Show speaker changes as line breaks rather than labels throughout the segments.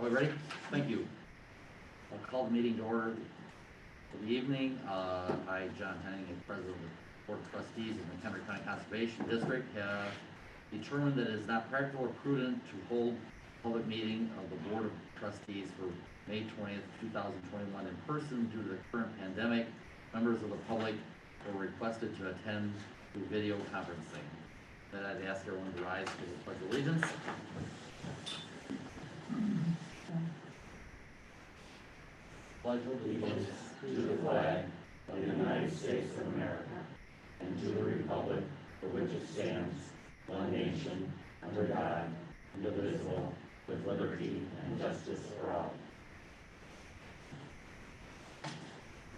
Are we ready? Thank you. I'll call the meeting to order for the evening. I, John Henning, as President of the Board of Trustees of the Montgomery County Conservation District, have determined that it is not practical or prudent to hold a public meeting of the Board of Trustees for May 20th, 2021 in person due to the current pandemic. Members of the public were requested to attend through video conferencing. Then I'd ask everyone to rise for the Pledge of Allegiance. Pledge allegiance to the flag of the United States of America and to the republic for which it stands, one nation, under God, indivisible, with liberty and justice for all.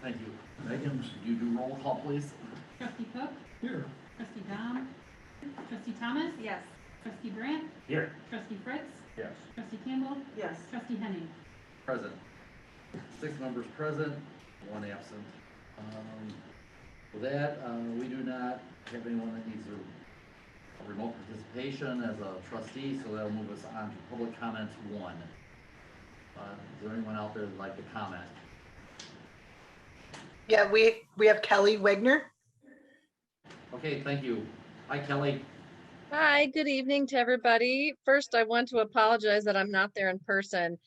Thank you. Megan, should you do roll call, please?
Trustee Cook?
Here.
Trustee Dom? Trustee Thomas?
Yes.
Trustee Brandt?
Here.
Trustee Fritz?
Yes.
Trustee Campbell?
Yes.
Trustee Henning?
Present. 6 members present, 1 absent. With that, we do not have anyone that needs a remote participation as a trustee, so that'll move us on to public comments 1. Is there anyone out there that'd like to comment?
Yeah, we have Kelly Wegner.
Okay, thank you. Hi, Kelly.
Hi, good evening to everybody. First, I want to apologize that I'm not there in person.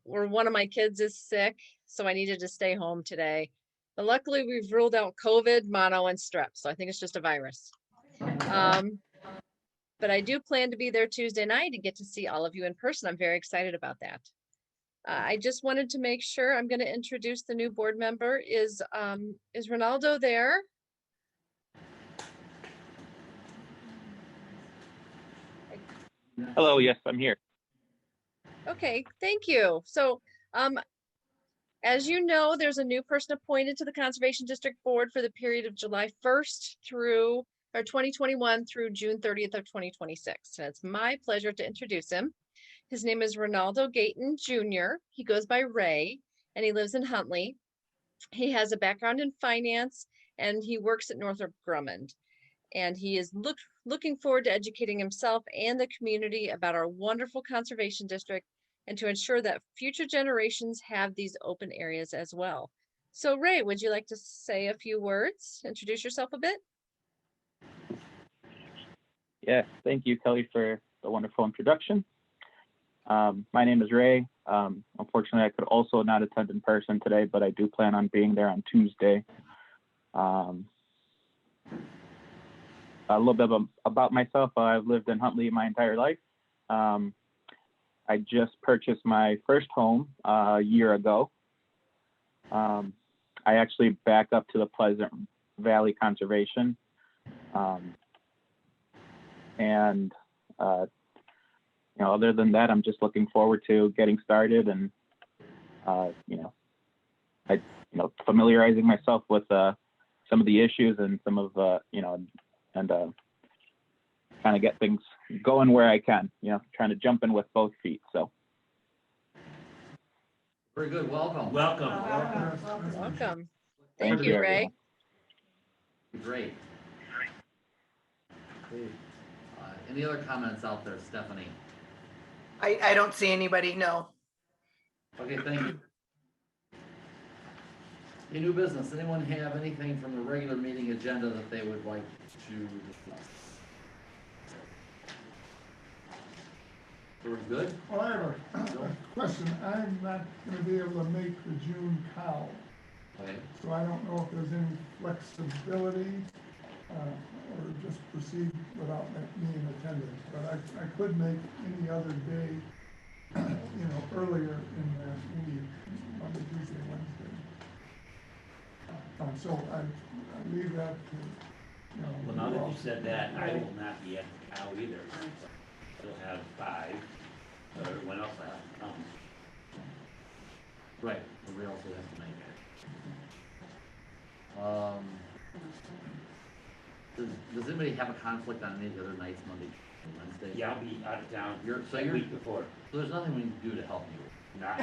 One of my kids is sick, so I needed to stay home today. But luckily, we've ruled out COVID, mono, and strep, so I think it's just a virus. But I do plan to be there Tuesday night and get to see all of you in person. I'm very excited about that. I just wanted to make sure I'm going to introduce the new board member. Is Ronaldo there?
Hello, yes, I'm here.
Okay, thank you. So, as you know, there's a new person appointed to the Conservation District Board for the period of July 1st through, or 2021 through June 30th of 2026. And it's my pleasure to introduce him. His name is Ronaldo Gayton Jr. He goes by Ray, and he lives in Huntley. He has a background in finance, and he works at Northrop Grumman. And he is looking forward to educating himself and the community about our wonderful conservation district and to ensure that future generations have these open areas as well. So Ray, would you like to say a few words? Introduce yourself a bit?
Yes, thank you, Kelly, for the wonderful introduction. My name is Ray. Unfortunately, I could also not attend in person today, but I do plan on being there on Tuesday. A little bit about myself. I've lived in Huntley my entire life. I just purchased my first home a year ago. I actually back up to the Pleasant Valley Conservation. Other than that, I'm just looking forward to getting started and, familiarizing myself with some of the issues and some of, kind of get things going where I can, trying to jump in with both feet. So.
Very good. Welcome.
Welcome. Thank
Thank
you,
you,
Ray.
everyone.
Great. Okay. Any other comments out there, Stephanie?
I don't see anybody, no.
Okay, thank you. Any new business? Anyone have anything from the regular meeting agenda that they would like to discuss? We're good?
Well, I have a question. I'm not going to be able to make the June cow.
Okay.
So I don't know if there's any flexibility or just proceed without me in attendance. But I could make any other day, earlier in the week, Monday, Tuesday, Wednesday. So I leave that to,
Well, now that you said that, I will not be at the cow either. We'll have 5, but everyone else will have to come.
Right, we also have to make it. Does anybody have a conflict on any of the other nights, Monday and Wednesday?
Yeah, I'll be out of town
So
the week before.
So there's nothing we can do to help you?
Not.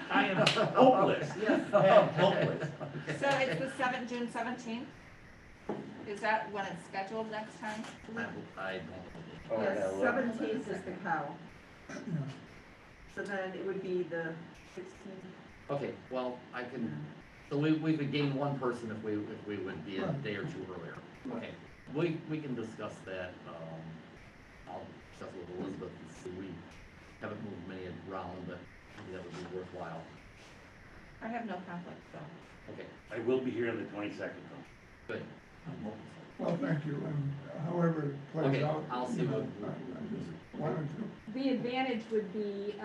I am hopeless.
Yes.
I am hopeless.
Okay.
So it's June 17th? Is that when it's scheduled next time?
I don't.
Oh,
Yes,
yeah, well,
17th is the cow.
Yeah.
So then it would be the 16th.
Okay, well, I can, so we would gain one person if we would be a
Right.
day or two earlier. Okay, we can discuss that, I'll discuss it with Elizabeth and see, we haven't moved many around, but maybe that would be worthwhile.
I have no conflict, so.
Okay,
I will be here on the 22nd though.
good.
Well, thank you, and however it plays
Okay,
out.
I'll see
you know,
what-
I just wanted to.
The advantage would be,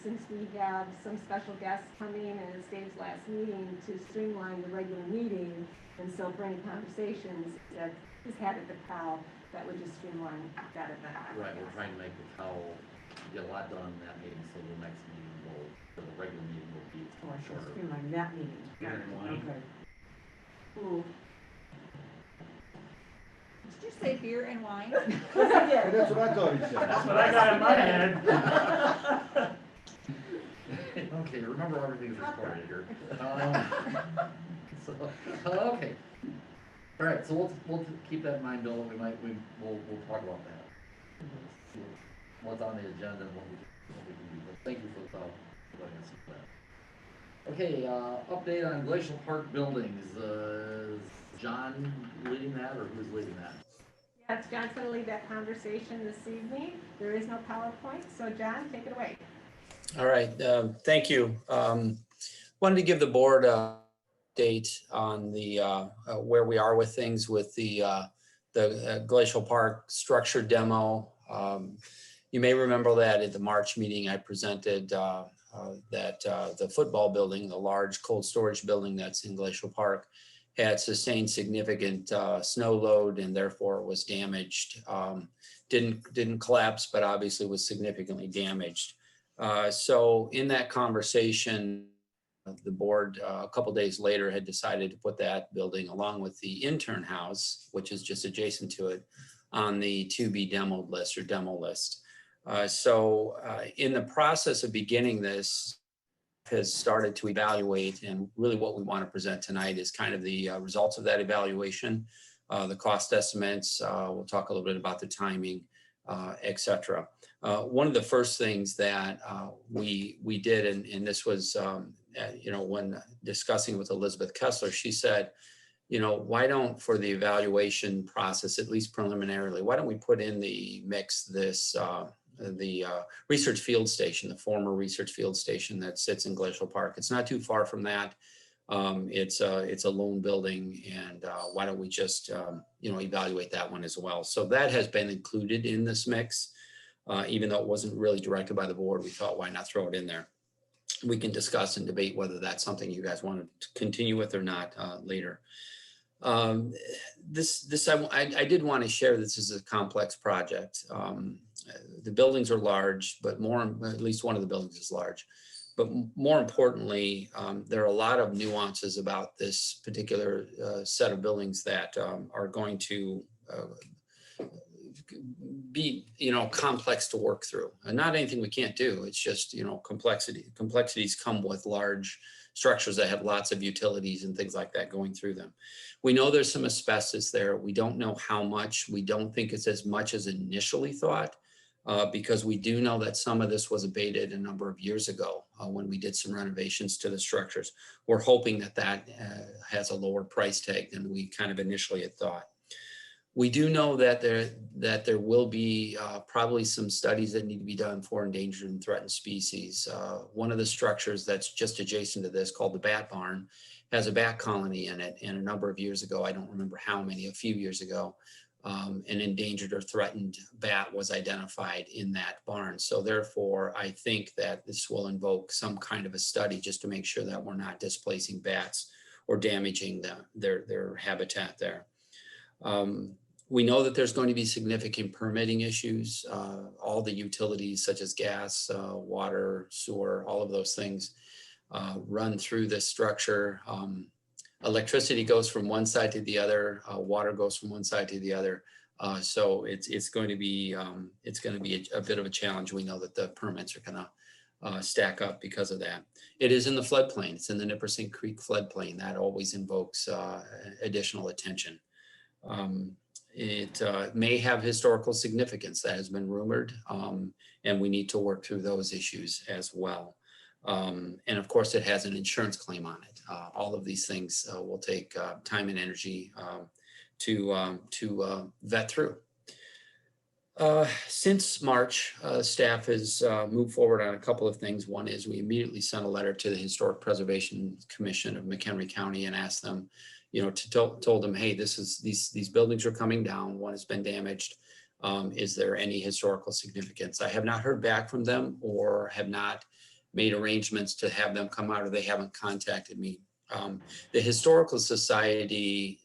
since we have some special guests coming, and it's Dave's last meeting, to streamline the regular meeting. And so for any conversations that he's had at the cow, that would just streamline that event.
Right, we're trying to make the cow get a lot done in that meeting, so the next meeting will, for the regular meeting will be
Oh, I should
shorter.
streamline that meeting.
Beer and wine.
Okay. Ooh.
Did you say beer and wine?
That's what I thought he said.
That's what I got in my head.
Okay, remember everything's recorded here. So, okay. All right, so we'll keep that in mind, Bill, we'll talk about that. See what's on the agenda and what we can do, but thank you for letting us know that. Okay, update on Glacial Park buildings, is John leading that, or who's leading that?
Yes, John's gonna lead that conversation this evening. There is no PowerPoint, so John, take it away.
All right, thank you. Wanted to give the board a date on the where we are with things with the Glacial Park structure demo. You may remember that at the March meeting, I presented that the football building, the large cold storage building that's in Glacial Park, had sustained significant snow load and therefore was damaged. Didn't collapse, but obviously was significantly damaged. So in that conversation, the board a couple days later had decided to put that building along with the intern house, which is just adjacent to it, on the to be demoed list or demo list. So in the process of beginning this, has started to evaluate, and really what we want to present tonight is kind of the results of that evaluation, the cost estimates. We'll talk a little bit about the timing, et cetera. One of the first things that we did, and this was, when discussing with Elizabeth Kessler, she said, why don't, for the evaluation process, at least preliminarily, why don't we put in the mix this, the research field station, the former research field station that sits in Glacial Park. It's not too far from that. It's a lone building, and why don't we just, evaluate that one as well. So that has been included in this mix. Even though it wasn't really directed by the board, we thought, why not throw it in there? We can discuss and debate whether that's something you guys want to continue with or not later. I did want to share this as a complex project. The buildings are large, but at least one of the buildings is large. But more importantly, there are a lot of nuances about this particular set of buildings that are going to be, complex to work through, and not anything we can't do. It's just, complexity. Complexities come with large structures that have lots of utilities and things like that going through them. We know there's some asbestos there. We don't know how much. We don't think it's as much as initially thought, because we do know that some of this was abated a number of years ago when we did some renovations to the structures. We're hoping that has a lower price tag than we kind of initially had thought. We do know that there will be probably some studies that need to be done for endangered and threatened species. One of the structures that's just adjacent to this, called the Bat Barn, has a bat colony in it. And a number of years ago, I don't remember how many, a few years ago, an endangered or threatened bat was identified in that barn. So therefore, I think that this will invoke some kind of a study just to make sure that we're not displacing bats or damaging their habitat there. We know that there's going to be significant permitting issues. All the utilities such as gas, water, sewer, all of those things run through this structure. Electricity goes from one side to the other. Water goes from one side to the other. So it's going to be a bit of a challenge. We know that the permits are going to stack up because of that. It is in the floodplain. It's in the Nippersink Creek floodplain. That always invokes additional attention. It may have historical significance that has been rumored, and we need to work through those issues as well. And of course, it has an insurance claim on it. All of these things will take time and energy to vet through. Since March, staff has moved forward on a couple of things. One is we immediately sent a letter to the Historic Preservation Commission of McHenry County and asked them, told them, hey, these buildings are coming down. One has been damaged. Is there any historical significance? I have not heard back from them or have not made arrangements to have them come out, or they haven't contacted me. The Historical Society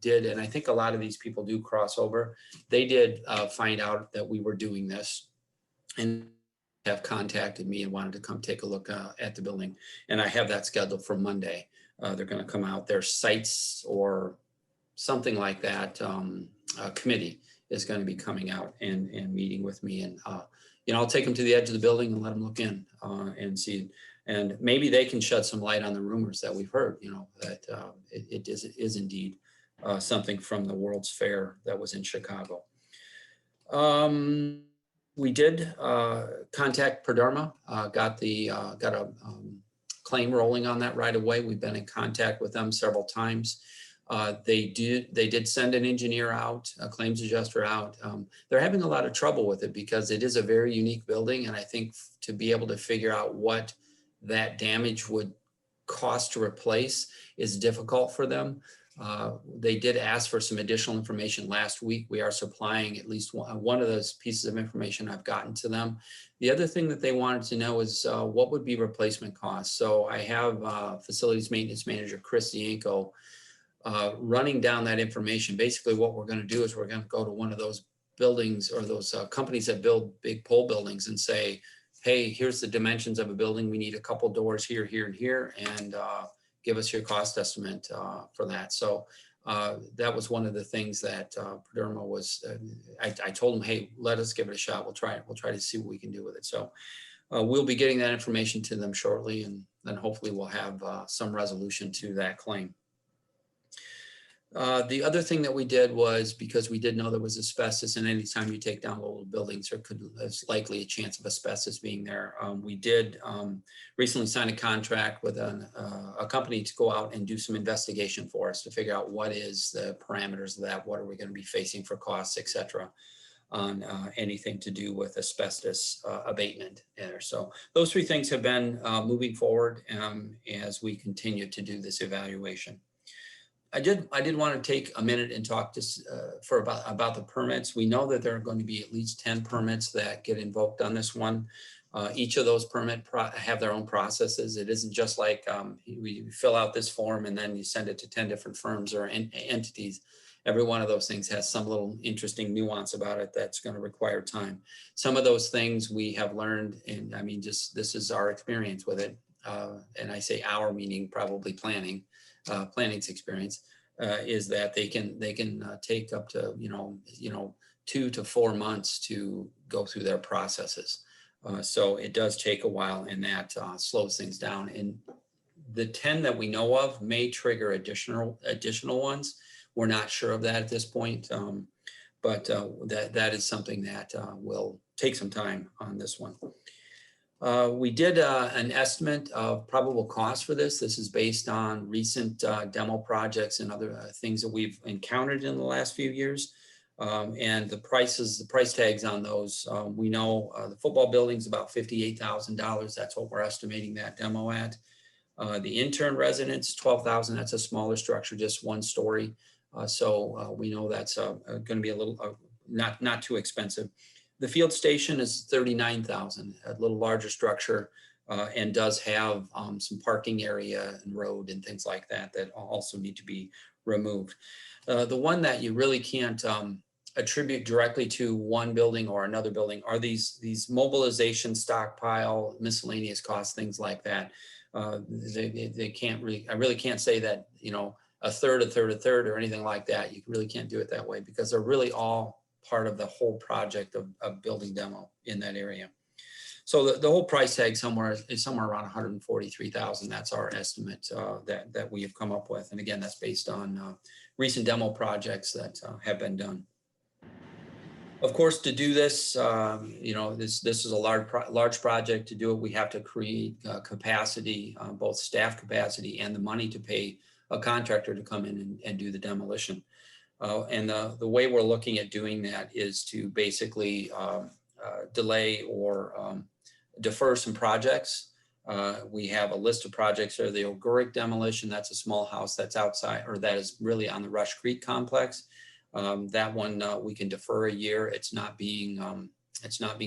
did, and I think a lot of these people do cross over. They did find out that we were doing this and have contacted me and wanted to come take a look at the building. And I have that scheduled for Monday. They're going to come out. Their sites or something like that committee is going to be coming out and meeting with me. And, I'll take them to the edge of the building and let them look in and see. And maybe they can shed some light on the rumors that we've heard, that it is indeed something from the World's Fair that was in Chicago. We did contact Perderma, got a claim rolling on that right away. We've been in contact with them several times. They did send an engineer out, a claims adjuster out. They're having a lot of trouble with it because it is a very unique building. And I think to be able to figure out what that damage would cost to replace is difficult for them. They did ask for some additional information last week. We are supplying at least one of those pieces of information I've gotten to them. The other thing that they wanted to know is what would be replacement costs. So I have facilities maintenance manager Chris Zienko running down that information. Basically what we're going to do is we're going to go to one of those buildings or those companies that build big pole buildings and say, hey, here's the dimensions of a building. We need a couple doors here, here, and here, and give us your cost estimate for that. So that was one of the things that Perderma was, I told them, hey, let us give it a shot. We'll try it. We'll try to see what we can do with it. So we'll be getting that information to them shortly, and then hopefully we'll have some resolution to that claim. The other thing that we did was, because we did know there was asbestos, and anytime you take down old buildings, there's likely a chance of asbestos being there. We did recently sign a contract with a company to go out and do some investigation for us to figure out what is the parameters of that, what are we going to be facing for costs, et cetera, on anything to do with asbestos abatement there. So those three things have been moving forward as we continue to do this evaluation. I did want to take a minute and talk just for about the permits. We know that there are going to be at least 10 permits that get invoked on this one. Each of those permits have their own processes. It isn't just like we fill out this form and then you send it to 10 different firms or entities. Every one of those things has some little interesting nuance about it that's going to require time. Some of those things we have learned, and I mean, just this is our experience with it. And I say our, meaning probably planning's experience, is that they can take up to 2 to 4 months to go through their processes. So it does take a while, and that slows things down. And the 10 that we know of may trigger additional ones. We're not sure of that at this point, but that is something that will take some time on this one. We did an estimate of probable cost for this. This is based on recent demo projects and other things that we've encountered in the last few years. And the price tags on those, we know the football building's about $58,000. That's what we're estimating that demo at. The intern residence, $12,000. That's a smaller structure, just one story. So we know that's going to be a little not too expensive. The field station is $39,000, a little larger structure, and does have some parking area and road and things like that that also need to be removed. The one that you really can't attribute directly to one building or another building are these mobilization, stockpile, miscellaneous costs, things like that. They can't really, I really can't say that, a third or anything like that. You really can't do it that way because they're really all part of the whole project of building demo in that area. So the whole price tag is somewhere around $143,000. That's our estimate that we have come up with. And again, that's based on recent demo projects that have been done. Of course, to do this, this is a large project. To do it, we have to create capacity, both staff capacity and the money to pay a contractor to come in and do the demolition. And the way we're looking at doing that is to basically delay or defer some projects. We have a list of projects there. The Oguric demolition, that's a small house that's outside, or that is really on the Rush Creek complex. That one we can defer a year. It's not being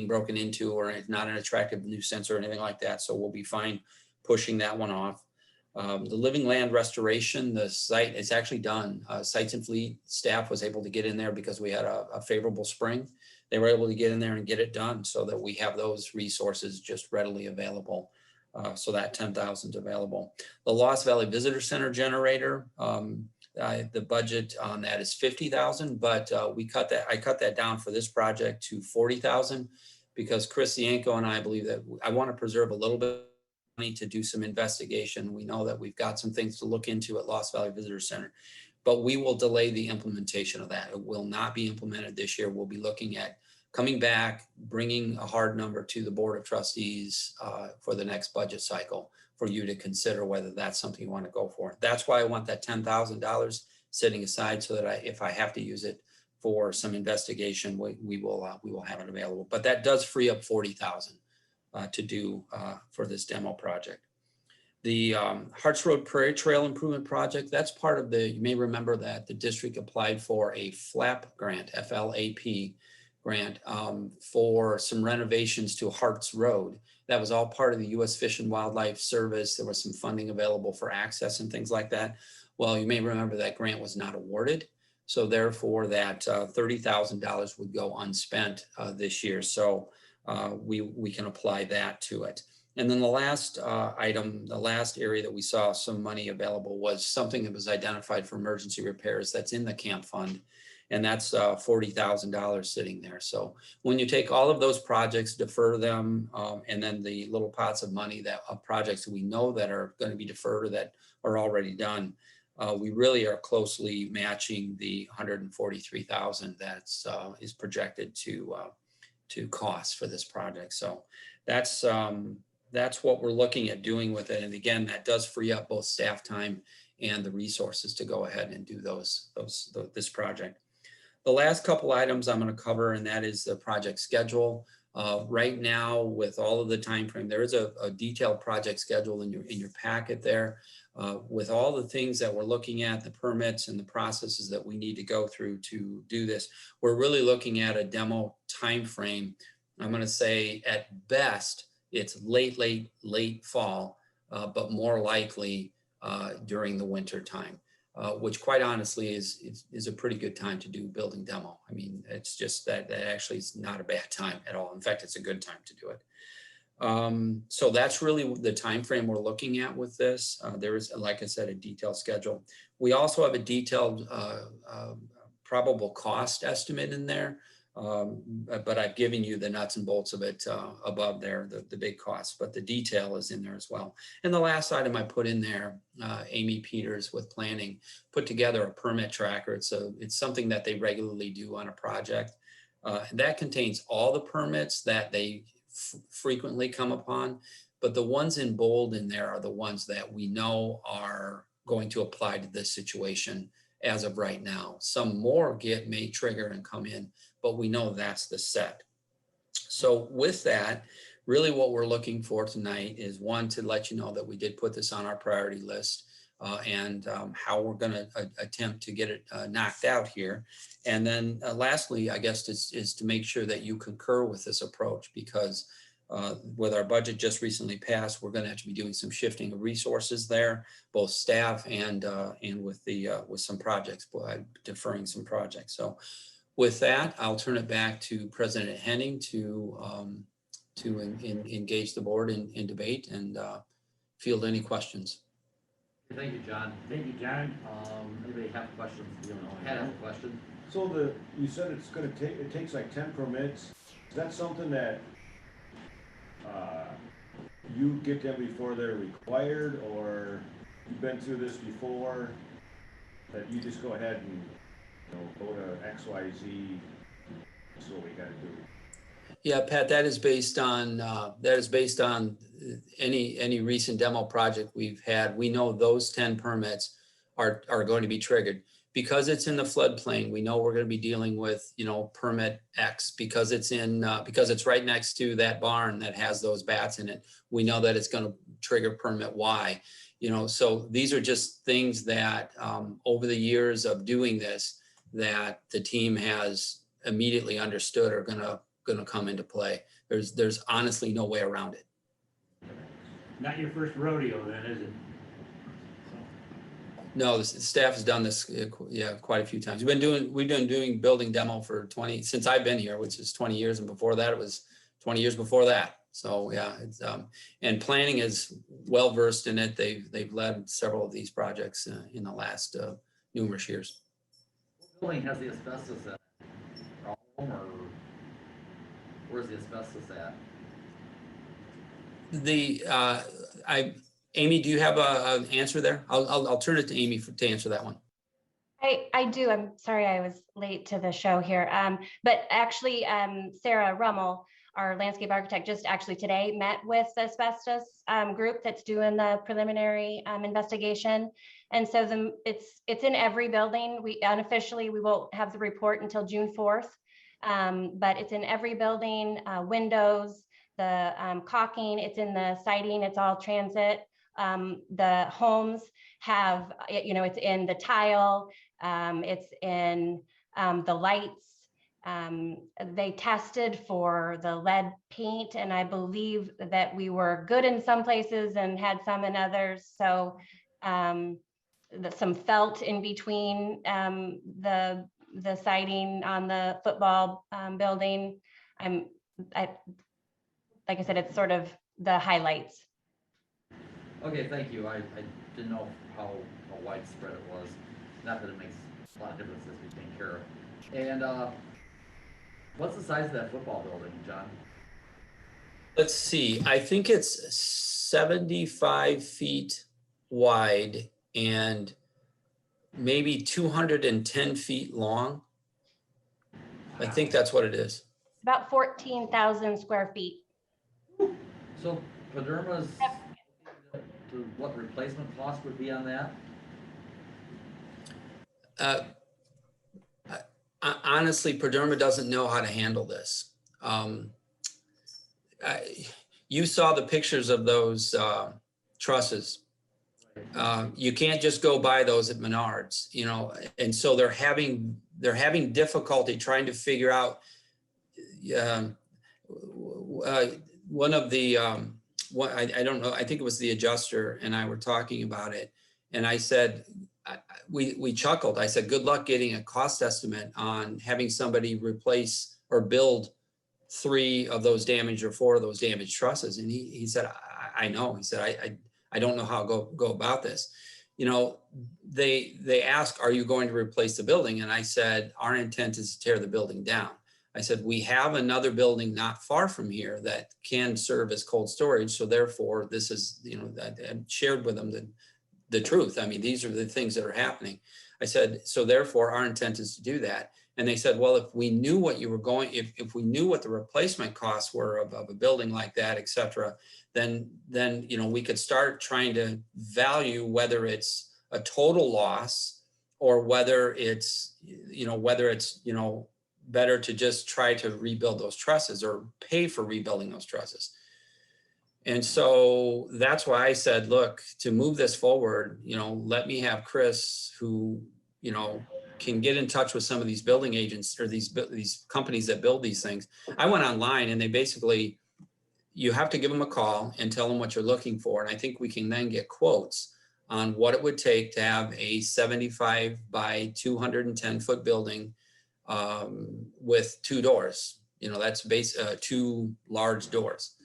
broken into, or it's not an attractive nuisance or anything like that. So we'll be fine pushing that one off. The living land restoration, the site is actually done. Sites and Fleet staff was able to get in there because we had a favorable spring. They were able to get in there and get it done so that we have those resources just readily available. So that 10,000 is available. The Lost Valley Visitor Center generator, the budget on that is 50,000, but I cut that down for this project to 40,000 because Chris Yanko and I believe that I want to preserve a little bit of money to do some investigation. We know that we've got some things to look into at Lost Valley Visitor Center, but we will delay the implementation of that. It will not be implemented this year. We'll be looking at coming back, bringing a hard number to the Board of Trustees for the next budget cycle for you to consider whether that's something you want to go for. That's why I want that $10,000 sitting aside so that if I have to use it for some investigation, we will have it available. But that does free up 40,000 to do for this demo project. The Harts Road Prairie Trail Improvement Project, that's part of you may remember that the district applied for a FLAP grant, FLAP grant, for some renovations to Harts Road. That was all part of the U.S. Fish and Wildlife Service. There was some funding available for access and things like that. Well, you may remember that grant was not awarded. So therefore that $30,000 would go unspent this year. So we can apply that to it. And then the last item, the last area that we saw some money available was something that was identified for emergency repairs that's in the camp fund. And that's $40,000 sitting there. So when you take all of those projects, defer them, and then the little pots of money of projects that we know that are going to be deferred or that are already done, we really are closely matching the $143,000 that is projected to cost for this project. So that's what we're looking at doing with it. And again, that does free up both staff time and the resources to go ahead and do this project. The last couple items I'm going to cover, and that is the project schedule. Right now, with all of the time frame, there is a detailed project schedule in your packet there. With all the things that we're looking at, the permits and the processes that we need to go through to do this, we're really looking at a demo time frame. I'm going to say at best, it's late fall, but more likely during the winter time. Which quite honestly is a pretty good time to do building demo. I mean, it's just that actually is not a bad time at all. In fact, it's a good time to do it. So that's really the time frame we're looking at with this. There is, like I said, a detailed schedule. We also have a detailed probable cost estimate in there. But I've given you the nuts and bolts of it above there, the big costs, but the detail is in there as well. And the last item I put in there, Amy Peters with planning, put together a permit tracker. It's something that they regularly do on a project. That contains all the permits that they frequently come upon, but the ones in bold in there are the ones that we know are going to apply to this situation as of right now. Some more may trigger and come in, but we know that's the set. So with that, really what we're looking for tonight is one, to let you know that we did put this on our priority list and how we're going to attempt to get it knocked out here. And then lastly, I guess is to make sure that you concur with this approach, because with our budget just recently passed, we're going to have to be doing some shifting of resources there, both staff and with some projects, deferring some projects. So with that, I'll turn it back to President Henning to engage the board in debate and field any questions.
Thank you, John.
Thank you, John.
Anybody have questions? You know, had a question?
So you said it takes like 10 permits. Is that something that you get them before they're required, or you've been through this before, that you just go ahead and go to XYZ That's what we gotta do.
Yeah, Pat, that is based on any recent demo project we've had. We know those 10 permits are going to be triggered. Because it's in the floodplain, we know we're going to be dealing with, permit X because it's because it's right next to that barn that has those bats in it. We know that it's going to trigger permit Y. So these are just things that over the years of doing this, that the team has immediately understood are going to come into play. There's honestly no way around it.
Not your first rodeo then, is it?
No, the staff has done this, quite a few times. We've been doing building demo for since I've been here, which is 20 years, and before that it was 20 years before that. So yeah, it's and planning is well versed in it. They've led several of these projects in the last numerous years.
What building has the asbestos in it? All of them, or where's the asbestos at?
Amy, do you have an answer there? I'll turn it to Amy to answer that one.
I do. I'm sorry I was late to the show here. But actually, Sarah Rummel, our landscape architect, just actually today met with the asbestos group that's doing the preliminary investigation. And so it's in every building. We unofficially, we won't have the report until June 4th, but it's in every building, windows, the caulking, it's in the siding, it's all transit. The homes have, it's in the tile, it's in the lights. They tested for the lead paint, and I believe that we were good in some places and had some in others. So some felt in between the siding on the football building. Like I said, it's sort of the highlights.
Okay, thank you. I didn't know how widespread it was. Not that it makes a lot of difference as we take care of. And what's the size of that football building, John?
Let's see. I think it's 75 feet wide and maybe 210 feet long. I think that's what it is.
About 14,000 square feet.
So Paderma's, what replacement cost would be on that?
Honestly, Paderma doesn't know how to handle this. You saw the pictures of those trusses. You can't just go buy those at Menards, and so they're having difficulty trying to figure out. One of the I don't know, I think it was the adjuster and I were talking about it, and I said, we chuckled. I said, good luck getting a cost estimate on having somebody replace or build 3 of those damaged or 4 of those damaged trusses. And he said, I know. He said, I don't know how to go about this. They ask, are you going to replace the building? And I said, our intent is to tear the building down. I said, we have another building not far from here that can serve as cold storage. So therefore, this is, I shared with them the truth. I mean, these are the things that are happening. I said, so therefore, our intent is to do that. And they said, well, if we knew what you were going, if we knew what the replacement costs were of a building like that, et cetera, then we could start trying to value whether it's a total loss or whether it's better to just try to rebuild those trusses or pay for rebuilding those trusses. And so that's why I said, look, to move this forward, let me have Chris, who, can get in touch with some of these building agents or these companies that build these things. I went online and they basically, you have to give them a call and tell them what you're looking for. And I think we can then get quotes on what it would take to have a 75 by 210 foot building with 2 doors. That's 2 large doors,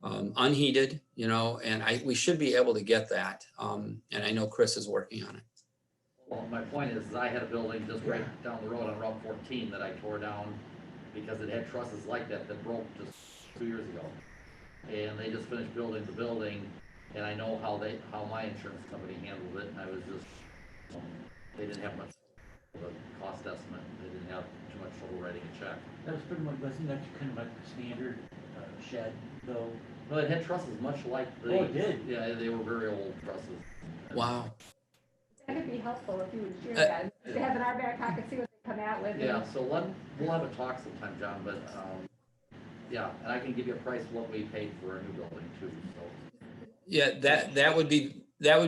unheated, and we should be able to get that. And I know Chris is working on it.
Well, my point is I had a building just right down the road on Route 14 that I tore down because it had trusses like that broke just 2 years ago. And they just finished building the building, and I know how my insurance company handled it, and I was just, they didn't have much of a cost cost estimate. They didn't have too much trouble writing a check.
That was pretty much, wasn't that kind of like standard shed though?
No, it had trusses much like the.
Oh, it did?
Yeah, they were very old trusses.
Wow.
That could be helpful if you would share that, to have in our back pocket, see what they come out with.
Yeah, so we'll have a talk sometime, John, but, yeah, and I can give you a price of what we paid for a new building too, so.
Yeah, that would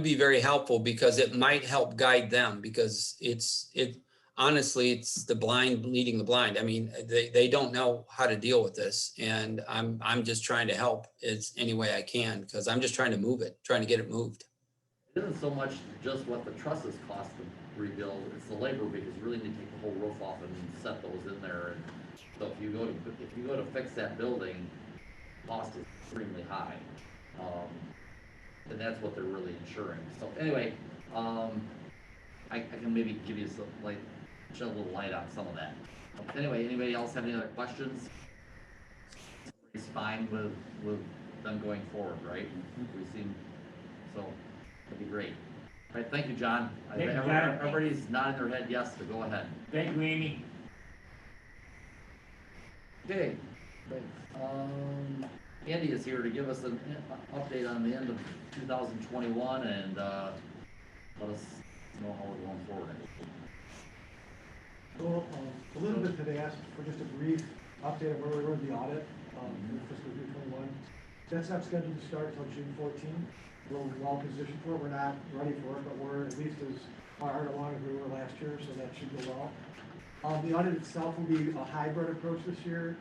be very helpful because it might help guide them because honestly, it's the blind leading the blind. I mean, they don't know how to deal with this and I'm just trying to help as any way I can because I'm just trying to move it, trying to get it moved.
It isn't so much just what the trusses cost to rebuild, it's the labor because you really need to take the whole roof off and set those in there. And so if you go to fix that building, cost is extremely high. And that's what they're really insuring. So anyway, I can maybe give you some, like, shed a little light on some of that. Anyway, anybody else have any other questions? It's fine with them going forward, right? We seem, so that'd be great. All right, thank you, John.
Thank you, John.
Everybody's nodding their head yes, so go ahead.
Thank you, Amy.
Okay, great. Andy is here to give us an update on the end of 2021 and let us know how we're going forward.
So, a little bit today, asked for just a brief update of where we were in the audit for fiscal year 21. That's not scheduled to start until June 14th. We're well positioned for it. We're not ready for it, but we're at least as far along as we were last year, so that should go well. The audit itself will be a hybrid approach this year.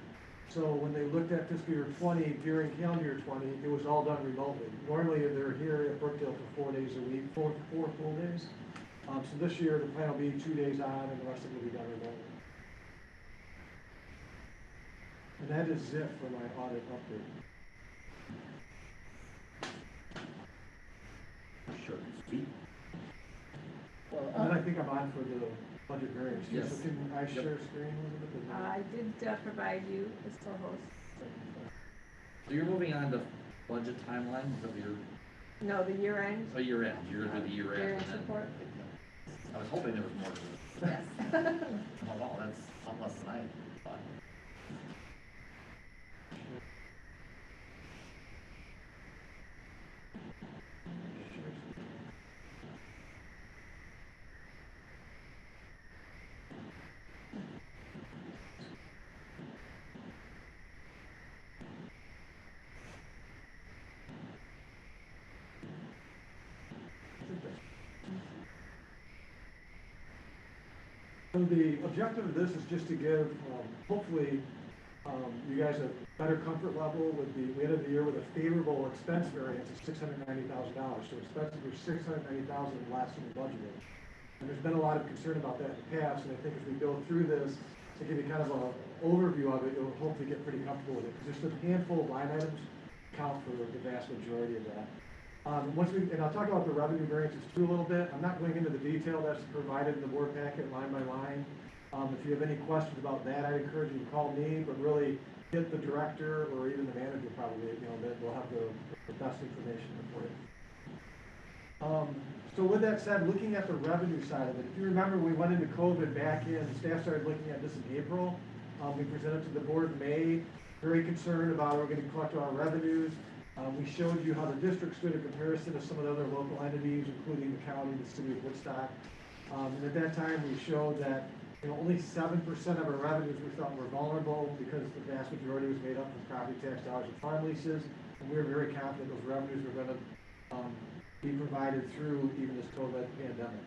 So when they looked at fiscal year 20 during calendar year 20, it was all done remotely. Normally they're here at Brookdale for 4 days a week, four full days. So this year the plan will be 2 days on and the rest of it will be done remotely. And that is it for my audit update.
Short and sweet.
Well, and then I think I'm on for the budget variance.
Yes.
So can I share screen with it?
I did provide you as co-host.
So you're moving on to budget timeline, is that what you're,
No, the year end.
oh, year end, you're gonna do the year end.
Year-end
and then-
report.
I was hoping there was more to this.
Yes.
Oh, wow, that's a lot less than I thought.
So the objective of this is just to give, hopefully, you guys a better comfort level with we ended the year with a favorable expense variance of $690,000. So expenses were $690,000 less than the budgeted. And there's been a lot of concern about that in the past, and I think as we go through this, to give you kind of an overview of it, you'll hopefully get pretty comfortable with it, because there's a handful of line items account for the vast majority of that. And I'll talk about the revenue variances too a little bit. I'm not going into the detail that's provided in the board packet line by line. If you have any questions about that, I'd encourage you to call me, but really hit the director or even the manager probably, that will have the best information for you. So with that said, looking at the revenue side of it, if you remember, we went into COVID back in, staff started looking at this in April. We presented to the board in May, very concerned about how we're going to collect our revenues. We showed you how the district stood in comparison to some of the other local entities, including the county, the city of Woodstock. And at that time, we showed that only 7% of our revenues we felt were vulnerable because the vast majority was made up of property tax dollars and farm leases. And we were very confident those revenues were going to be provided through even this COVID pandemic.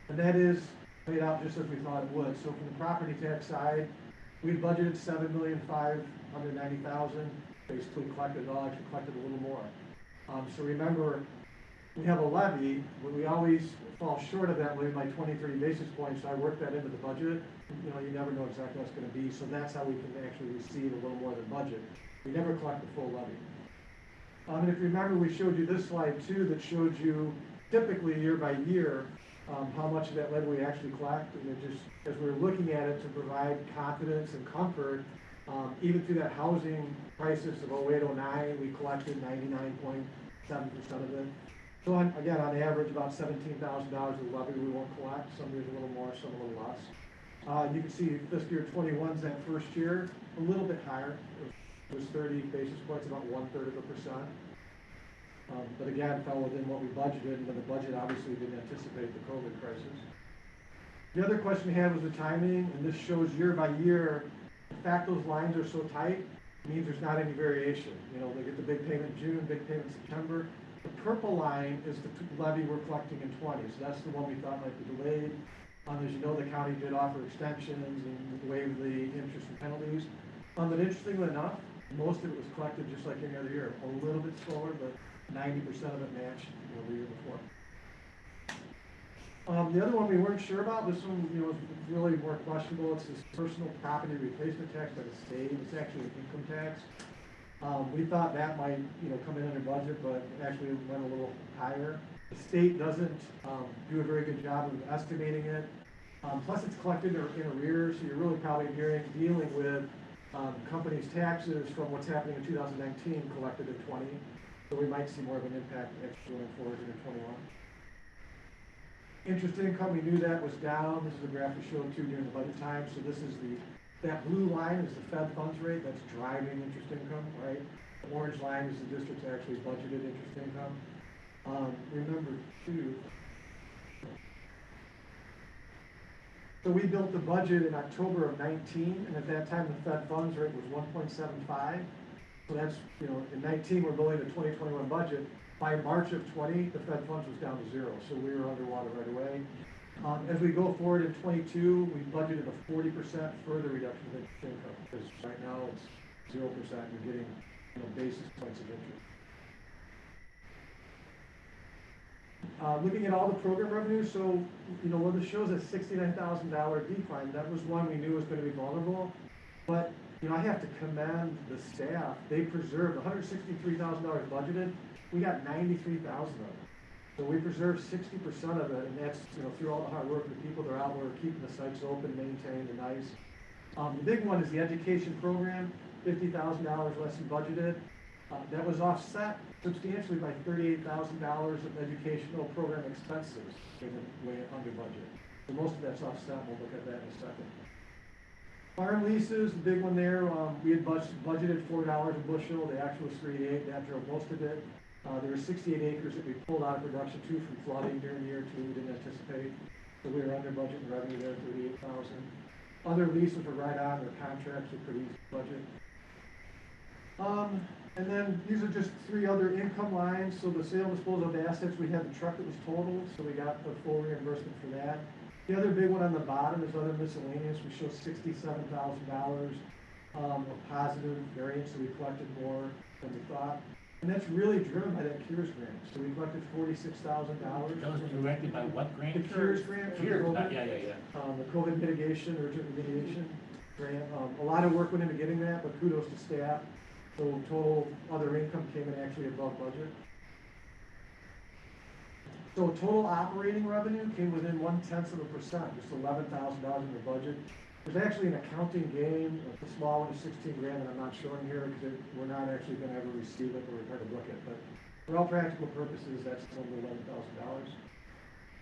And that is played out just as we thought it would. So from the property tax side, we budgeted $7,590,000. Basically collected it all, actually collected a little more. So remember, we have a levy, but we always fall short of that levy by 20, 30 basis points, so I work that into the budget. You never know exactly what it's going to be, so that's how we can actually receive a little more than budget. We never collect the full levy. And if you remember, we showed you this slide too that showed you typically year by year how much of that levy we actually collect, and it just, as we were looking at it to provide confidence and comfort, even through that housing crisis of 08-09, we collected 99.7% of it. So again, on average, about $17,000 of levy we won't collect. Some years a little more, some a little less. You can see fiscal year 21's that first year, a little bit higher. It was 30 basis points, about 1/3%. But again, fell within what we budgeted, but the budget obviously didn't anticipate the COVID crisis. The other question we had was the timing, and this shows year by year. The fact those lines are so tight means there's not any variation. You know, they get the big payment in June, big payment in September. The purple line is the levy we're collecting in 20, so that's the one we thought might be delayed. As you know, the county did offer extensions and waived the interest and penalties. But interestingly enough, most of it was collected just like any other year, a little bit slower, but 90% of it matched, you know, the year before. The other one we weren't sure about, this one, you know, is really more questionable. It's this personal property replacement tax by the state. It's actually an income tax. We thought that might, you know, come in under budget, but actually it went a little higher. The state doesn't do a very good job of estimating it. Plus it's collected in arrears, so you're really probably dealing with companies' taxes from what's happening in 2019 collected in 20. So we might see more of an impact actually going forward into 21. Interest income, we knew that was down. This is a graph we showed too during the budget time. So this is that blue line is the Fed funds rate that's driving interest income, right? The orange line is the district's actually budgeted interest income. Remember too, so we built the budget in October of 19, and at that time the Fed funds rate was 1.75. So that's, you know, in 19 we're building the 2021 budget. By March of 20, the Fed funds was down to 0, so we were underwater right away. As we go forward in 22, we budgeted a 40% further reduction of interest income, because right now it's 0%. You're getting, you know, basis points of interest. Looking at all the program revenues, so, you know, when this shows a $69,000 decline, that was one we knew was going to be vulnerable. But, you know, I have to commend the staff. They preserved $163,000 budgeted. We got 93,000 of it. So we preserved 60% of it, and that's, you know, through all the hard work of the people that are out there keeping the sites open, maintained, and nice. The big one is the education program, $50,000 less than budgeted. That was offset substantially by $38,000 of educational program expenses came way under budget. So most of that's offset. We'll look at that in a second. Farm leases, the big one there, we had budgeted $4 a bushel. The actual was $3.88. That drove most of it. There were 68 acres that we pulled out of production too from flooding during the year too. We didn't anticipate. So we were under budget and revenue there, $38,000. Other leases were right on. Their contracts were pretty easy to budget. And then these are just three other income lines. So the sale and disposal of assets, we had the truck that was totaled, so we got the full reimbursement for that. The other big one on the bottom is other miscellaneous. We show $67,000 of positive variance, so we collected more than we thought. And that's really driven by that CARES grant. So we collected $46,000.
That was directed by what grant?
The CARES grant.
CARES,
COVID,
yeah.
The COVID mitigation, urgent remediation grant. A lot of work went into getting that, but kudos to staff. So total other income came in actually above budget. So total operating revenue came within 0.1%, just $11,000 in the budget. There's actually an accounting gain. The small one is 16 grand, and I'm not showing here because we're not actually going to ever receive it or try to book it. But for all practical purposes, that's only $11,000.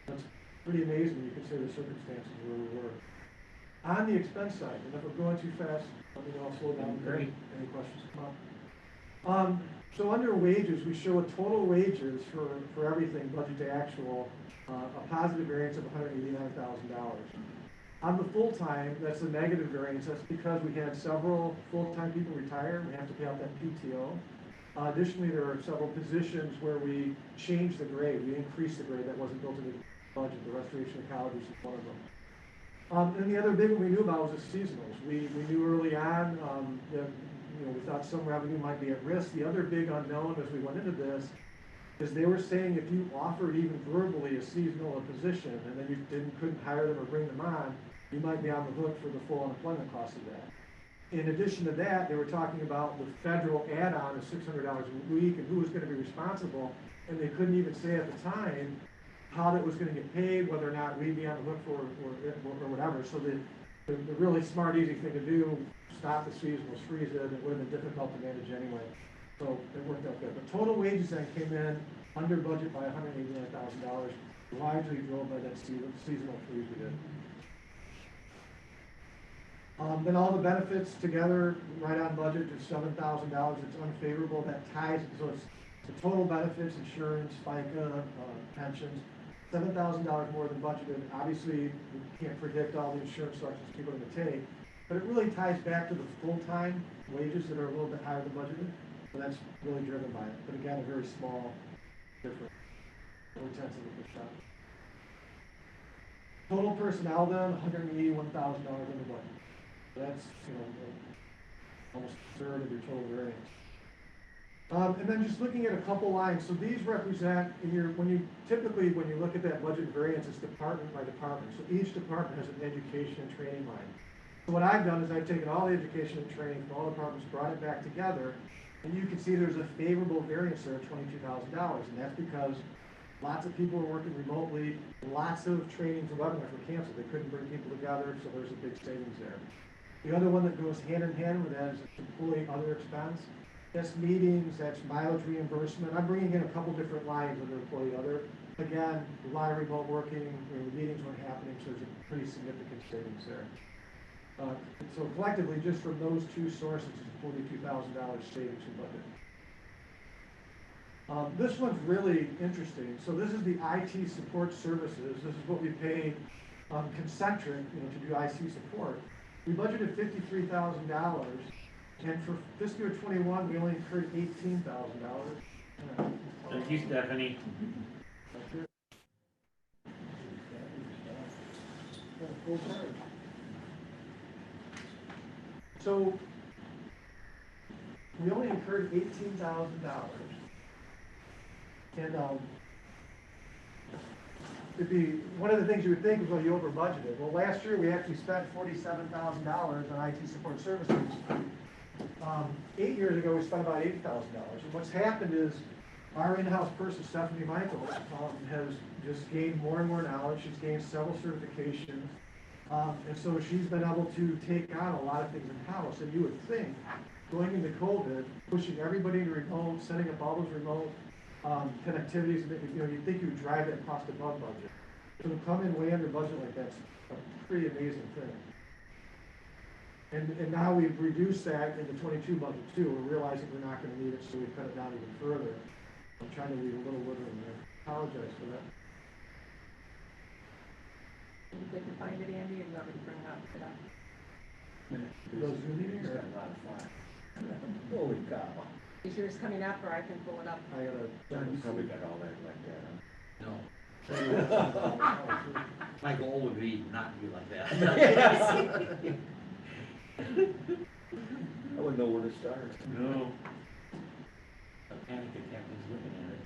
That's pretty amazing when you consider the circumstances where we were. On the expense side, and if we're going too fast, let me know, I'll slow down.
Great.
Any questions come up? So under wages, we show a total wages for everything, budget to actual, a positive variance of $189,000. On the full-time, that's a negative variance. That's because we had several full-time people retire. We have to pay out that PTO. Additionally, there are several positions where we changed the grade. We increased the grade that wasn't built into the budget. The restoration of colleges is one of them. And the other big one we knew about was the seasonals. We knew early on that, you know, we thought some revenue might be at risk. The other big unknown as we went into this is they were saying if you offered even verbally a seasonal position and then you couldn't hire them or bring them on, you might be on the hook for the full unemployment cost of that. In addition to that, they were talking about the federal add-on of $600 a week and who was going to be responsible, and they couldn't even say at the time how that was going to get paid, whether or not we'd be on the hook for or whatever. So the really smart, easy thing to do, stop the seasonals, freeze it. It would have been difficult to manage anyway. So it worked out good. But total wages then came in under budget by $189,000, largely drove by that seasonal freeze we did. Then all the benefits together, right on budget, is $7,000. It's unfavorable. That ties, so it's the total benefits, insurance, FICA, pensions, $7,000 more than budgeted. Obviously, we can't predict all the insurance selections people are gonna take, but it really ties back to the full-time wages that are a little bit higher than budgeted. So that's really driven by it. But again, a very small difference, 0.4%. Total personnel then, $181,000 in the budget. So that's, almost a third of your total variance. And then just looking at a couple lines, so these represent, when you look at that budget variance, it's department by department. So each department has an education and training line. So what I've done is I've taken all the education and training from all departments, brought it back together, and you can see there's a favorable variance there of $22,000, and that's because lots of people are working remotely, lots of trainings and webinars were canceled. They couldn't bring people together, so there's a big savings there. The other one that goes hand in hand with that is employee other expense. That's meetings, that's mileage reimbursement. I'm bringing in a couple different lines under employee other. Again, a lot of remote working, the meetings weren't happening, so there's a pretty significant savings there. So collectively, just from those two sources, it's $42,000 savings in budget. This one's really interesting. So this is the IT support services. This is what we paid Concentric, to do IT support. We budgeted $53,000, and for fiscal year 21, we only incurred $18,000.
Thank you, Stephanie.
So we only incurred $18,000, and it'd be one of the things you would think is, well, you over budgeted. Well, last year we actually spent $47,000 on IT support services. 8 years ago we spent about $80,000. And what's happened is our in-house person, Stephanie Michael, has just gained more and more knowledge. She's gained several certifications. And so she's been able to take on a lot of things in-house. And you would think, going into COVID, pushing everybody to remote, setting up all those remote connectivities, you'd think you would drive that cost above budget. So to come in way under budget like that's a pretty amazing thing. And now we've reduced that in the 22 budget too. We're realizing we're not going to need it, so we cut it down even further. I'm trying to leave a little wiggle in there. Apologize for that.
Did you find it, Andy, or you want me to bring it up today?
Those Zoom meetings
It's
are
got a lot of fun. Holy cow.
Is yours coming up, or I can pull it up?
I gotta.
You probably got all that like that, huh?
No. My goal would be not to be like that.
I wouldn't know where to start.
No. A panic attack is looking at it.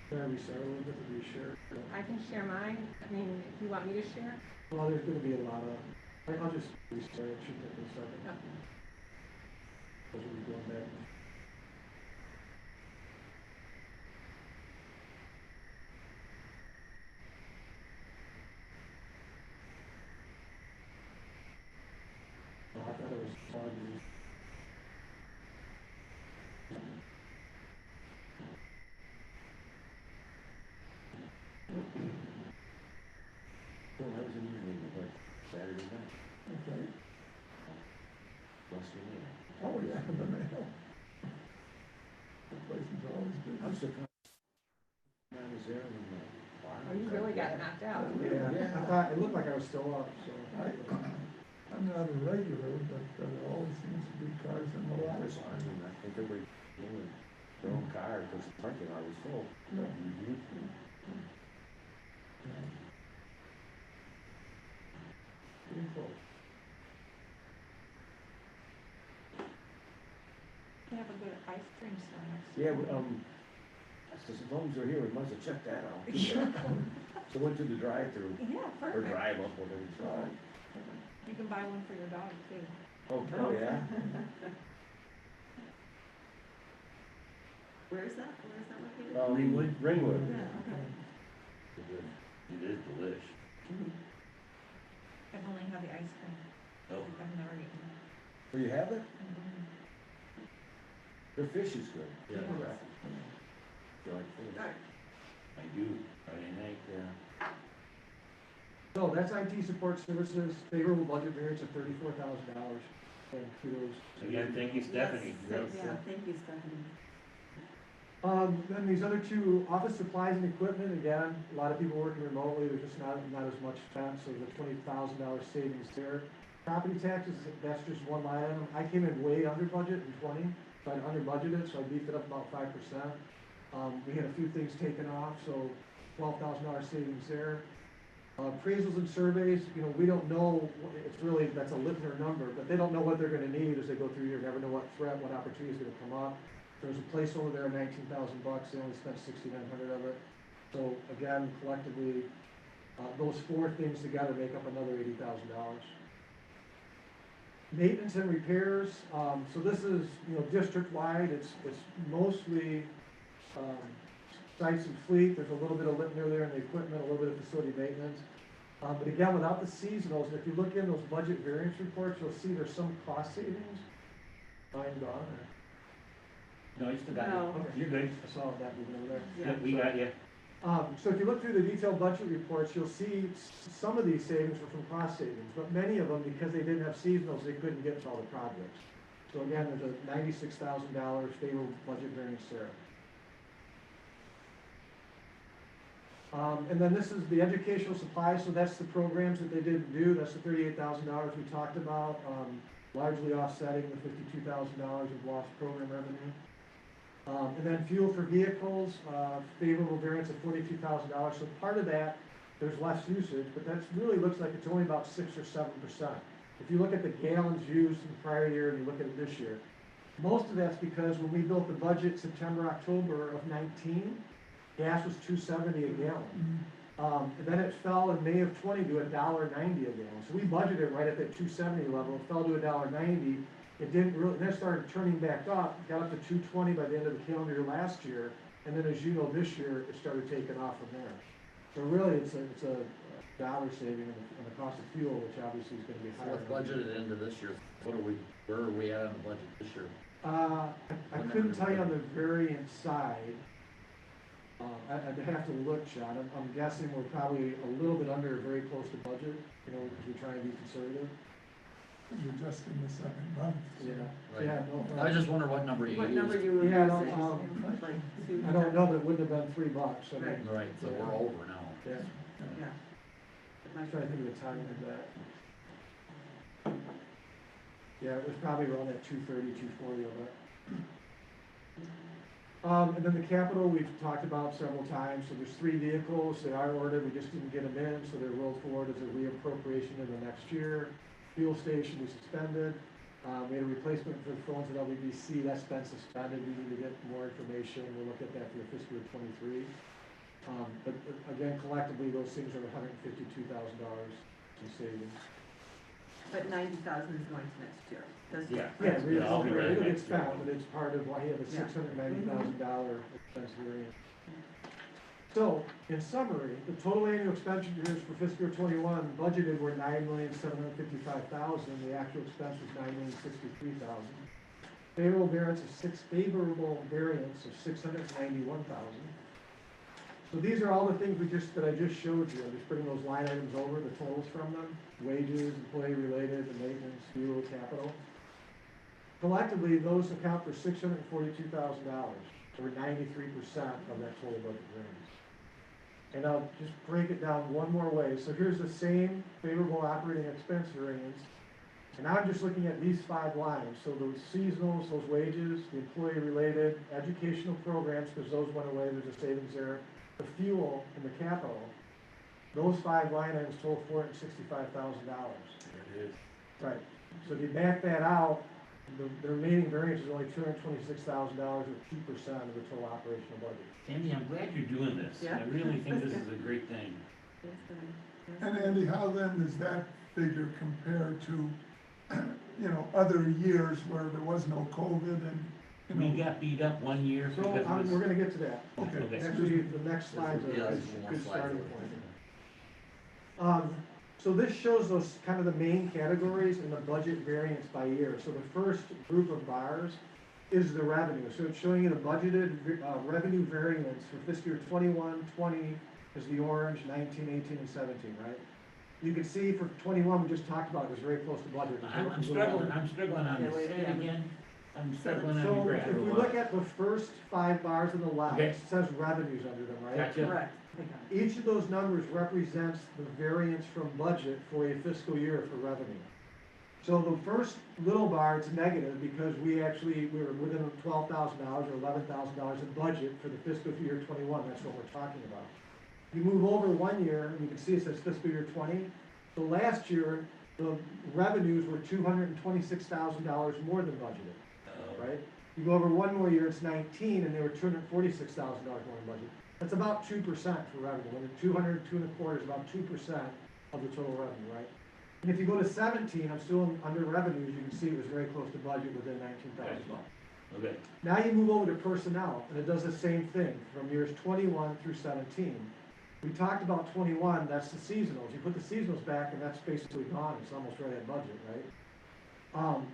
Can I restart a little bit to be sure?
I can share mine. I mean, if you want me to share?
Well, there's gonna be a lot of, I'll just restart it, shoot that in a second.
Okay.
Because we'll be going back. Oh, I thought it was foggy.
Well, that was in your meeting, like Saturday night.
Okay.
Must be me.
Oh, yeah, the mail. The place is always busy.
I'm surprised. I was there when the fire.
Oh, you really got knocked out.
Yeah, I thought, it looked like I was still up, so.
I'm not a regular, but there always seems to be cars in the lot.
I think everybody came with their own car because the parking lot was full.
Yeah.
Pretty close.
We have a good ice cream store next
Yeah, I said, as long as they're here, we must have checked that out. So went to the drive-through,
Yeah,
or
perfect.
drive up, whatever it's called.
You can buy one for your dog too.
Oh, yeah?
Where is that? Where is that located?
Ringwood?
Ringwood.
Yeah, okay.
It is delish.
I've only had the ice cream.
Oh,
I've never eaten.
Oh, you have it? Their fish is good.
yeah.
You like fish?
I do, Friday night, yeah.
So that's IT support services, favorable budget variance of $34,000. And kudos.
Again, thank you, Stephanie.
Yeah, thank you, Stephanie.
Then these other two, office supplies and equipment, again, a lot of people working remotely, there's just not as much spent, so the $20,000 savings there. Property taxes, that's just one line item. I came in way under budget in 20, so I under budgeted, so I beefed it up about 5%. We had a few things taken off, so $12,000 savings there. Appraisals and surveys, you know, we don't know, it's really, that's a Lipner number, but they don't know what they're gonna need as they go through, you never know what threat, what opportunity is gonna come up. There's a placeholder there, $19,000, they only spent 6,900 of it. So again, collectively, those four things together make up another $80,000. Maintenance and repairs, so this is, you know, district-wide, it's mostly, sites and fleet, there's a little bit of Lipner there in the equipment, a little bit of facility maintenance. But again, without the seasonals, if you look in those budget variance reports, you'll see there's some cost savings. Mine gone,
No, you still got it.
No.
Okay, you're good.
I saw that moving over there.
Yeah, we got you.
So if you look through the detailed budget reports, you'll see some of these savings were from cost savings, but many of them, because they didn't have seasonals, they couldn't get to all the projects. So again, there's a $96,000 favorable budget variance there. And then this is the educational supplies, so that's the programs that they didn't do, that's the $38,000 we talked about, largely offsetting the $52,000 of lost program revenue. And then fuel for vehicles, favorable variance of $42,000, so part of that, there's less usage, but that really looks like it's only about 6 or 7%. If you look at the gallons used in the prior year and you look at it this year, most of that's because when we built the budget September, October of 19, gas was $2.70 a gallon. And then it fell in May of 20 to $1.90 a gallon. So we budgeted right at that $2.70 level. It fell to $1.90. It didn't really, then it started turning back up, got up to $2.20 by the end of the calendar year last year. And then as you know, this year, it started taking off from there. So really, it's a dollar saving in the cost of fuel, which obviously is going to be
So
higher.
what's budgeted into this year? Where are we at on the budget this year?
I couldn't tell you on the variance side. I'd have to look, Sean. I'm guessing we're probably a little bit under, very close to budget, you know, because we're trying to be conservative.
You're just in the second month.
Yeah,
Right.
yeah, no.
I was just wondering what number you
What
used.
number you were
Yeah, no,
using? Like two-
I don't know, but it wouldn't have been $3. I mean,
Right.
Right, so we're over now.
yeah.
Yeah.
I'm trying to think of the timing of that. Yeah, it was probably around that 230, 240 of it. And then the capital, we've talked about several times, so there's 3 vehicles, they are ordered, we just didn't get them in, so they're rolled forward as a reappropriation in the next year. Fuel station we suspended, we had a replacement for the phones at LVBC, that's been suspended, we need to get more information, we'll look at that for the fiscal year '23. But again, collectively, those things are $152,000 in savings.
But 90,000 is going to next year. That's-
Yeah.
Yeah,
I'll be ready
it'll get
next year.
spent, but it's part of why you have a
Yeah.
$690,000 expense variance. So, in summary, the total annual expenditures for fiscal year '21 budgeted were $9,755,000, the actual expense was $9,063,000. Favorable variance of $691,000. So these are all the things that I just showed you, I'm just putting those line items over, the totals from them, wages, employee-related, the maintenance, fuel, capital. Collectively, those account for $642,000, or 93% of that total budget variance. And I'll just break it down one more way. So here's the same favorable operating expense variance. And I'm just looking at these 5 lines. So those seasonals, those wages, the employee-related, educational programs, because those went away, there's a savings there. The fuel and the capital, those 5 line items total $465,000.
There it is.
Right. So if you back that out, the remaining variance is only $226,000, or 2% of the total operational budget.
Andy, I'm glad you're doing this.
Yeah.
I really think this is a great thing.
Yes,
And Andy, how then does that figure compare to, other years where there was no COVID and,
We got beat up one year
So
because
we're gonna get to that.
Okay.
Actually, the next slide's a
Yeah, there's more
good
slides
starting
over
point.
there.
So this shows those kind of the main categories in the budget variance by year. So the first group of bars is the revenue. So it's showing you the budgeted revenue variance for fiscal year 21, 20 is the orange, 19, 18, and 17, right? You can see for 21, we just talked about, it was very close to budget.
I'm struggling on this, say it again. I'm struggling on your
So
graph.
if we look at the first 5 bars on the left,
Okay.
it says revenues under them, right?
Gotcha.
Correct.
Each of those numbers represents the variance from budget for a fiscal year for revenue. So the first little bar, it's negative because we were within $12,000 or $11,000 in budget for the fiscal year 21. That's what we're talking about. You move over 1 year, and you can see it says fiscal year 20. So last year, the revenues were $226,000 more than budgeted, right? You go over 1 more year, it's 19, and they were $246,000 more than budget. That's about 2% for revenue. When you're 200, 2.25 is about 2% of the total revenue, right? And if you go to 17, I'm still under revenues, you can see it was very close to budget within 19,000 bucks.
Okay.
Now you move over to personnel, and it does the same thing from years 21 through 17. We talked about 21, that's the seasonals. You put the seasonals back, and that's basically gone. It's almost right at budget, right?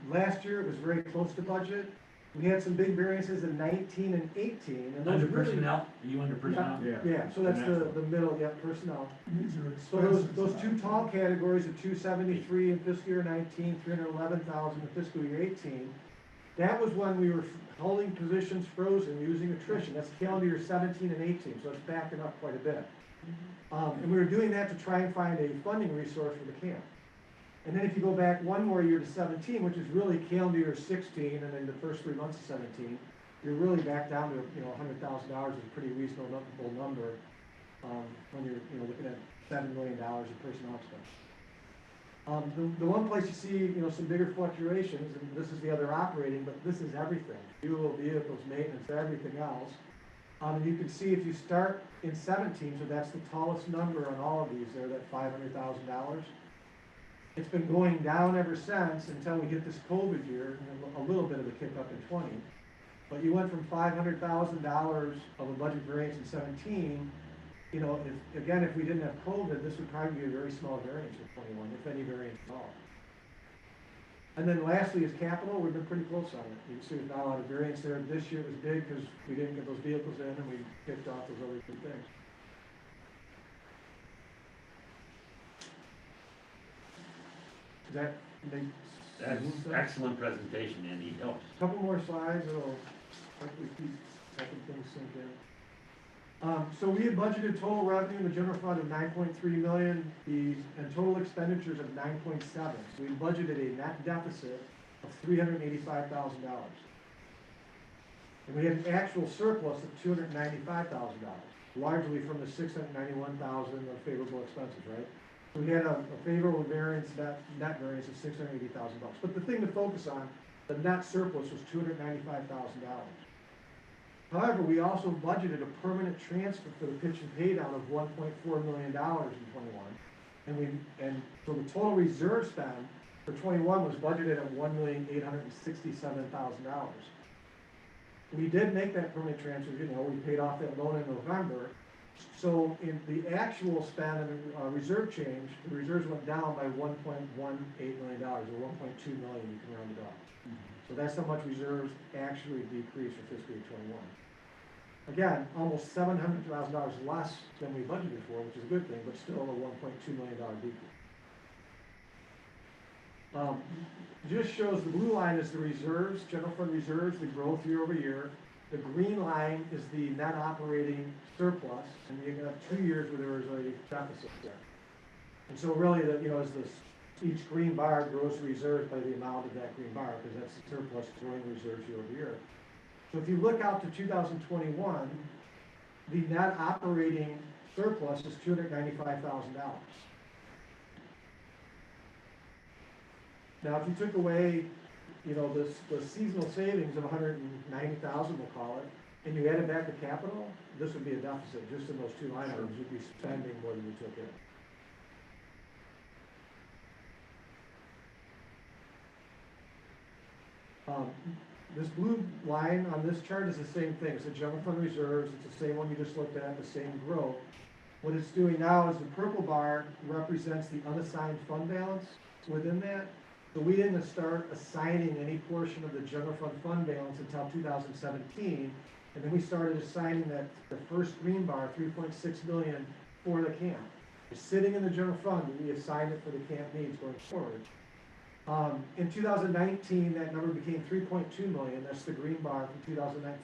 Last year, it was very close to budget. We had some big variances in 19 and 18. And those
Under
really,
personnel? Are you under personnel?
Yeah, so that's the middle, yeah, personnel.
These are
So
expenses.
those 2 tall categories of 273 in fiscal year 19, 311,000 in fiscal year 18, that was when we were holding positions frozen using attrition. That's calendar year 17 and 18, so it's backing up quite a bit. And we were doing that to try and find a funding resource for the camp. And then if you go back 1 more year to 17, which is really calendar year 16, and then the first 3 months of 17, you're really back down to, $100,000 is a pretty reasonable number when you're, looking at $7 million in personnel expense. The one place you see, some bigger fluctuations, and this is the other operating, but this is everything: fuel, vehicles, maintenance, everything else. And you can see if you start in 17, so that's the tallest number on all of these there, that $500,000. It's been going down ever since until we hit this COVID year, and a little bit of a kick up in 20. But you went from $500,000 of a budget variance in 17. If we didn't have COVID, this would probably be a very small variance in 21, if any variance at all. And then lastly is capital. We've been pretty close on it. You can see there's not a lot of variance there. This year it was big because we didn't get those vehicles in and we kicked off those other 2 things. Does that make sense?
Excellent presentation, Andy. Helps.
Couple more slides, it'll hopefully keep helping things sink in. So we had budgeted total revenue in the general fund of $9.3 million, and total expenditures of $9.7. So we budgeted a net deficit of $385,000. And we had an actual surplus of $295,000, largely from the $691,000 of favorable expenses, right? So we had a favorable variance, net variance of $680,000. But the thing to focus on, the net surplus was $295,000. However, we also budgeted a permanent transfer for the pitch and pay down of $1.4 million in 21. And so the total reserve spend for 21 was budgeted at $1,867,000. We did make that permanent transfer, we paid off that loan in November. So in the actual spend and reserve change, the reserves went down by $1.18 million, or $1.2 million, you can round it up. So that's how much reserves actually decreased for fiscal year 21. Again, almost $700,000 less than we budgeted for, which is a good thing, but still a $1.2 million decrease. Just shows the blue line is the reserves, general fund reserves, the growth year over year. The green line is the net operating surplus, and you have 2 years where there was a deficit there. And so really, as each green bar grows reserves by the amount of that green bar, because that's the surplus growing reserves year over year. So if you look out to 2021, the net operating surplus is $295,000. Now, if you took away, the seasonal savings of $190,000, we'll call it, and you added back the capital, this would be a deficit. Just in those 2 line items, you'd be spending more than you took in. This blue line on this chart is the same thing. It's the general fund reserves. It's the same one you just looked at, the same growth. What it's doing now is the purple bar represents the unassigned fund balance within that. So we didn't start assigning any portion of the general fund balance until 2017. And then we started assigning that, the first green bar, 3.6 million for the camp. It's sitting in the general fund, and we assigned it for the camp needs going forward. In 2019, that number became 3.2 million. That's the green bar from 2009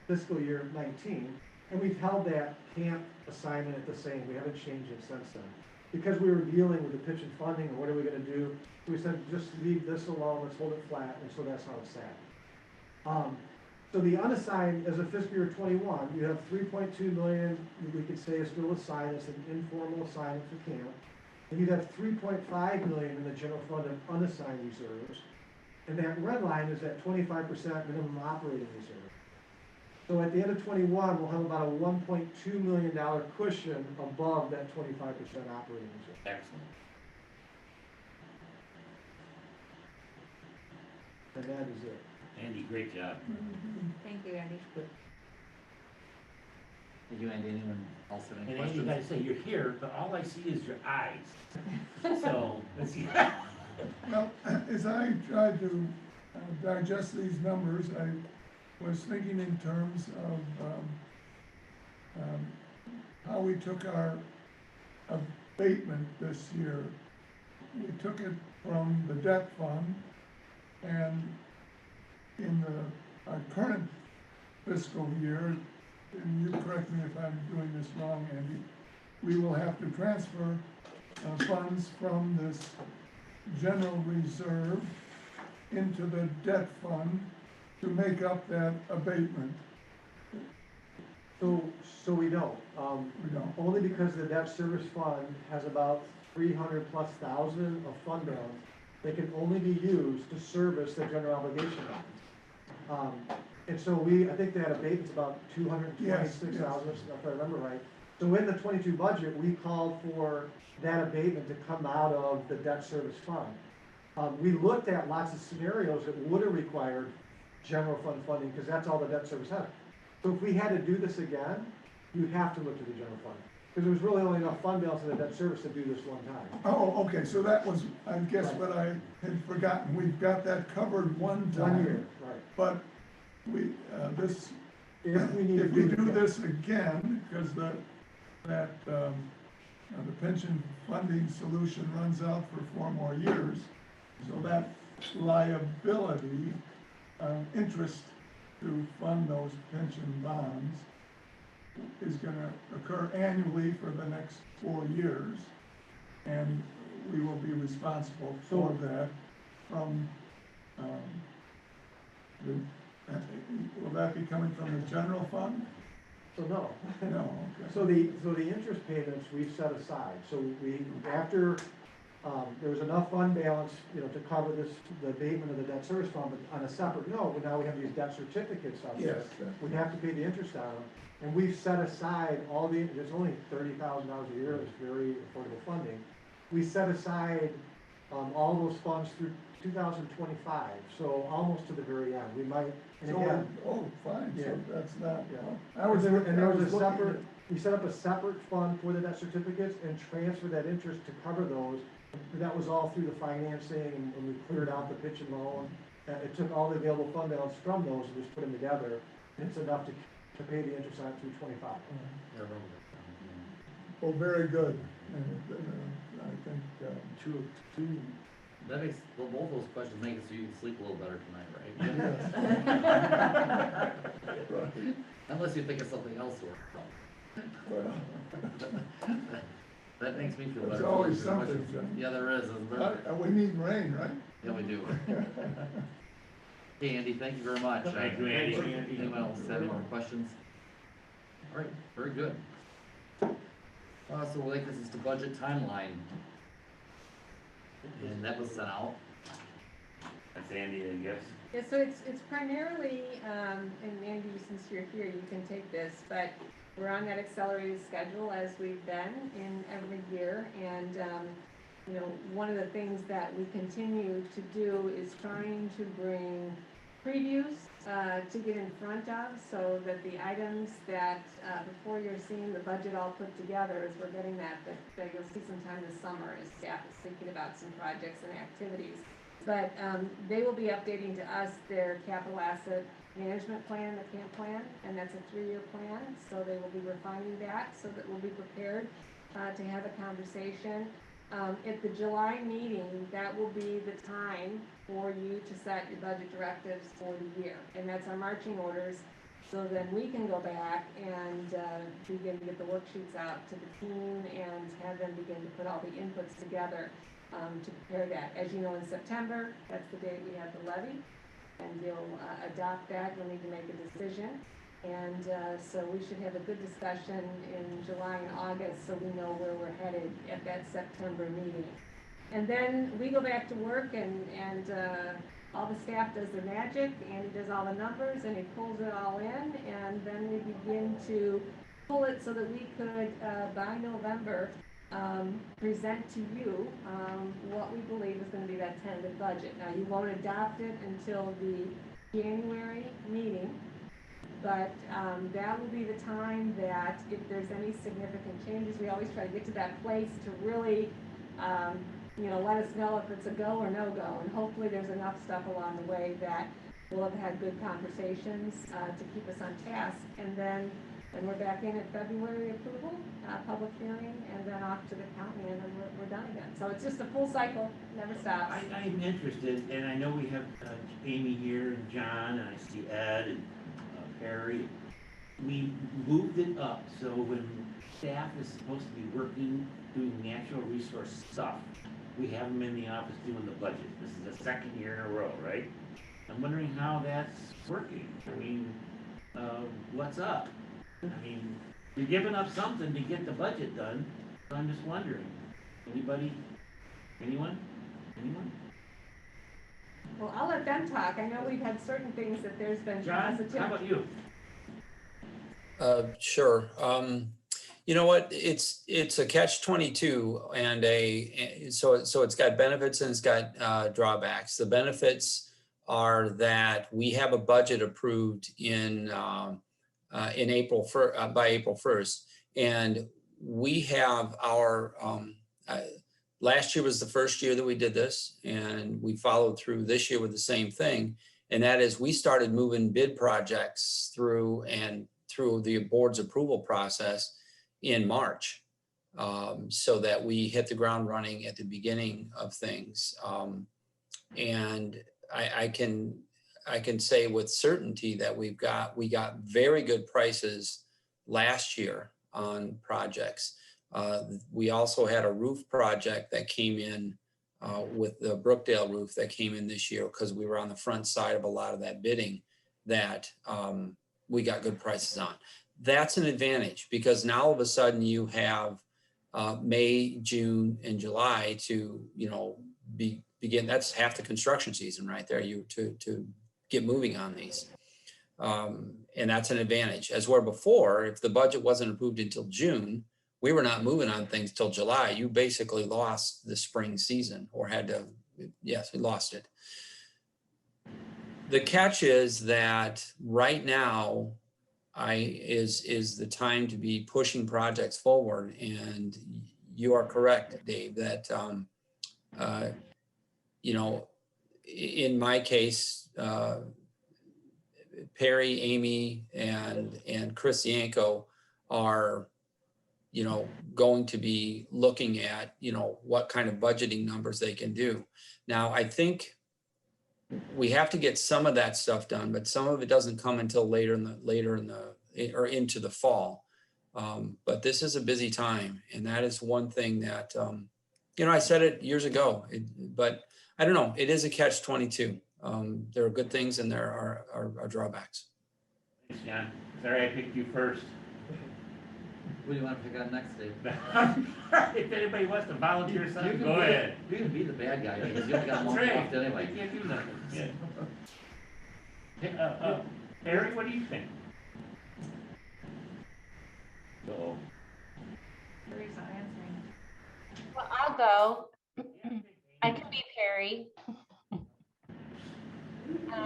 fiscal year 19. And we've held that camp assignment at the same. We haven't changed it since then. Because we were dealing with the pitch and funding, and what are we gonna do? We said, just leave this alone, let's hold it flat, and so that's how it's sat. So the unassigned, as of fiscal year 21, you have 3.2 million, we could say is still assigned, it's an informal assignment for camp. And you'd have 3.5 million in the general fund of unassigned reserves. And that red line is that 25% minimum operating reserve. So at the end of 21, we'll have about a $1.2 million cushion above that 25% operating reserve.
Excellent.
And that is it.
Andy, great job.
Thank you, Andy.
Thank you, Andy. Anyone else have any
And Andy,
questions?
like I say, you're here, but all I see is your eyes. So, let's see.
Well, as I tried to digest these numbers, I was thinking in terms of how we took our abatement this year. We took it from the debt fund, and in our current fiscal year, and you correct me if I'm doing this wrong, Andy, we will have to transfer funds from this general reserve into the debt fund to make up that abatement.
So we don't.
We don't.
Only because the debt service fund has about 300+ thousand of fund balance that can only be used to service the general obligation bonds. And so I think that abatement's about 226,000, if I remember right. So in the 22 budget, we called for that abatement to come out of the debt service fund. We looked at lots of scenarios that would have required general fund funding, because that's all the debt service has. So if we had to do this again, you'd have to look to the general fund, because there was really only enough fund balance in the debt service to do this one time.
Oh, okay, so that was, I guess, what I had forgotten. We've got that covered one time.
1 year, right.
But if we do this again, because the pension funding solution runs out for 4 more years, so that liability, interest to fund those pension bonds is gonna occur annually for the next 4 years, and we will be responsible for that from, will that be coming from the general fund?
So no.
No, okay.
So the interest payments we've set aside, so after, there was enough fund balance, to cover the abatement of the debt service fund, but on a separate note, now we have these debt certificates out there.
Yes.
We have to pay the interest on them, and we've set aside it's only $30,000 a year, it's very affordable funding. We set aside, all those funds through 2025, so almost to the very end. We might, and again.
Fine,
Yeah.
so that's not.
Yeah. We set up a separate fund for the debt certificates and transferred that interest to cover those. And that was all through the financing, and we cleared out the pitch and loan. It took all the available fund balance from those and just put them together. And it's enough to pay the interest on it through 25.
Well, very good. And, I think,
That makes, both those questions make it so you can sleep a little better tonight, right?
Right.
Unless you think of something else to work on. That makes me feel better.
There's always something, John.
Yeah, there is, isn't there?
We need rain, right?
Yeah, we do. Hey, Andy, thank you very much.
Thank you, Andy.
Anyone else have any more questions? All right, very good. So we'll take this as the budget timeline. And that was sent out.
That's Andy, I guess.
Yeah, so it's primarily, and Andy, since you're here, you can take this, but we're on that accelerated schedule as we've been in every year. And, one of the things that we continue to do is trying to bring previews to get in front of, so that the items that, before you're seeing the budget all put together, as we're getting that you'll see sometime this summer as staff is thinking about some projects and activities. But they will be updating to us their capital asset management plan, the camp plan, and that's a 3-year plan. So they will be refining that so that we'll be prepared to have a conversation. At the July meeting, that will be the time for you to set your budget directives for the year. And that's our marching orders. So then we can go back and begin to get the worksheets out to the team and have them begin to put all the inputs together to prepare that. As you know, in September, that's the date we have the levy. And you'll adopt that. You'll need to make a decision. And so we should have a good discussion in July and August so we know where we're headed at that September meeting. And then we go back to work and all the staff does their magic, and he does all the numbers and he pulls it all in, and then we begin to pull it so that we could, by November, present to you what we believe is going to be that tentative budget. Now, you won't adopt it until the January meeting. But that will be the time that if there's any significant changes, we always try to get to that place to really, let us know if it's a go or no go. And hopefully there's enough stuff along the way that we'll have had good conversations to keep us on task. And then when we're back in at February approval, public hearing, and then off to the county, and then we're done again. So it's just a full cycle, never stops.
I'm interested, and I know we have Amy here and John, and I see Ed and Perry. We moved it up, so when staff is supposed to be working, doing natural resource stuff, we have them in the office doing the budget. This is the 2nd year in a row, right? I'm wondering how that's working. I mean, what's up? I mean, you're giving up something to get the budget done, so I'm just wondering. Anybody? Anyone? Anyone?
Well, I'll let them talk. I know we've had certain things that there's been
John,
positive.
how about you?
Sure. You know what? It's a catch-22, and so it's got benefits and it's got drawbacks. The benefits are that we have a budget approved in April by April 1st, and we have our last year was the first year that we did this, and we followed through this year with the same thing. And that is, we started moving bid projects through the board's approval process in March, so that we hit the ground running at the beginning of things. And I can say with certainty that we got very good prices last year on projects. We also had a roof project that came in with the Brookdale roof that came in this year because we were on the front side of a lot of that bidding that we got good prices on. That's an advantage because now all of a sudden you have May, June, and July to begin. That's half the construction season right there. To get moving on these. And that's an advantage. As where before, if the budget wasn't approved until June, we were not moving on things till July. You basically lost the spring season or we lost it. The catch is that right now is the time to be pushing projects forward. And you are correct, Dave, that, in my case, Perry, Amy, and Chris Yanko are, going to be looking at, what kind of budgeting numbers they can do. Now, I think we have to get some of that stuff done, but some of it doesn't come until later or into the fall. But this is a busy time, and that is one thing that, I said it years ago, but I don't know. It is a catch-22. There are good things and there are drawbacks.
Thanks, John. Sorry I picked you first.
What do you want to pick on next, Dave?
If anybody wants to volunteer something, go ahead.
You can be the bad guy because you only got one left anyway.
You can't do nothing. Yeah. Harry, what do you think? So.
Harry's not answering.
Well, I'll go. I can be Perry.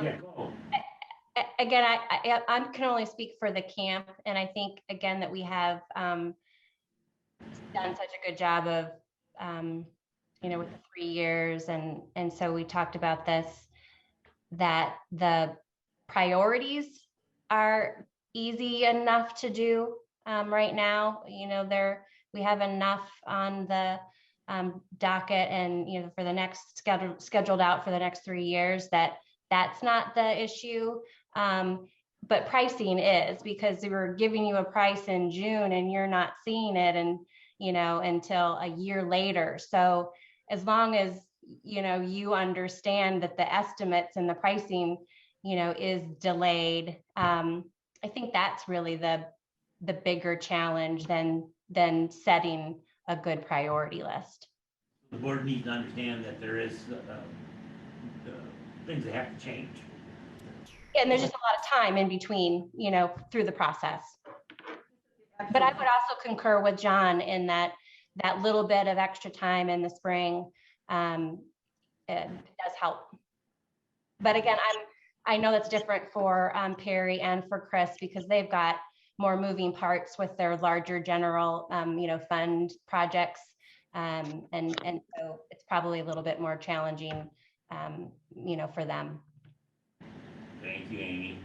Yeah, go.
again, I can only speak for the camp, and I think again that we have done such a good job of, with the 3 years, and so we talked about this, that the priorities are easy enough to do right now. We have enough on the docket, and for the next scheduled out for the next 3 years, that's not the issue. But pricing is, because we're giving you a price in June and you're not seeing it until a year later. So as long as you understand that the estimates and the pricing is delayed, I think that's really the bigger challenge than setting a good priority list.
The board needs to understand that there is things that have to change.
And there's just a lot of time in between, through the process. But I would also concur with John in that little bit of extra time in the spring it does help. But again, I know that's different for Perry and for Chris, because they've got more moving parts with their larger general, fund projects. And so it's probably a little bit more challenging, for them.
Thank you, Amy.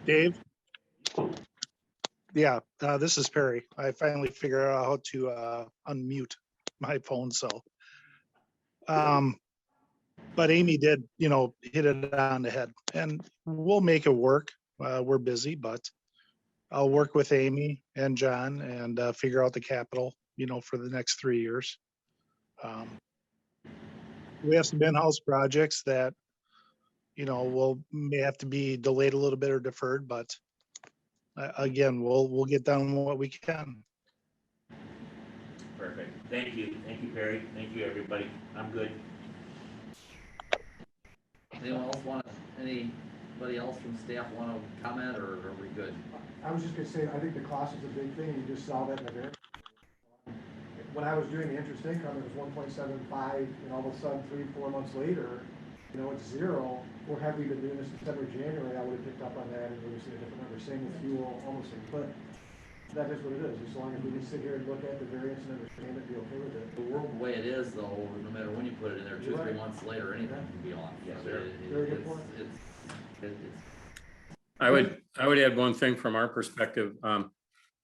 Dave? Yeah, this is Perry. I finally figured out how to unmute my phone, so. But Amy did, hit it on the head, and we'll make it work. We're busy, but I'll work with Amy and John and figure out the capital, for the next 3 years. We have some in-house projects that, may have to be delayed a little bit or deferred, but again, we'll get done what we can.
Perfect. Thank you, Perry. Thank you, everybody. I'm good.
Anybody else from staff want to comment, or are we good?
I was just gonna say, I think the cost is a big thing, you just saw that in the variance. When I was doing the interest income, it was 1.75, and all of a sudden, 3-4 months later, it's 0. Or had we been doing this in December, January, I would have picked up on that and we would have seen a different number. Same with fuel, almost same. But that is what it is. As long as we can sit here and look at the variance and understand it, be okay with it.
The world the way it is, though, no matter when you put it in there, 2 or 3 months later, anything can be off.
Yes,
So
sir.
Very good point.
I would add one thing from our perspective.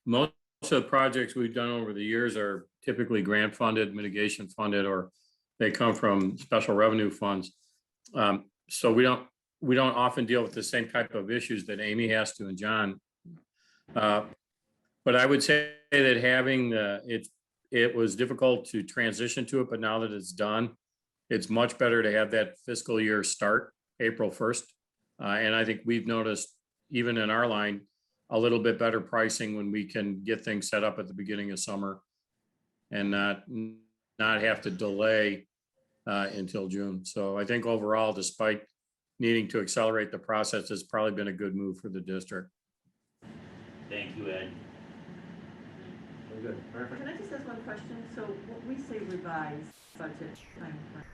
Most of the projects we've done over the years are typically grant funded, mitigation funded, or they come from special revenue funds. So we don't often deal with the same type of issues that Amy has to, and John. But I would say that having it was difficult to transition to it, but now that it's done, it's much better to have that fiscal year start April 1st. And I think we've noticed, even in our line, a little bit better pricing when we can get things set up at the beginning of summer and not have to delay until June. So I think overall, despite needing to accelerate the process, it's probably been a good move for the district.
Thank you, Ed.
Very good.
Perfect.
Can I just ask one question? So when we say revised budget time plan,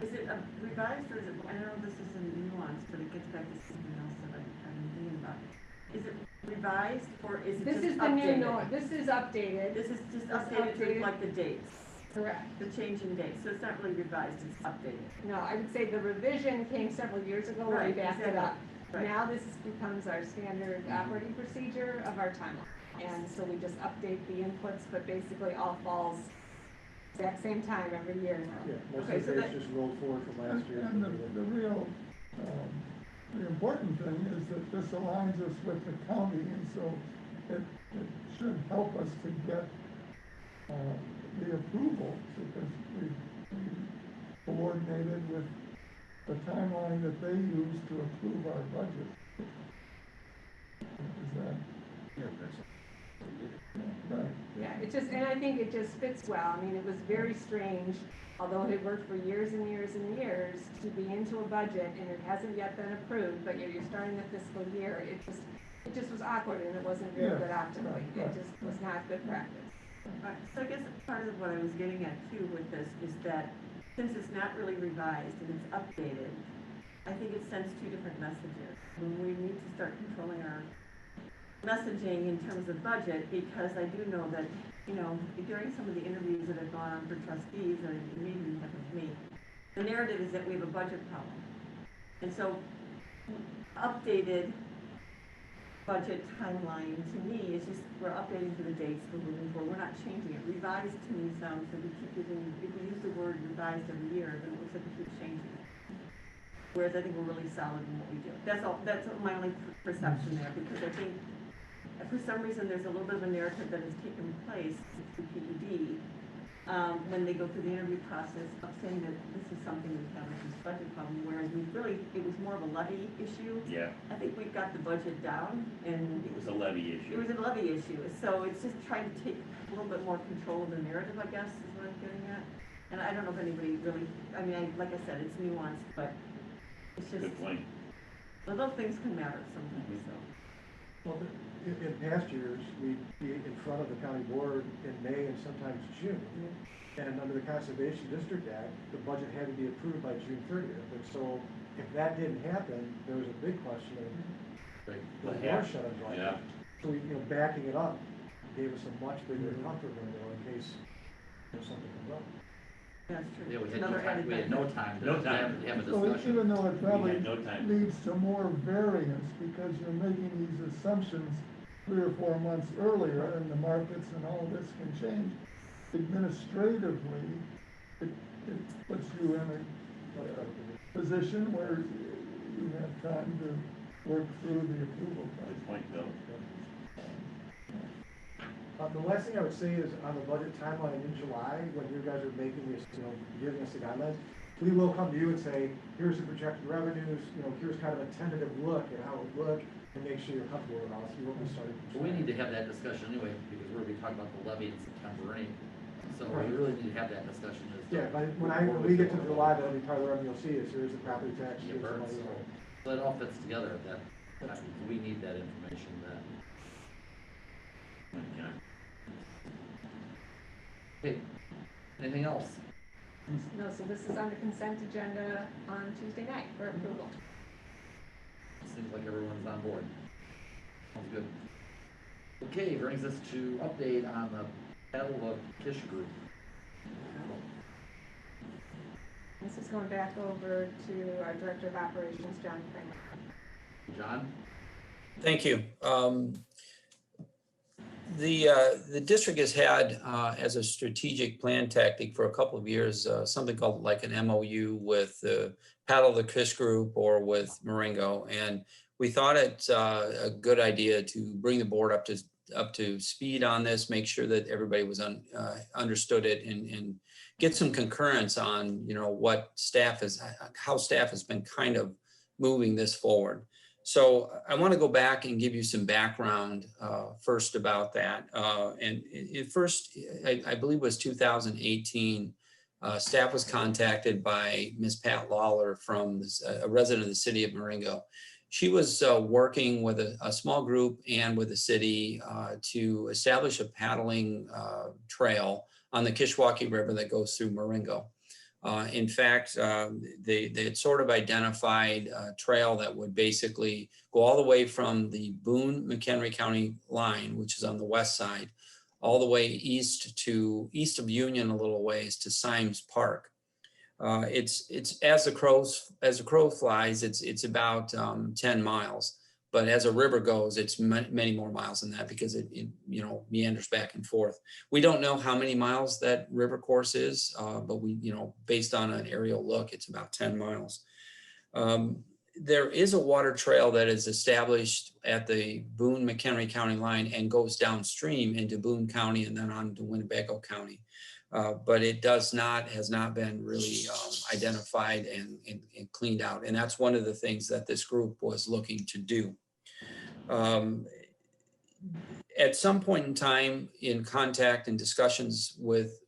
is it a revised, or is it, I know this is a nuance, but it gets back to something else that I've been thinking about. Is it revised, or is it
This
just
is the
updated?
new note. This is updated.
This is just updated to reflect the dates.
Correct.
The change in dates, so it's not really revised, it's updated.
No, I would say the revision came several years ago when we
Right,
backed it up.
Right.
Now this becomes our standard operating procedure of our timeline. And so we just update the inputs, but basically all falls exact same time every year now.
Yeah, most
Okay,
of the dates just rolled forward from last year.
And the real, the important thing is that this aligns us with the county, and so it should help us to get the approval, because we coordinated with the timeline that they use to approve our budget. Is that? Right.
Yeah, it just, and I think it just fits well. I mean, it was very strange, although it worked for years and years and years, to be into a budget and it hasn't yet been approved, but you're starting the fiscal year. It just was awkward, and it wasn't very good optically. It just was not good practice.
So I guess part of what I was getting at too with this is that since it's not really revised and it's updated, I think it sends two different messages. When we need to start controlling our messaging in terms of budget, because I do know that, you know, during some of the interviews that have gone on for trustees, or maybe even with me, the narrative is that we have a budget problem. And so updated budget timeline to me is just, we're updating to the dates we're moving forward. We're not changing it. Revised to me sounds that we keep using, if we use the word revised every year, then it looks like we keep changing it. Whereas I think we're really solid in what we do. That's all, that's my only perception there, because I think for some reason there's a little bit of a narrative that has taken place through PED when they go through the interview process of saying that this is something we have with this budget problem, whereas we really, it was more of a levy issue.
Yeah,
I think we've got the budget down, and
it was a levy issue.
it was a levy issue, so it's just trying to take a little bit more control of the narrative, I guess, is what I'm getting at. And I don't know if anybody really, I mean, like I said, it's nuanced, but it's just,
Good point.
little things can matter sometimes, so.
Well, in past years, we'd be in front of the county board in May and sometimes June. And under the Conservation District Act, the budget had to be approved by June 30th. And so if that didn't happen, there was a big question of the watershed on July.
Yeah.
So we, backing it up gave us a much bigger comfort window in case something comes up.
That's true.
Yeah, we had
Another
no time,
added
we had no time to
No time.
have a
So
discussion.
even though it probably
had no time.
leads to more variance, because you're making these assumptions 3 or 4 months earlier, and the markets and all this can change, administratively, it puts you in a position where you have time to work through the approval process.
Good point, Bill.
The last thing I would say is on the budget timeline in July, when you guys are making this, giving us the guidelines, we will come to you and say, here's the projected revenues, here's kind of a tentative look at how it would look, and make sure you're comfortable with all, see what we started.
But we need to have that discussion anyway, because we're gonna be talking about the levy in September anyway. So
Right.
we really need to have that discussion. as to-
Yeah, but when we get to July, that'll be part of the revenue you'll see is here's the property tax.
Yeah,
here's the
birds,
money.
so it all fits together at that time. We need that information that.
Okay.
Okay, anything else?
No, so this is on the consent agenda on Tuesday night for approval.
Seems like everyone's on board. Sounds good. Okay, brings us to update on the Battle of Kish Group.
This is going back over to our Director of Operations, John Kramer.
John?
Thank you. The district has had as a strategic plan tactic for a couple of years something called like an MOU with the Paddle the Kish Group or with Marengo, and we thought it's a good idea to bring the board up to speed on this, make sure that everybody was understood it, and get some concurrence on what how staff has been kind of moving this forward. So I want to go back and give you some background first about that. And first, I believe it was 2018, staff was contacted by Ms. Pat Lawler from a resident of the city of Marengo. She was working with a small group and with the city to establish a paddling trail on the Kishwaukee River that goes through Marengo. In fact, they had sort of identified a trail that would basically go all the way from the Boone-McHenry County line, which is on the west side, all the way east of Union a little ways to Symes Park. It's as the crow flies, it's about 10 miles. But as a river goes, it's many more miles than that because it meanders back and forth. We don't know how many miles that river course is, but we, based on an aerial look, it's about 10 miles. There is a water trail that is established at the Boone-McHenry County line and goes downstream into Boone County and then on to Winnebago County. But it has not been really identified and cleaned out. And that's one of the things that this group was looking to do. At some point in time in contact and discussions with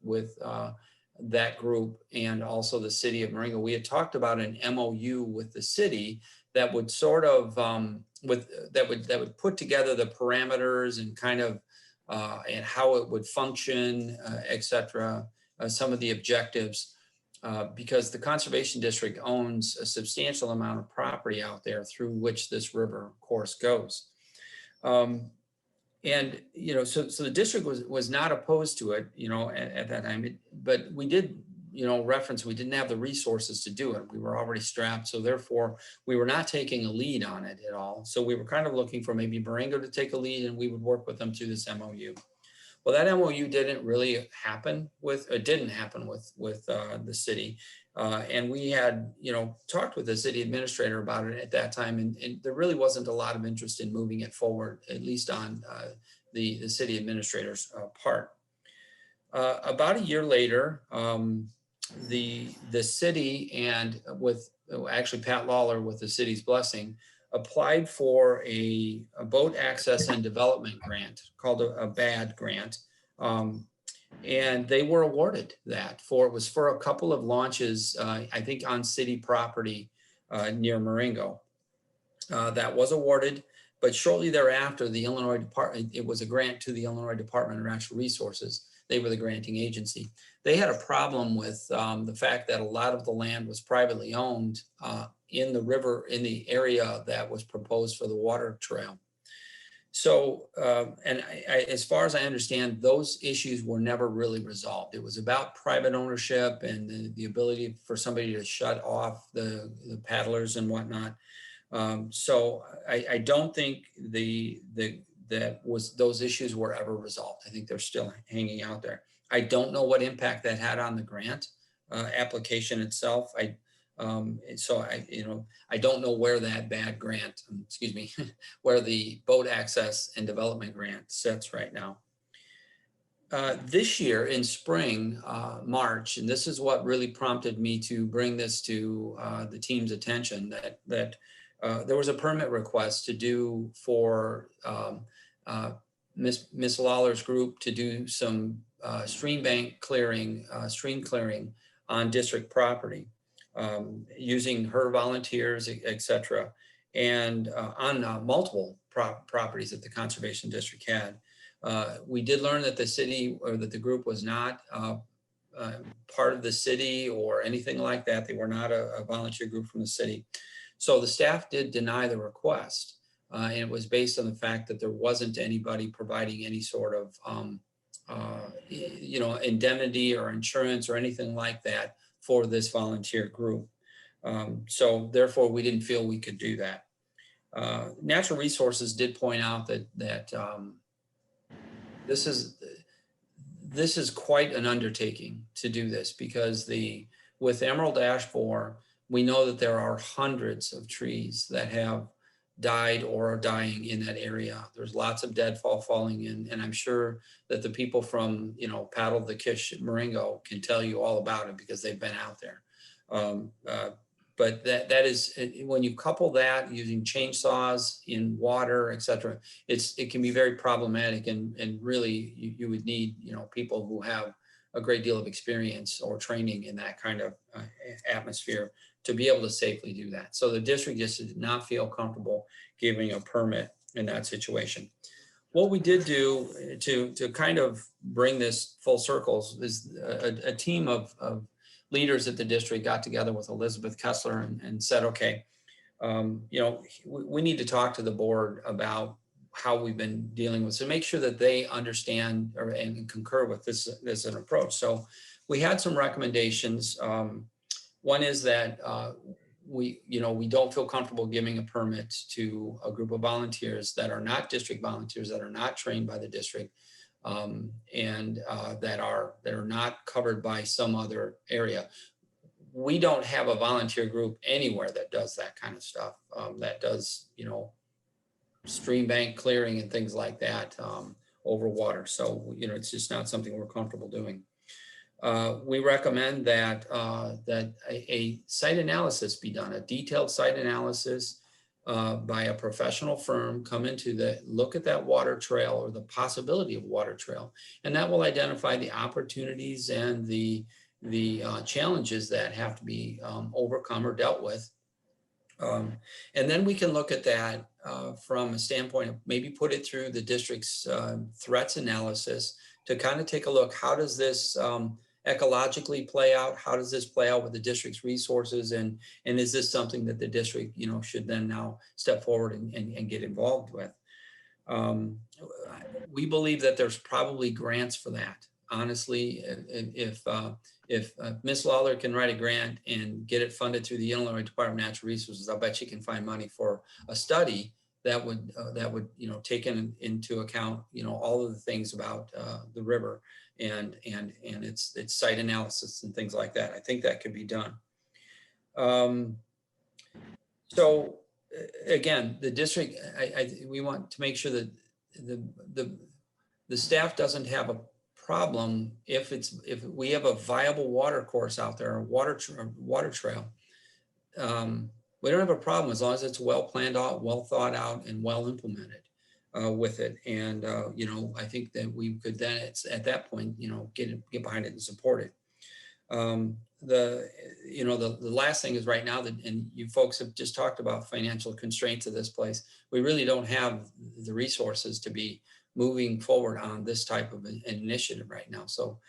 that group and also the city of Marengo, we had talked about an MOU with the city that would sort of, that would put together the parameters and kind of and how it would function, et cetera, some of the objectives. because the Conservation District owns a substantial amount of property out there through which this river course goes. And, you know, so the district was not opposed to it, you know, at that time, but we did, you know, reference, we didn't have the resources to do it. We were already strapped. So therefore we were not taking a lead on it at all. So we were kind of looking for maybe Marengo to take a lead, and we would work with them through this MOU. Well, that MOU didn't really happen with, it didn't happen with the city. And we had, you know, talked with the city administrator about it at that time, and there really wasn't a lot of interest in moving it forward, at least on the city administrator's part. About a year later, the city, and with actually Pat Lawler with the city's blessing, applied for a boat access and development grant called a BAD grant. And they were awarded that it was for a couple of launches, I think on city property near Marengo. That was awarded, but shortly thereafter, the Illinois Department, it was a grant to the Illinois Department of Natural Resources. They were the granting agency. They had a problem with the fact that a lot of the land was privately owned in the river, in the area that was proposed for the water trail. So, and as far as I understand, those issues were never really resolved. It was about private ownership and the ability for somebody to shut off the paddlers and whatnot. So I don't think those issues were ever resolved. I think they're still hanging out there. I don't know what impact that had on the grant application itself. I don't know where that BAD grant, excuse me, where the boat access and development grant sits right now. This year in spring, March, and this is what really prompted me to bring this to the team's attention, that there was a permit request to do for Miss Lawler's group to do some stream clearing on district property. Using her volunteers, et cetera, and on multiple properties that the Conservation District had. We did learn that the city, or that the group, was not part of the city or anything like that. They were not a volunteer group from the city. So the staff did deny the request, and it was based on the fact that there wasn't anybody providing any sort of indemnity or insurance or anything like that for this volunteer group. So therefore we didn't feel we could do that. Natural Resources did point out that this is quite an undertaking to do this, because with emerald ash borer, we know that there are hundreds of trees that have died or are dying in that area. There's lots of deadfall falling in, and I'm sure that the people from, Paddle the Kish at Marengo can tell you all about it because they've been out there. But that is, when you couple that using chainsaws in water, et cetera, it can be very problematic, and really you would need, people who have a great deal of experience or training in that kind of atmosphere to be able to safely do that. So the district just did not feel comfortable giving a permit in that situation. What we did do to kind of bring this full circles is a team of leaders at the district got together with Elizabeth Kessler and said, okay, we need to talk to the board about how we've been dealing with, so make sure that they understand and concur with this as an approach. So we had some recommendations. One is that we don't feel comfortable giving a permit to a group of volunteers that are not district volunteers, that are not trained by the district, and that are not covered by some other area. We don't have a volunteer group anywhere that does that kind of stuff, that does, stream bank clearing and things like that over water. So, it's just not something we're comfortable doing. We recommend that a site analysis be done, a detailed site analysis by a professional firm, come look at that water trail or the possibility of water trail, and that will identify the opportunities and the challenges that have to be overcome or dealt with. And then we can look at that from a standpoint of maybe put it through the district's threats analysis to kind of take a look, how does this ecologically play out? How does this play out with the district's resources? And is this something that the district, should then now step forward and get involved with? We believe that there's probably grants for that. Honestly, if Ms. Lawler can write a grant and get it funded through the Illinois Department of Natural Resources, I'll bet she can find money for a study that would take into account all of the things about the river and its site analysis and things like that. I think that could be done. So again, the district, we want to make sure that the staff doesn't have a problem if we have a viable water course out there, a water trail. We don't have a problem as long as it's well planned out, well thought out, and well implemented with it. And I think that we could then at that point get behind it and support it. The last thing is right now that, and you folks have just talked about financial constraints of this place. We really don't have the resources to be moving forward on this type of an initiative right now. So,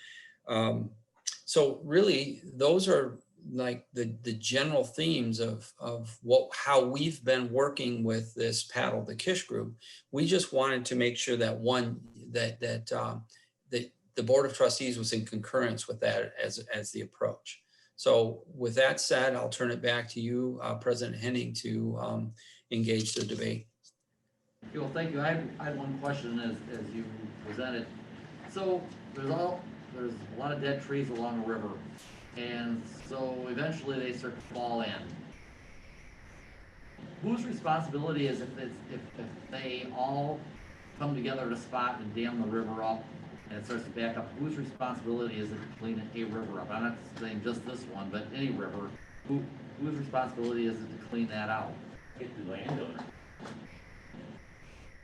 so really those are like the general themes of how we've been working with this Paddle the Kish group. We just wanted to make sure that the Board of Trustees was in concurrence with that as the approach. So with that said, I'll turn it back to you, President Henning, to engage the debate.
Well, thank you. I had one question as you presented. So there's a lot of dead trees along the river, and so eventually they start to fall in. Whose responsibility is if they all come together at a spot and dam the river up and it starts to back up? Whose responsibility is it to clean a river up? I'm not saying just this one, but any river. Whose responsibility is it to clean that out?
Get the landowner.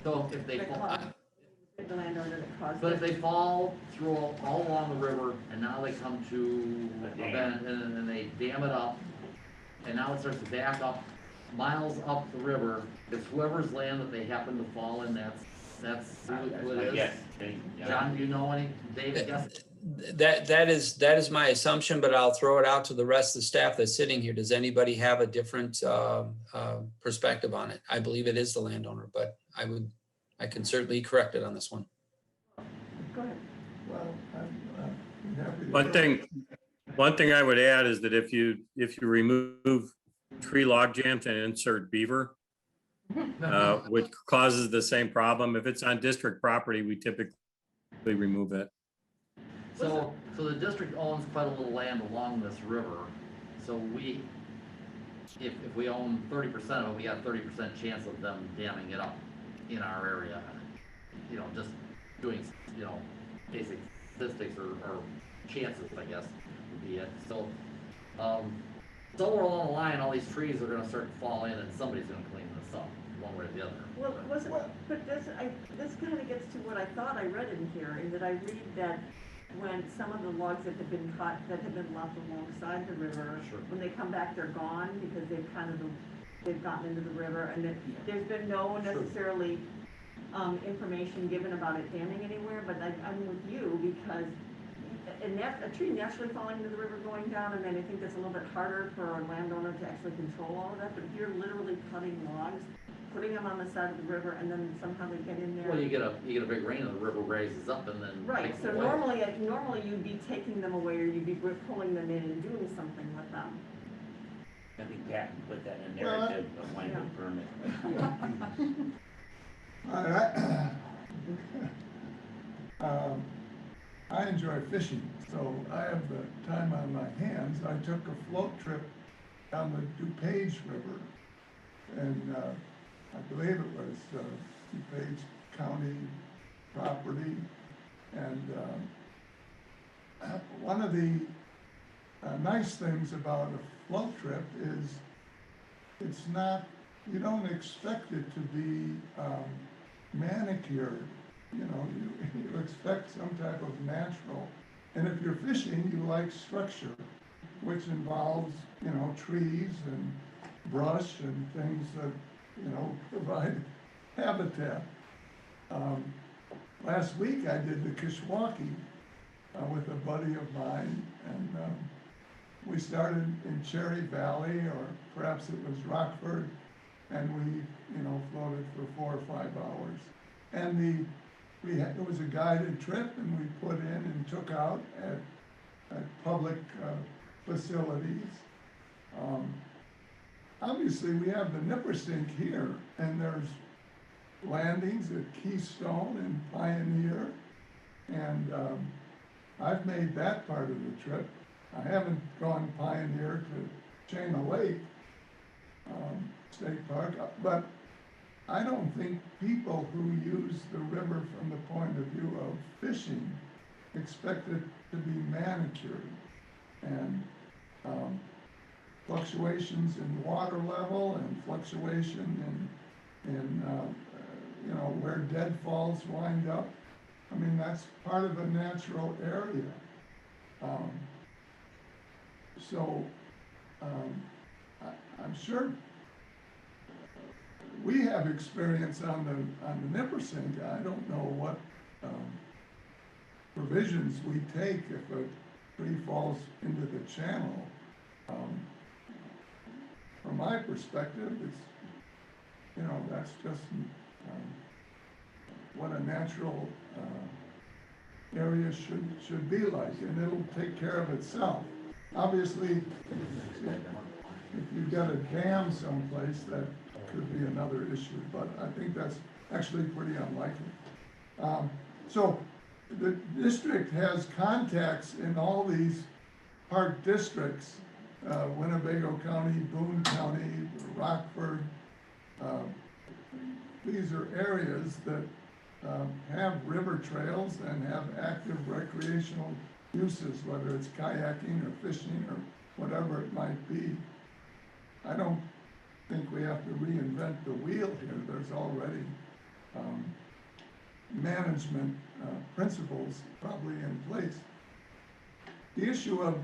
So if they fall,
The landowner that caused
but
it.
if they fall through all along the river and now they come to a bend and they dam it up and now it starts to back up miles up the river, it's whoever's land that they happen to fall in, that's who it is.
Yes.
John, do you know any? David, guess?
That is my assumption, but I'll throw it out to the rest of the staff that's sitting here. Does anybody have a different perspective on it? I believe it is the landowner, but I can certainly correct it on this one.
Go ahead.
Well, I'm happy to.
One thing I would add is that if you remove tree log jams and insert beaver, which causes the same problem, if it's on district property, we typically remove it.
So the district owns quite a little land along this river. So if we own 30% of it, we got a 30% chance of them damming it up in our area. Just doing, basic statistics or chances, I guess, would be it. So, somewhere along the line, all these trees are gonna start to fall in and somebody's gonna clean this up, one way or the other.
Well, but this kind of gets to what I thought I read in here, in that I read that when some of the logs that have been cut, that have been left alongside the river,
Sure.
when they come back, they're gone because they've gotten into the river, and there's been no necessarily information given about it damming anywhere, but I'm with you because a tree naturally falling into the river going down, and then I think that's a little bit harder for a landowner to actually control all of that, but if you're literally cutting logs, putting them on the side of the river, and then somehow they get in there.
Well, you get a big rain and the river raises up and then
Right,
takes
so
them away.
normally you'd be taking them away, or you'd be pulling them in and doing something with them.
I think Pat can put that in narrative of when to permit.
I enjoy fishing, so I have the time on my hands. I took a float trip down the DuPage River, and I believe it was DuPage County property. And one of the nice things about a float trip is it's not, you don't expect it to be manicured. You expect some type of natural. And if you're fishing, you like structure, which involves, trees and brush and things that, provide habitat. Last week I did the Kishwaukee with a buddy of mine, and we started in Cherry Valley, or perhaps it was Rockford, and we, floated for 4 or 5 hours. And it was a guided trip, and we put in and took out at public facilities. Obviously, we have the Nippersink here, and there's landings at Keystone and Pioneer, and I've made that part of the trip. I haven't gone Pioneer to Chena Lake State Park, but I don't think people who use the river from the point of view of fishing expect it to be manicured. And fluctuations in water level and fluctuation in where deadfalls wind up. I mean, that's part of a natural area. I'm sure we have experience on the Nippersink. I don't know what provisions we take if a tree falls into the channel. From my perspective, it's, that's just what a natural area should be like, and it'll take care of itself. Obviously, if you've got a dam someplace, that could be another issue, but I think that's actually pretty unlikely. So the district has contacts in all these park districts, Winnebago County, Boone County, Rockford. These are areas that have river trails and have active recreational uses, whether it's kayaking or fishing or whatever it might be. I don't think we have to reinvent the wheel here. There's already management principles probably in place. The issue of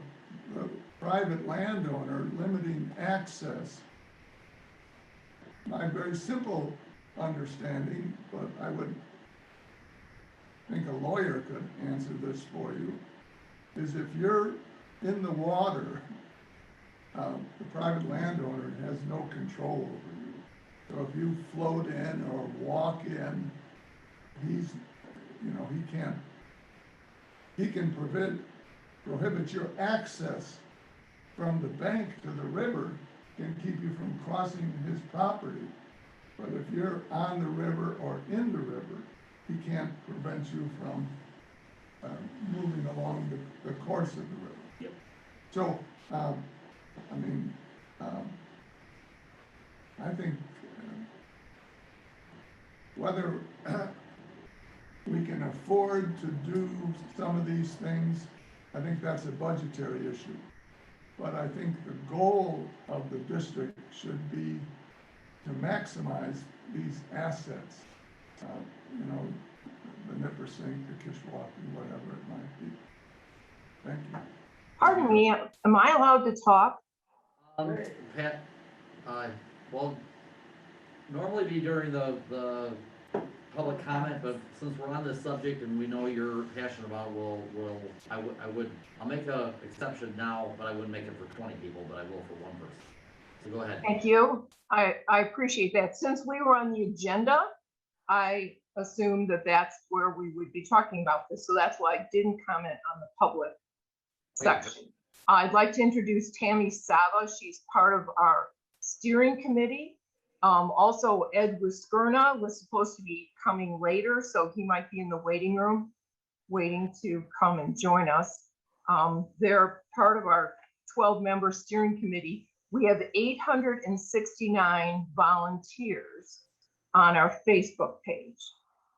the private landowner limiting access, my very simple understanding, but I would think a lawyer could answer this for you, is if you're in the water, the private landowner has no control over you. So if you float in or walk in, he can prohibit your access from the bank to the river, can keep you from crossing his property. But if you're on the river or in the river, he can't prevent you from moving along the course of the river.
Yep.
So, I think whether we can afford to do some of these things, I think that's a budgetary issue. But I think the goal of the district should be to maximize these assets. The Nippersink, the Kishwaukee, whatever it might be. Thank you.
Pardon me, am I allowed to talk?
Pat, well, normally be during the public comment, but since we're on this subject and we know you're passionate about, I'll make a exception now, but I wouldn't make it for 20 people, but I will for one person. So go ahead.
Thank you. I appreciate that. Since we were on the agenda, I assumed that that's where we would be talking about this. So that's why I didn't comment on the public section. I'd like to introduce Tammy Sava. She's part of our steering committee. Also, Ed Wiskerna was supposed to be coming later, so he might be in the waiting room waiting to come and join us. They're part of our 12-member steering committee. We have 869 volunteers on our Facebook page.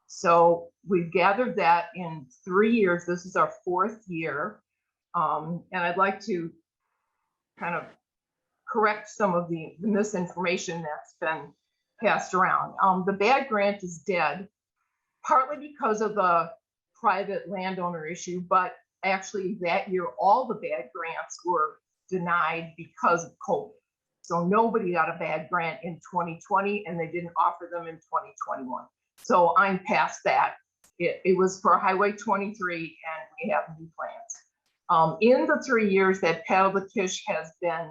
So we've gathered that in 3 years. This is our 4th year. And I'd like to kind of correct some of the misinformation that's been passed around. The bad grant is dead, partly because of the private landowner issue, but actually that year, all the bad grants were denied because of COVID. So nobody got a bad grant in 2020 and they didn't offer them in 2021. So I'm past that. It was for Highway 23, and we have new plans. In the 3 years that Paddle the Kish has been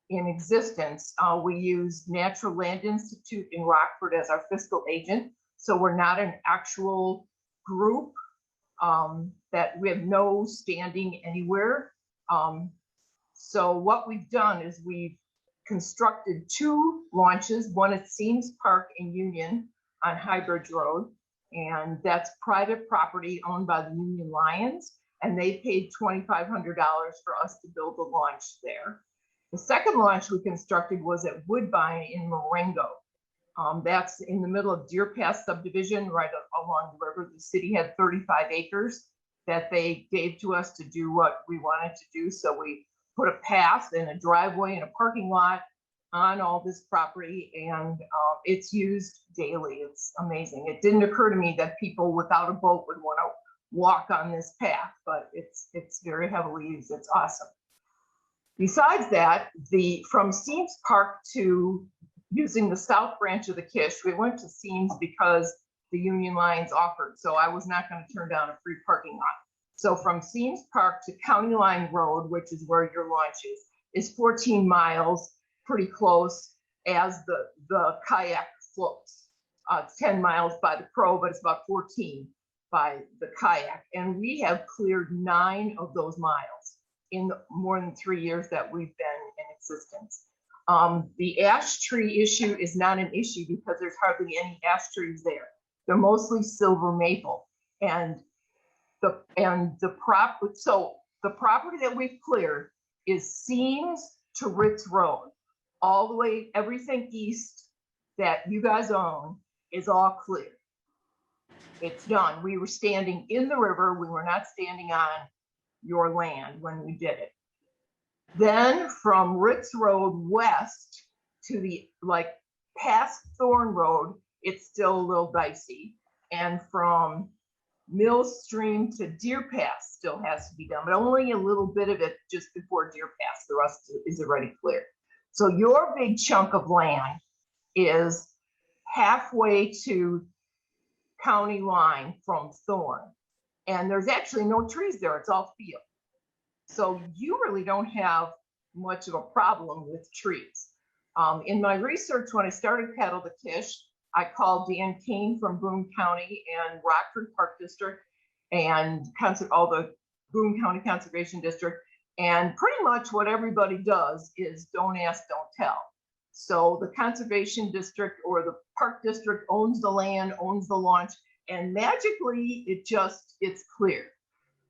in existence, we use Natural Land Institute in Rockford as our fiscal agent. So we're not an actual group, that we have no standing anywhere. So what we've done is we've constructed 2 launches, one at Seams Park in Union on High Bridge Road, and that's private property owned by the Union Lions, and they paid $2,500 for us to build the launch there. The second launch we constructed was at Woodbine in Marengo. That's in the middle of Deer Pass subdivision, right along the river. The city had 35 acres that they gave to us to do what we wanted to do. So we put a path and a driveway and a parking lot on all this property, and it's used daily. It's amazing. It didn't occur to me that people without a boat would want to walk on this path, but it's very heavily used. It's awesome. Besides that, from Seams Park to using the south branch of the Kish, we went to Seams because the Union Lions offered, so I was not going to turn down a free parking lot. So from Seams Park to County Line Road, which is where your launch is 14 miles, pretty close as the kayak floats. It's 10 miles by the Crow, but it's about 14 by the kayak. And we have cleared 9 of those miles in the more than 3 years that we've been in existence. The ash tree issue is not an issue because there's hardly any ash trees there. They're mostly silver maple. And the property that we've cleared is Seams to Ritz Road. All the way, everything east that you guys own is all clear. It's done. We were standing in the river. We were not standing on your land when we did it. Then from Ritz Road west to past Thorn Road, it's still a little dicey. And from Mill Stream to Deer Pass still has to be done, but only a little bit of it just before Deer Pass. The rest is already clear. So your big chunk of land is halfway to county line from Thorn. And there's actually no trees there. It's all field. So you really don't have much of a problem with trees. In my research, when I started Paddle the Kish, I called Dan Kane from Boone County and Rockford Park District and all the Boone County Conservation District. And pretty much what everybody does is don't ask, don't tell. So the Conservation District or the Park District owns the land, owns the launch, and magically it's clear.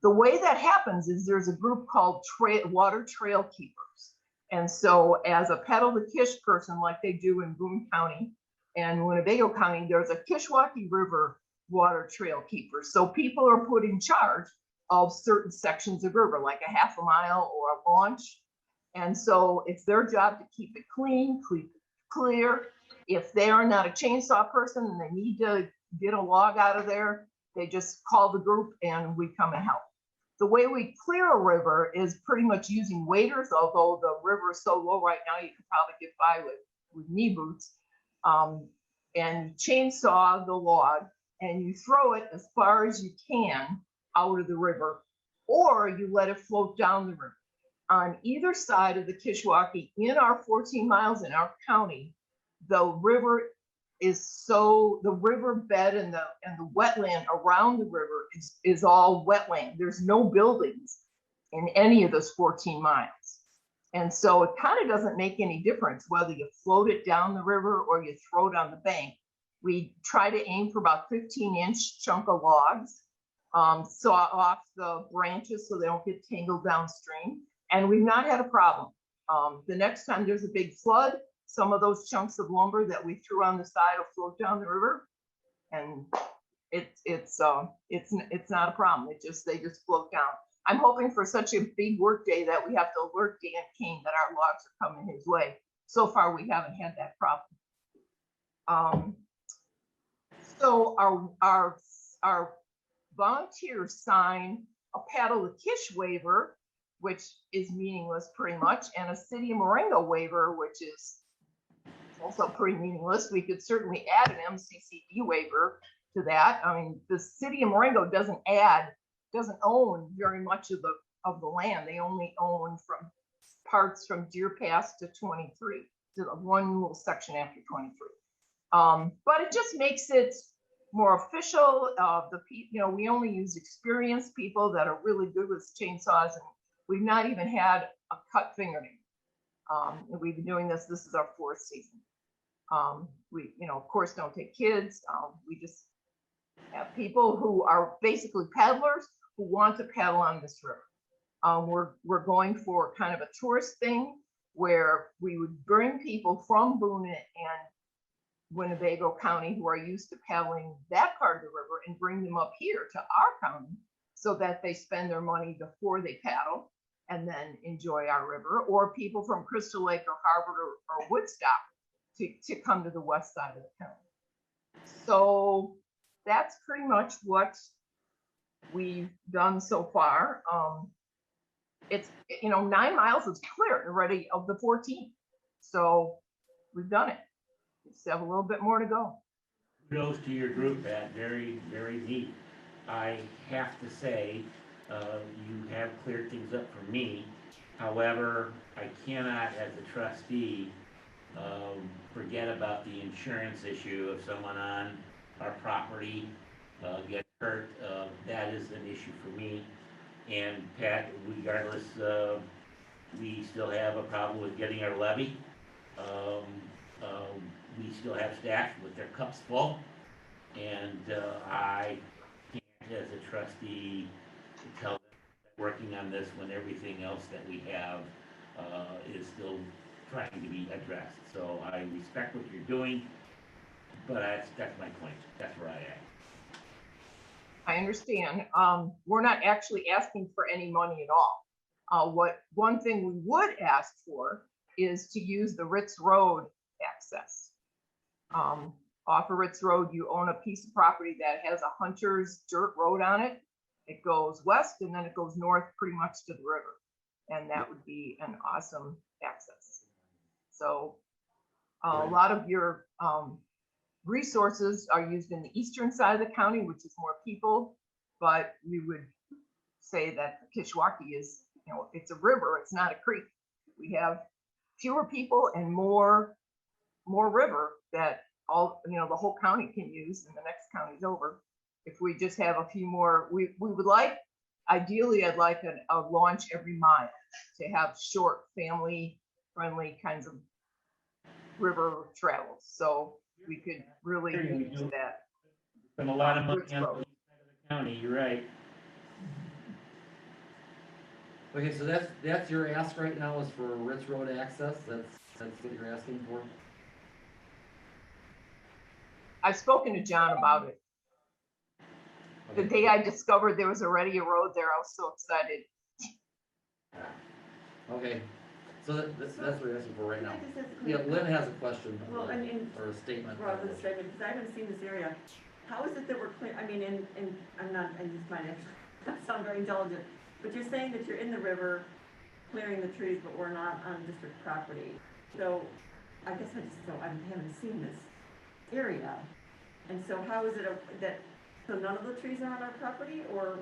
The way that happens is there's a group called Water Trail Keepers. And so as a Paddle the Kish person, like they do in Boone County and Winnebago County, there's a Kishwaukee River Water Trail Keeper. So people are put in charge of certain sections of river, like a half a mile or a launch. And so it's their job to keep it clean, clear. If they are not a chainsaw person and they need to get a log out of there, they just call the group and we come and help. The way we clear a river is pretty much using waders, although the river is so low right now, you can probably get by with knee boots. And chainsaw the log and you throw it as far as you can out of the river, or you let it float down the river. On either side of the Kishwaukee, in our 14 miles in our county, the river the riverbed and the wetland around the river is all wetland. There's no buildings in any of those 14 miles. And so it kind of doesn't make any difference whether you float it down the river or you throw it on the bank. We try to aim for about 15-inch chunk of logs, saw off the branches so they don't get tangled downstream. And we've not had a problem. The next time there's a big flood, some of those chunks of lumber that we threw on the side will float down the river, and it's not a problem. They just float down. I'm hoping for such a big work day that we have to alert Dan Kane that our logs are coming his way. So far, we haven't had that problem. So our volunteers sign a Paddle the Kish waiver, which is meaningless pretty much, and a City of Marengo waiver, which is also pretty meaningless. We could certainly add an MCCD waiver to that. I mean, the city of Marengo doesn't own very much of the land. They only own from parts from Deer Pass to 23, to the one little section after 23. But it just makes it more official. We only use experienced people that are really good with chainsaws, and we've not even had a cut fingernail. We've been doing this. This is our 4th season. We, of course, don't take kids. We just have people who are basically paddlers who want to paddle on this river. We're going for kind of a tourist thing where we would bring people from Boone and Winnebago County who are used to paddling that part of the river and bring them up here to our county so that they spend their money before they paddle and then enjoy our river, or people from Crystal Lake or Harvard or Woodstock to come to the west side of the county. So that's pretty much what we've done so far. It's 9 miles is clear already of the 14. So we've done it. We just have a little bit more to go.
Kudos to your group, Pat. Very, very neat. I have to say, you have cleared things up for me. However, I cannot, as a trustee, forget about the insurance issue. If someone on our property gets hurt, that is an issue for me. And Pat, regardless, we still have a problem with getting our levy. We still have staff with their cups full, and I can't, as a trustee, tell them that working on this when everything else that we have is still trying to be addressed. So I respect what you're doing, but that's my point. That's where I am.
I understand. We're not actually asking for any money at all. One thing we would ask for is to use the Ritz Road access. Off of Ritz Road, you own a piece of property that has a hunter's dirt road on it. It goes west and then it goes north pretty much to the river. And that would be an awesome access. So a lot of your resources are used in the eastern side of the county, which is more people, but we would say that Kishwaukee is, it's a river, it's not a creek. We have fewer people and more river that the whole county can use, and the next county's over. If we just have a few more, we would like, ideally, I'd like a launch every mile to have short, family-friendly kinds of river travels. So we could really use that.
Spend a lot of money on the east side of the county, you're right.
Okay, so that's your ask right now is for Ritz Road access? That's what you're asking for?
I've spoken to John about it. The day I discovered there was already a road there, I was so excited.
Okay, so that's what you're asking for right now. Yeah, Lynn has a question or a statement.
Well, the statement, because I haven't seen this area. How is it that we're clear? I mean, and this might actually sound very intelligent, but you're saying that you're in the river clearing the trees, but we're not on district property. So I guess I haven't seen this area. And so how is it so none of the trees are on our property, or,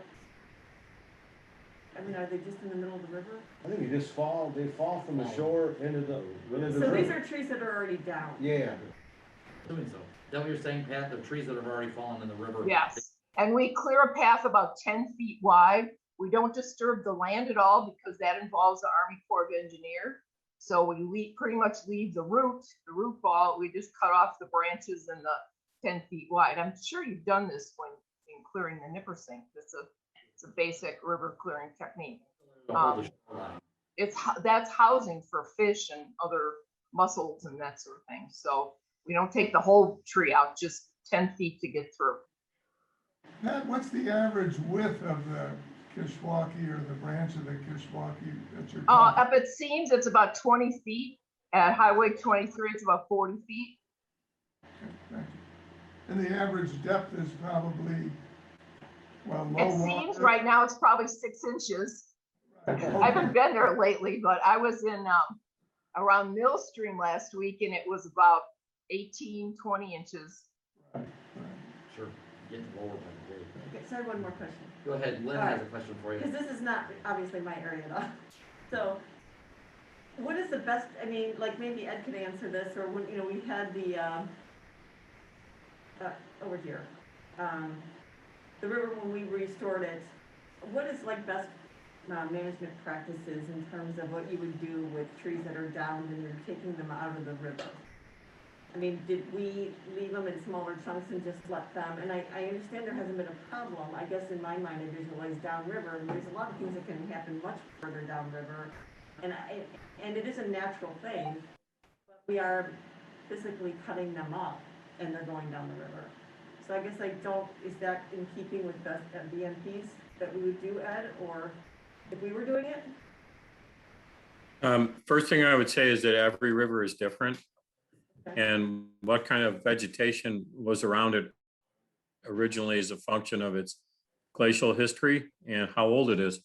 I mean, are they just in the middle of the river?
I think they fall from the shore into the river.
So these are trees that are already down?
Yeah.
Assuming so. Is that what you're saying, Pat? The trees that have already fallen in the river?
Yes, and we clear a path about 10 feet wide. We don't disturb the land at all because that involves the Army Corps of Engineers. So we pretty much leave the root ball. We just cut off the branches and the 10 feet wide. I'm sure you've done this when in clearing the nippersink. It's a basic river clearing technique. That's housing for fish and other mussels and that sort of thing. So we don't take the whole tree out, just 10 feet to get through.
Pat, what's the average width of the Kishwaukee or the branch of the Kishwaukee that you're talking?
Up at Seams, it's about 20 feet. At Highway 23, it's about 40 feet.
Okay, thank you. And the average depth is probably, well, low
It seems right now it's probably 6 inches. Right. I haven't been there lately, but I was in around Millstream last week and it was about 18, 20 inches.
Right.
Sure. getting lower by the day.
Okay, so I have one more question.
Go ahead, Lynn has a question for you.
Because this is not obviously my area at all. So what is the best, I mean, like maybe Ed could answer this, or when, you know, we had the, over here, the river when we restored it, what is like best management practices in terms of what you would do with trees that are down and you're taking them out of the river? I mean, did we leave them in smaller chunks and just let them, and I understand there hasn't been a problem. I guess in my mind, I visualize downriver, and there's a lot of things that can happen much further downriver. And it is a natural thing, but we are physically cutting them up and they're going down the river. So I guess is that in keeping with best BMPs that we would do, Ed, or if we were doing it?
First thing I would say is that every river is different. And what kind of vegetation was around it originally is a function of its glacial history and how old it is.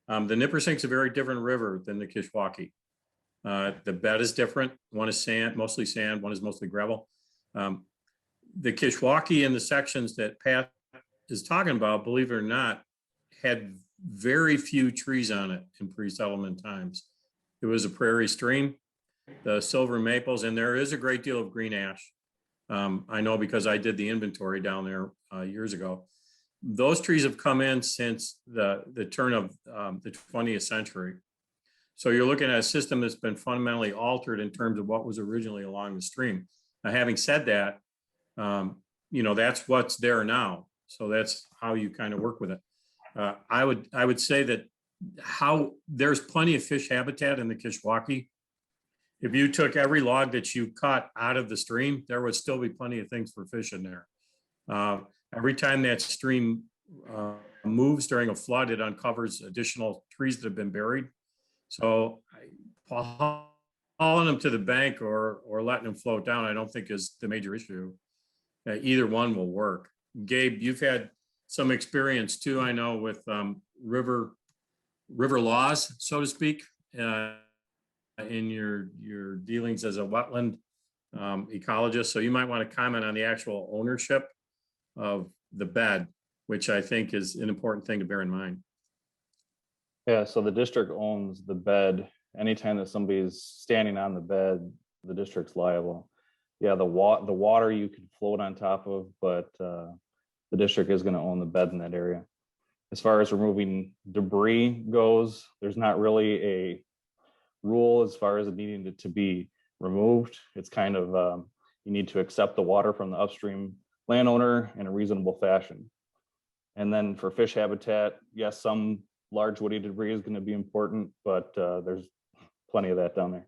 The Nippersink's a very different river than the Kishwaukee. The bed is different. One is sand, mostly sand. One is mostly gravel. The Kishwaukee and the sections that Pat is talking about, believe it or not, had very few trees on it in pre-settlement times. It was a prairie stream, the silver maples, and there is a great deal of green ash. I know because I did the inventory down there years ago. Those trees have come in since the turn of the 20th century. So you're looking at a system that's been fundamentally altered in terms of what was originally along the stream. Now, having said that, you know, that's what's there now. So that's how you kind of work with it. I would say that there's plenty of fish habitat in the Kishwaukee. If you took every log that you cut out of the stream, there would still be plenty of things for fish in there. Every time that stream moves during a flood, it uncovers additional trees that have been buried. So hauling them to the bank or letting them float down, I don't think is the major issue. Either one will work. Gabe, you've had some experience too, I know, with river laws, so to speak, in your dealings as a wetland ecologist. So you might want to comment on the actual ownership of the bed, which I think is an important thing to bear in mind.
Yeah, so the district owns the bed. Anytime that somebody's standing on the bed, the district's liable. Yeah, the water you can float on top of, but the district is going to own the bed in that area. As far as removing debris goes, there's not really a rule as far as it needing it to be removed. It's kind of, you need to accept the water from the upstream landowner in a reasonable fashion. And then for fish habitat, yes, some large woody debris is going to be important, but there's plenty of that down there.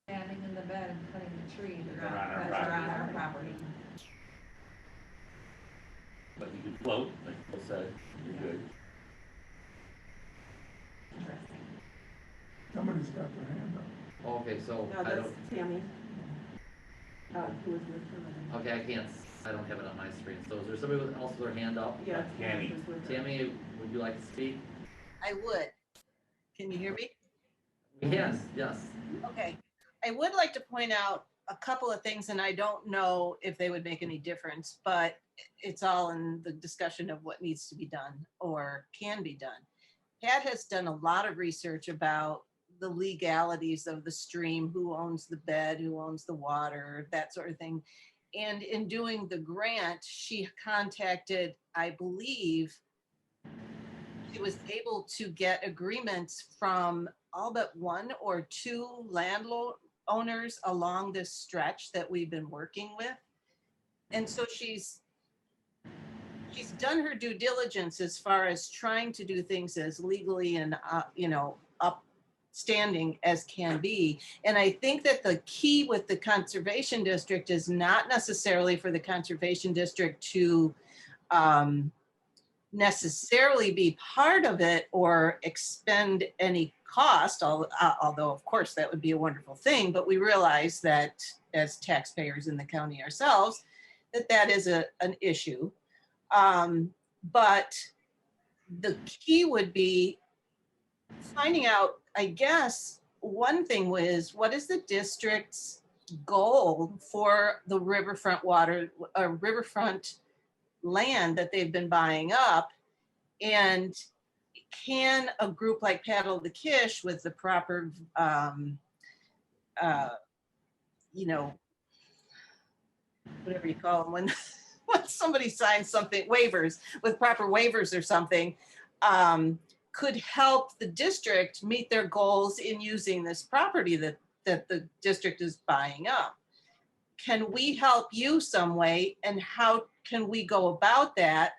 Standing in the bed and cutting the trees
That
that are on our property.
But you could float, like Phil said, you're good.
Interesting.
Somebody's got their hand up.
Okay, so
No,
I
that's
don't,
Tammy. Who was with her?
okay, I don't have it on my screen. So is there somebody else with their hand up?
Yeah,
Tammy.
was with her.
Tammy, would you like to speak?
I would. Can you hear me?
Yes, yes.
Okay. I would like to point out a couple of things, and I don't know if they would make any difference, but it's all in the discussion of what needs to be done or can be done. Pat has done a lot of research about the legalities of the stream, who owns the bed, who owns the water, that sort of thing. And in doing the grant, she contacted, I believe, she was able to get agreements from all but one or two landlord owners along this stretch that we've been working with. And so she's done her due diligence as far as trying to do things as legally and upstanding as can be. And I think that the key with the conservation district is not necessarily for the conservation district to necessarily be part of it or expend any cost, although of course that would be a wonderful thing, but we realize that as taxpayers in the county ourselves, that is an issue. But the key would be finding out, I guess, one thing was, what is the district's goal for the riverfront water, riverfront land that they've been buying up? And can a group like Paddle the Kish with the proper, you know, whatever you call them, when somebody signs something, waivers, with proper waivers or something, could help the district meet their goals in using this property that the district is buying up? Can we help you some way, and how can we go about that,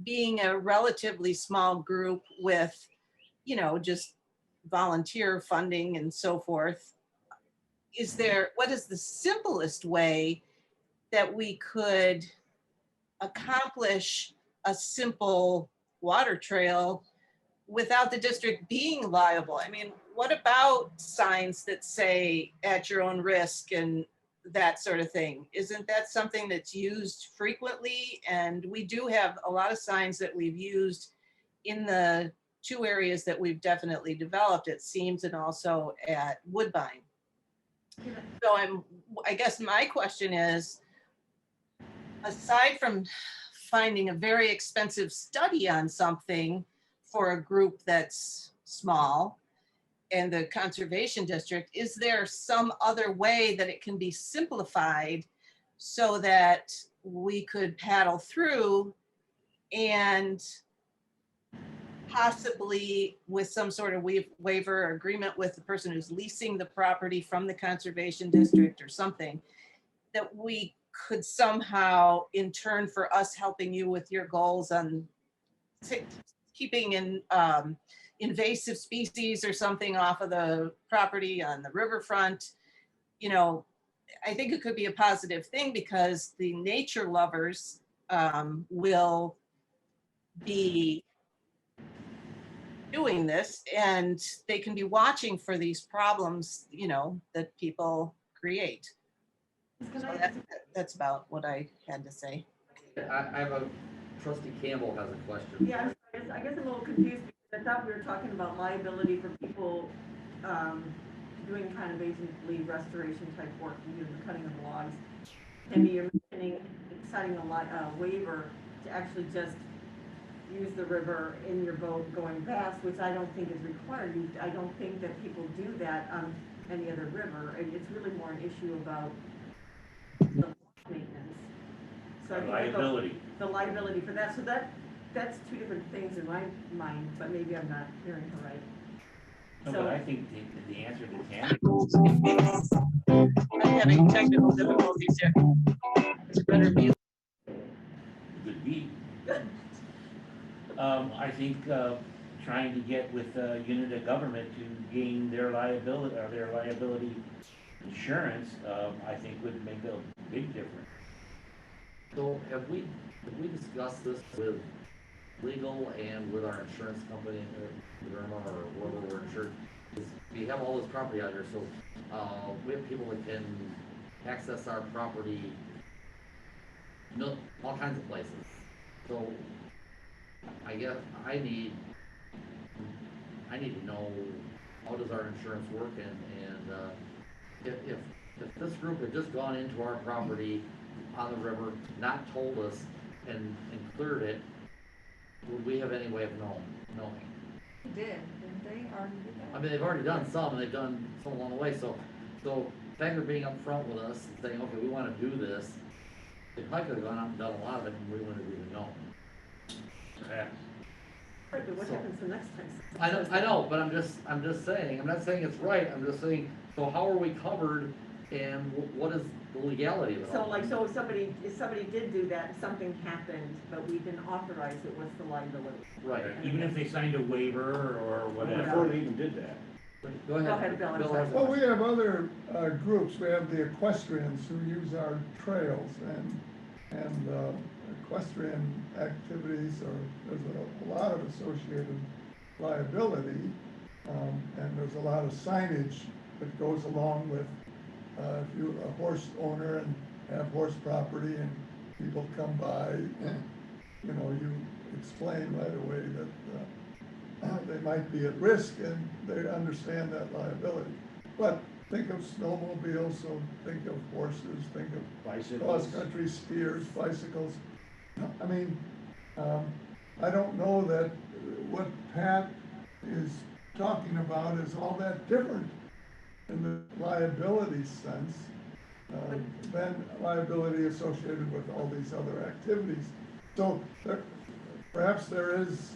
being a relatively small group with, you know, just volunteer funding and so forth? What is the simplest way that we could accomplish a simple water trail without the district being liable? I mean, what about signs that say at your own risk and that sort of thing? Isn't that something that's used frequently? And we do have a lot of signs that we've used in the 2 areas that we've definitely developed at Seams and also at Woodbine. So I guess my question is, aside from finding a very expensive study on something for a group that's small and the conservation district, is there some other way that it can be simplified so that we could paddle through and possibly with some sort of waiver or agreement with the person who's leasing the property from the conservation district or something, that we could somehow, in turn for us helping you with your goals on keeping in invasive species or something off of the property on the riverfront, you know, I think it could be a positive thing, because the nature lovers will be doing this, and they can be watching for these problems, you know, that people create. So that's about what I had to say.
I have a, Trustee Campbell has a question.
Yeah, I guess I'm a little confused, because I thought we were talking about liability for people doing kind of basically restoration type work, you know, the cutting of logs. And you're mentioning signing a waiver to actually just use the river in your boat going past, which I don't think is required. I don't think that people do that on any other river. And it's really more an issue about the maintenance. So I think
liability.
The liability for that. So that's 2 different things in my mind, but maybe I'm not hearing her right.
No,
So,
but I think the answer to Tammy.
I'm having technical difficulties here. It's better be.
Could be. I think trying to get with a unit of government to gain their liability or their liability insurance, I think would make a big difference.
So have we discussed this with legal and with our insurance company, or wherever we're insured? We have all this property out here, so we have people that can access our property, all kinds of places. So I guess I need to know, how does our insurance work, and if this group had just gone into our property on the river, not told us, and cleared it, would we have any way of knowing?
Did, didn't they already do that?
I mean, they've already done some, and they've done some along the way, so the fact of being upfront with us and saying, okay, we want to do this, they probably could have gone out and done a lot of it, and we wouldn't have even known.
Perhaps.
right, but what happens the next time?
I know, but I'm just saying, I'm not saying it's right, I'm just saying, so how are we covered, and what is the legality of it all?
So if somebody did do that, something happened, but we didn't authorize it, what's the liability?
Right.
Even if they signed a waiver or whatever.
Before they even did that.
Go ahead.
Bill, I'm
Bill
sorry.
has a
Well, we
question.
have other groups. We have the equestrians who use our trails, and equestrian activities there's a lot of associated liability, and there's a lot of signage that goes along with if you're a horse owner and have horse property and people come by, you know, you explain right away that they might be at risk, and they understand that liability. But think of snowmobiles, so think of horses, think of
Bicycles.
cross-country skiers, bicycles. I mean, I don't know that what Pat is talking about is all that different in the liability sense than liability associated with all these other activities. So perhaps there is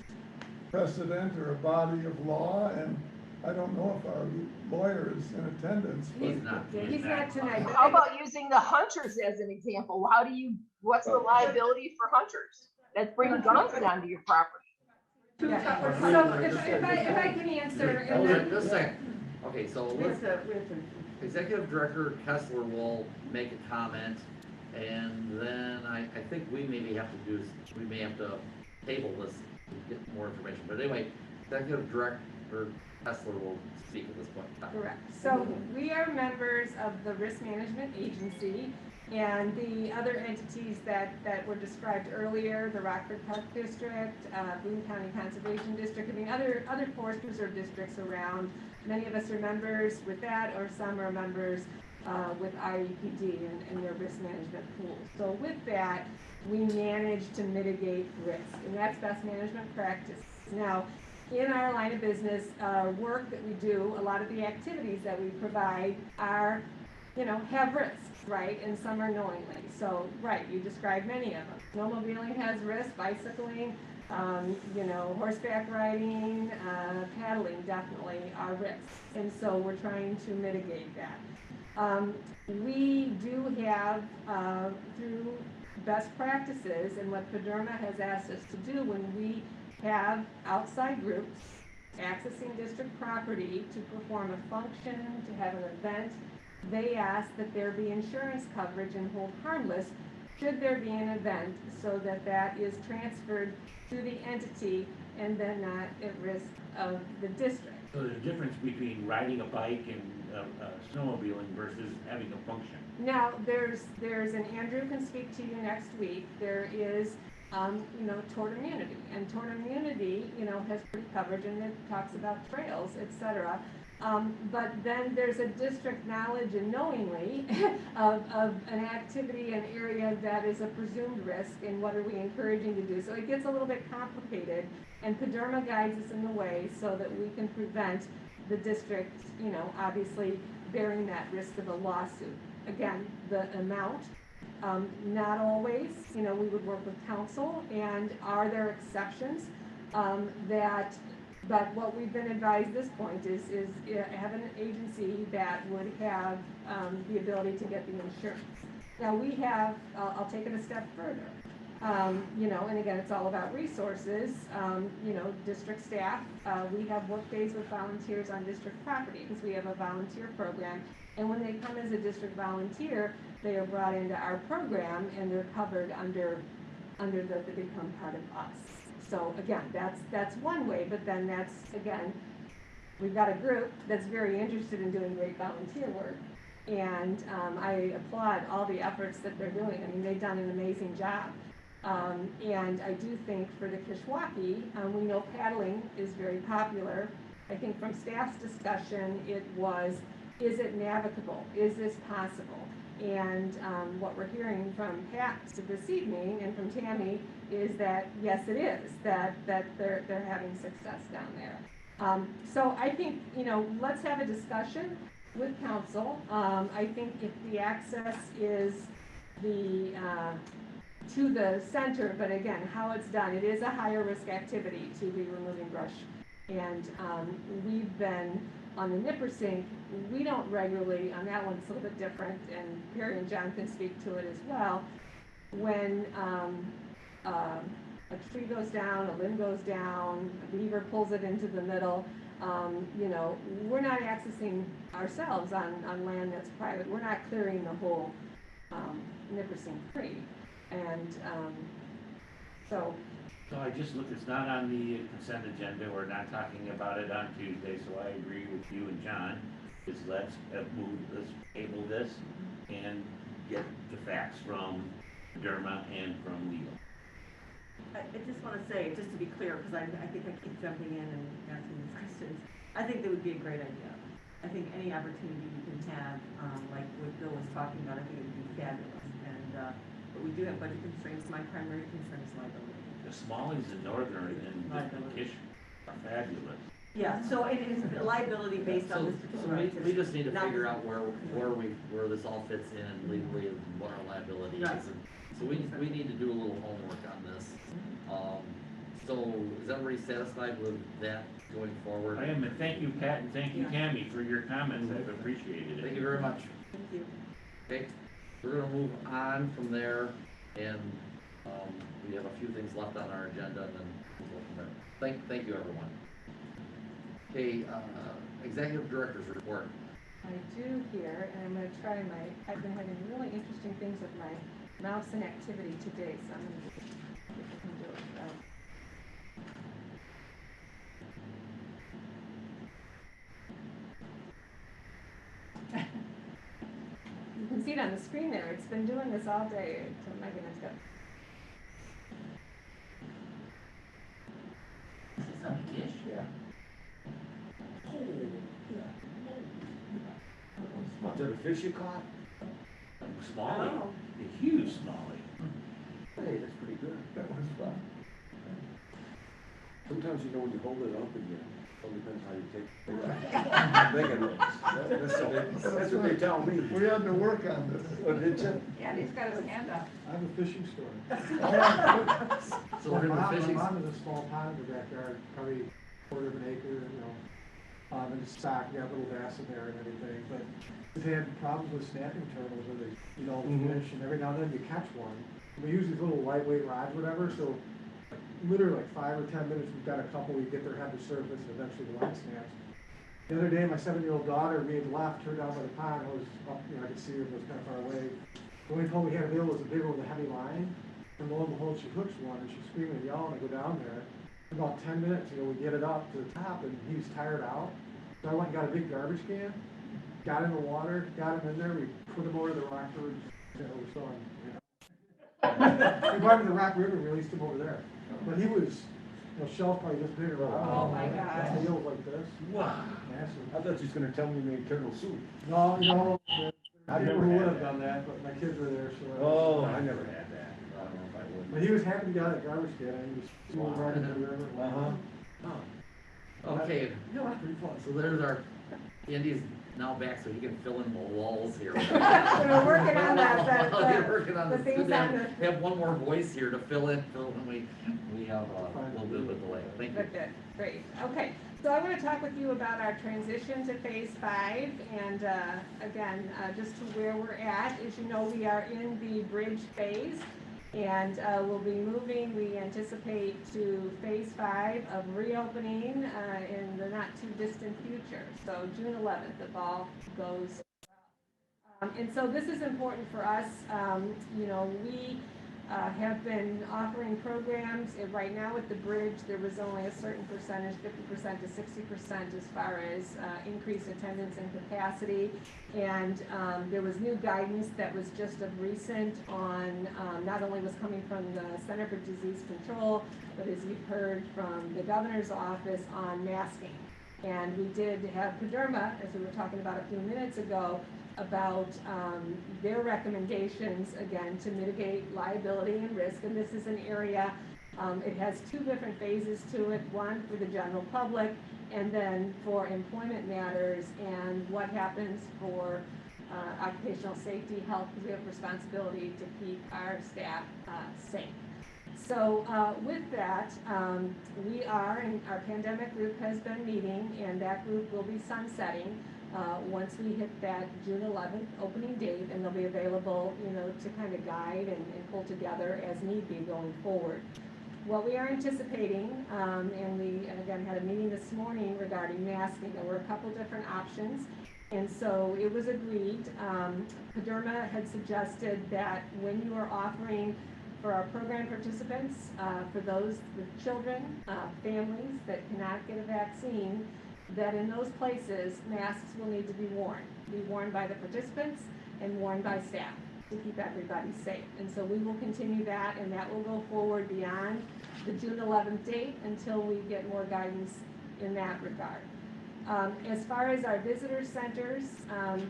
precedent or a body of law, and I don't know if our lawyer is in attendance.
He's not.
He's not tonight. but
How about using the hunters as an example? What's the liability for hunters that bring guns onto your property?
Yeah. So if I can answer, and then,
Just a second. Okay, so
We
let's,
have to,
Executive Director Kessler will make a comment, and then I think we maybe have to we may have to table this to get more information. But anyway, Executive Director Kessler will speak at this point.
correct. So we are members of the Risk Management Agency, and the other entities that were described earlier, the Rockford Park District, Boone County Conservation District, I mean, other forest preserve districts around. Many of us are members with that, or some are members with IEPD and their risk management pools. So with that, we manage to mitigate risk, and that's best management practice. Now, in our line of business, work that we do, a lot of the activities that we provide are, have risks, right? And some are knowingly. So, right, you described many of them. Snowmobiling has risks, bicycling, horseback riding, paddling definitely are risks. And so we're trying to mitigate that. We do have, through best practices and what PDRMA has asked us to do when we have outside groups accessing district property to perform a function, to have an event, they ask that there be insurance coverage and hold harmless should there be an event, so that is transferred to the entity and then not at risk of the district.
So there's a difference between riding a bike and snowmobiling versus having a function.
Now, there's, and Andrew can speak to you next week, there is, tort immunity. And tort immunity, has pretty coverage, and it talks about trails, et cetera. But then there's a district knowledge and knowingly of an activity, an area that is a presumed risk, and what are we encouraging to do. So it gets a little bit complicated, and PDRMA guides us in the way so that we can prevent the district, obviously bearing that risk of a lawsuit. Again, the amount, not always, we would work with counsel, and are there exceptions but what we've been advised at this point is have an agency that would have the ability to get the insurance. Now we have, I'll take it a step further. And again, it's all about resources. District staff, we have work days with volunteers on district property because we have a volunteer program. And when they come as a district volunteer, they are brought into our program and they're covered under they become part of us. So again, that's one way, but then that's, again, we've got a group that's very interested in doing great volunteer work. And I applaud all the efforts that they're doing. I mean, they've done an amazing job. And I do think for the Kishwaukee, we know paddling is very popular. I think from staff's discussion, it was, is it navigable? Is this possible? And what we're hearing from Pat this evening and from Tammy is that, yes, it is, that they're having success down there. So I think, let's have a discussion with council. I think if the access is to the center, but again, how it's done, it is a higher risk activity to be removing brush. And we've been on the Nippersink, we don't regularly, on that one it's a little bit different, and Perry and John can speak to it as well. When a tree goes down, a limb goes down, a beaver pulls it into the middle, we're not accessing ourselves on land that's private. We're not clearing the whole Nippersink Creek. And
So I just looked, it's not on the consent agenda, we're not talking about it on Tuesday, so I agree with you and John, is let's table this and get the facts from PDRMA and from legal.
I just want to say, just to be clear, because I think I keep jumping in and asking these questions, I think that would be a great idea. I think any opportunity you can have, like what Bill was talking about, I think it would be fabulous. And, but we do have budget constraints. My primary concern is liability.
The Smalleys in Northern and
Liability.
Kish are fabulous.
Yeah, so it is liability based on this
So
particular
we
activity.
just need to
Not-
figure out where this all fits in legally and what our liability
Right.
is. And so we need to do a little homework on this. So is everybody satisfied with that going forward?
I am, and thank you, Pat, and thank you, Tammy, for your comments. I've appreciated it.
Thank you very much.
Thank you.
Okay, we're gonna move on from there, and, we have a few things left on our agenda, and then we'll go from there. Thank you, everyone. Okay, Executive Director's Report.
I do here, and I'm gonna try I've been having really interesting things with my mouse and activity today, so I'm gonna see if I can do it without. You can see it on the screen there. It's been doing this all day. So my goodness, go.
Is this on Kish?
Yeah.
Is that a fish you caught?
Smalley,
Oh.
a huge Smalley.
Hey, that's pretty good.
That was fun.
Sometimes you know when you hold it up and you, it depends how you take it. Big it looks. That's what they tell me.
We had to work on this.
Oh, did you?
Yeah, he's got his hand up.
I have a fishing story.
So we're gonna do fishing.
My mom has a small pond in the backyard, probably quarter of an acre, you know. And it's stocked, got little bass in there and everything, but we've had problems with snapping turtles where they eat all the fish, and every now and then you catch one. And we use these little lightweight rods, whatever, so literally like 5 or 10 minutes, we've got a couple, we get their head to surface, and eventually the line snaps. The other day, my 7-year-old daughter, we had left her down by the pond, I was up, you know, I could see her, but it was kind of far away. The only pole we had available was a big one with a heavy line, and lo and behold, she hooks one, and she's screaming and yelling, I go down there. About 10 minutes ago, we get it up to the top, and he was tired out. So I went and got a big garbage can, got in the water, got him in there, we put him over the rock river, we saw him. We brought him to the Rock River and released him over there. But he was, you know, shells probably this big around.
Oh my God.
He was like this.
Wow.
Massive.
I thought you was gonna tell me you made turtle soup.
No, I
I've
never
never
would
had
have
that.
done that, but my kids were there, so.
Oh, I never had that. I don't know if I would.
But he was happy to get out of that garbage can, and he was swimming right into the river.
Okay, so there's Andy's now back, so he can fill in the walls here.
We're working on that,
We're working on
the
this.
things
Good to
on
have- have one more voice here to fill in when we have a little bit of a delay. Thank you.
Good, great. Okay, so I want to talk with you about our transition to phase 5, and again, just to where we're at. As you know, we are in the bridge phase, and we'll be moving, we anticipate, to phase 5 of reopening in the not too distant future. So June 11th, if all goes well. And so this is important for us. You know, we have been offering programs. Right now at the bridge, there was only a certain percentage, 50% to 60% as far as increased attendance and capacity. And there was new guidance that was just of recent on, not only was coming from the Center for Disease Control, but as you've heard from the governor's office on masking. And we did have PPRT, as we were talking about a few minutes ago, about their recommendations, again, to mitigate liability and risk. And this is an area, it has 2 different phases to it, one for the general public, and then for employment matters and what happens for occupational safety, health, because we have responsibility to keep our staff safe. So with that, we are, and our pandemic group has been meeting, and that group will be sunsetting once we hit that June 11th opening date, and they'll be available, you know, to kind of guide and pull together as need be going forward. What we are anticipating, and we, again, had a meeting this morning regarding masking. There were a couple different options, and so it was agreed. PPRT had suggested that when you are offering for our program participants, for those with children, families that cannot get a vaccine, that in those places, masks will need to be worn by the participants and worn by staff to keep everybody safe. And so we will continue that, and that will go forward beyond the June 11th date until we get more guidance in that regard. As far as our visitor centers,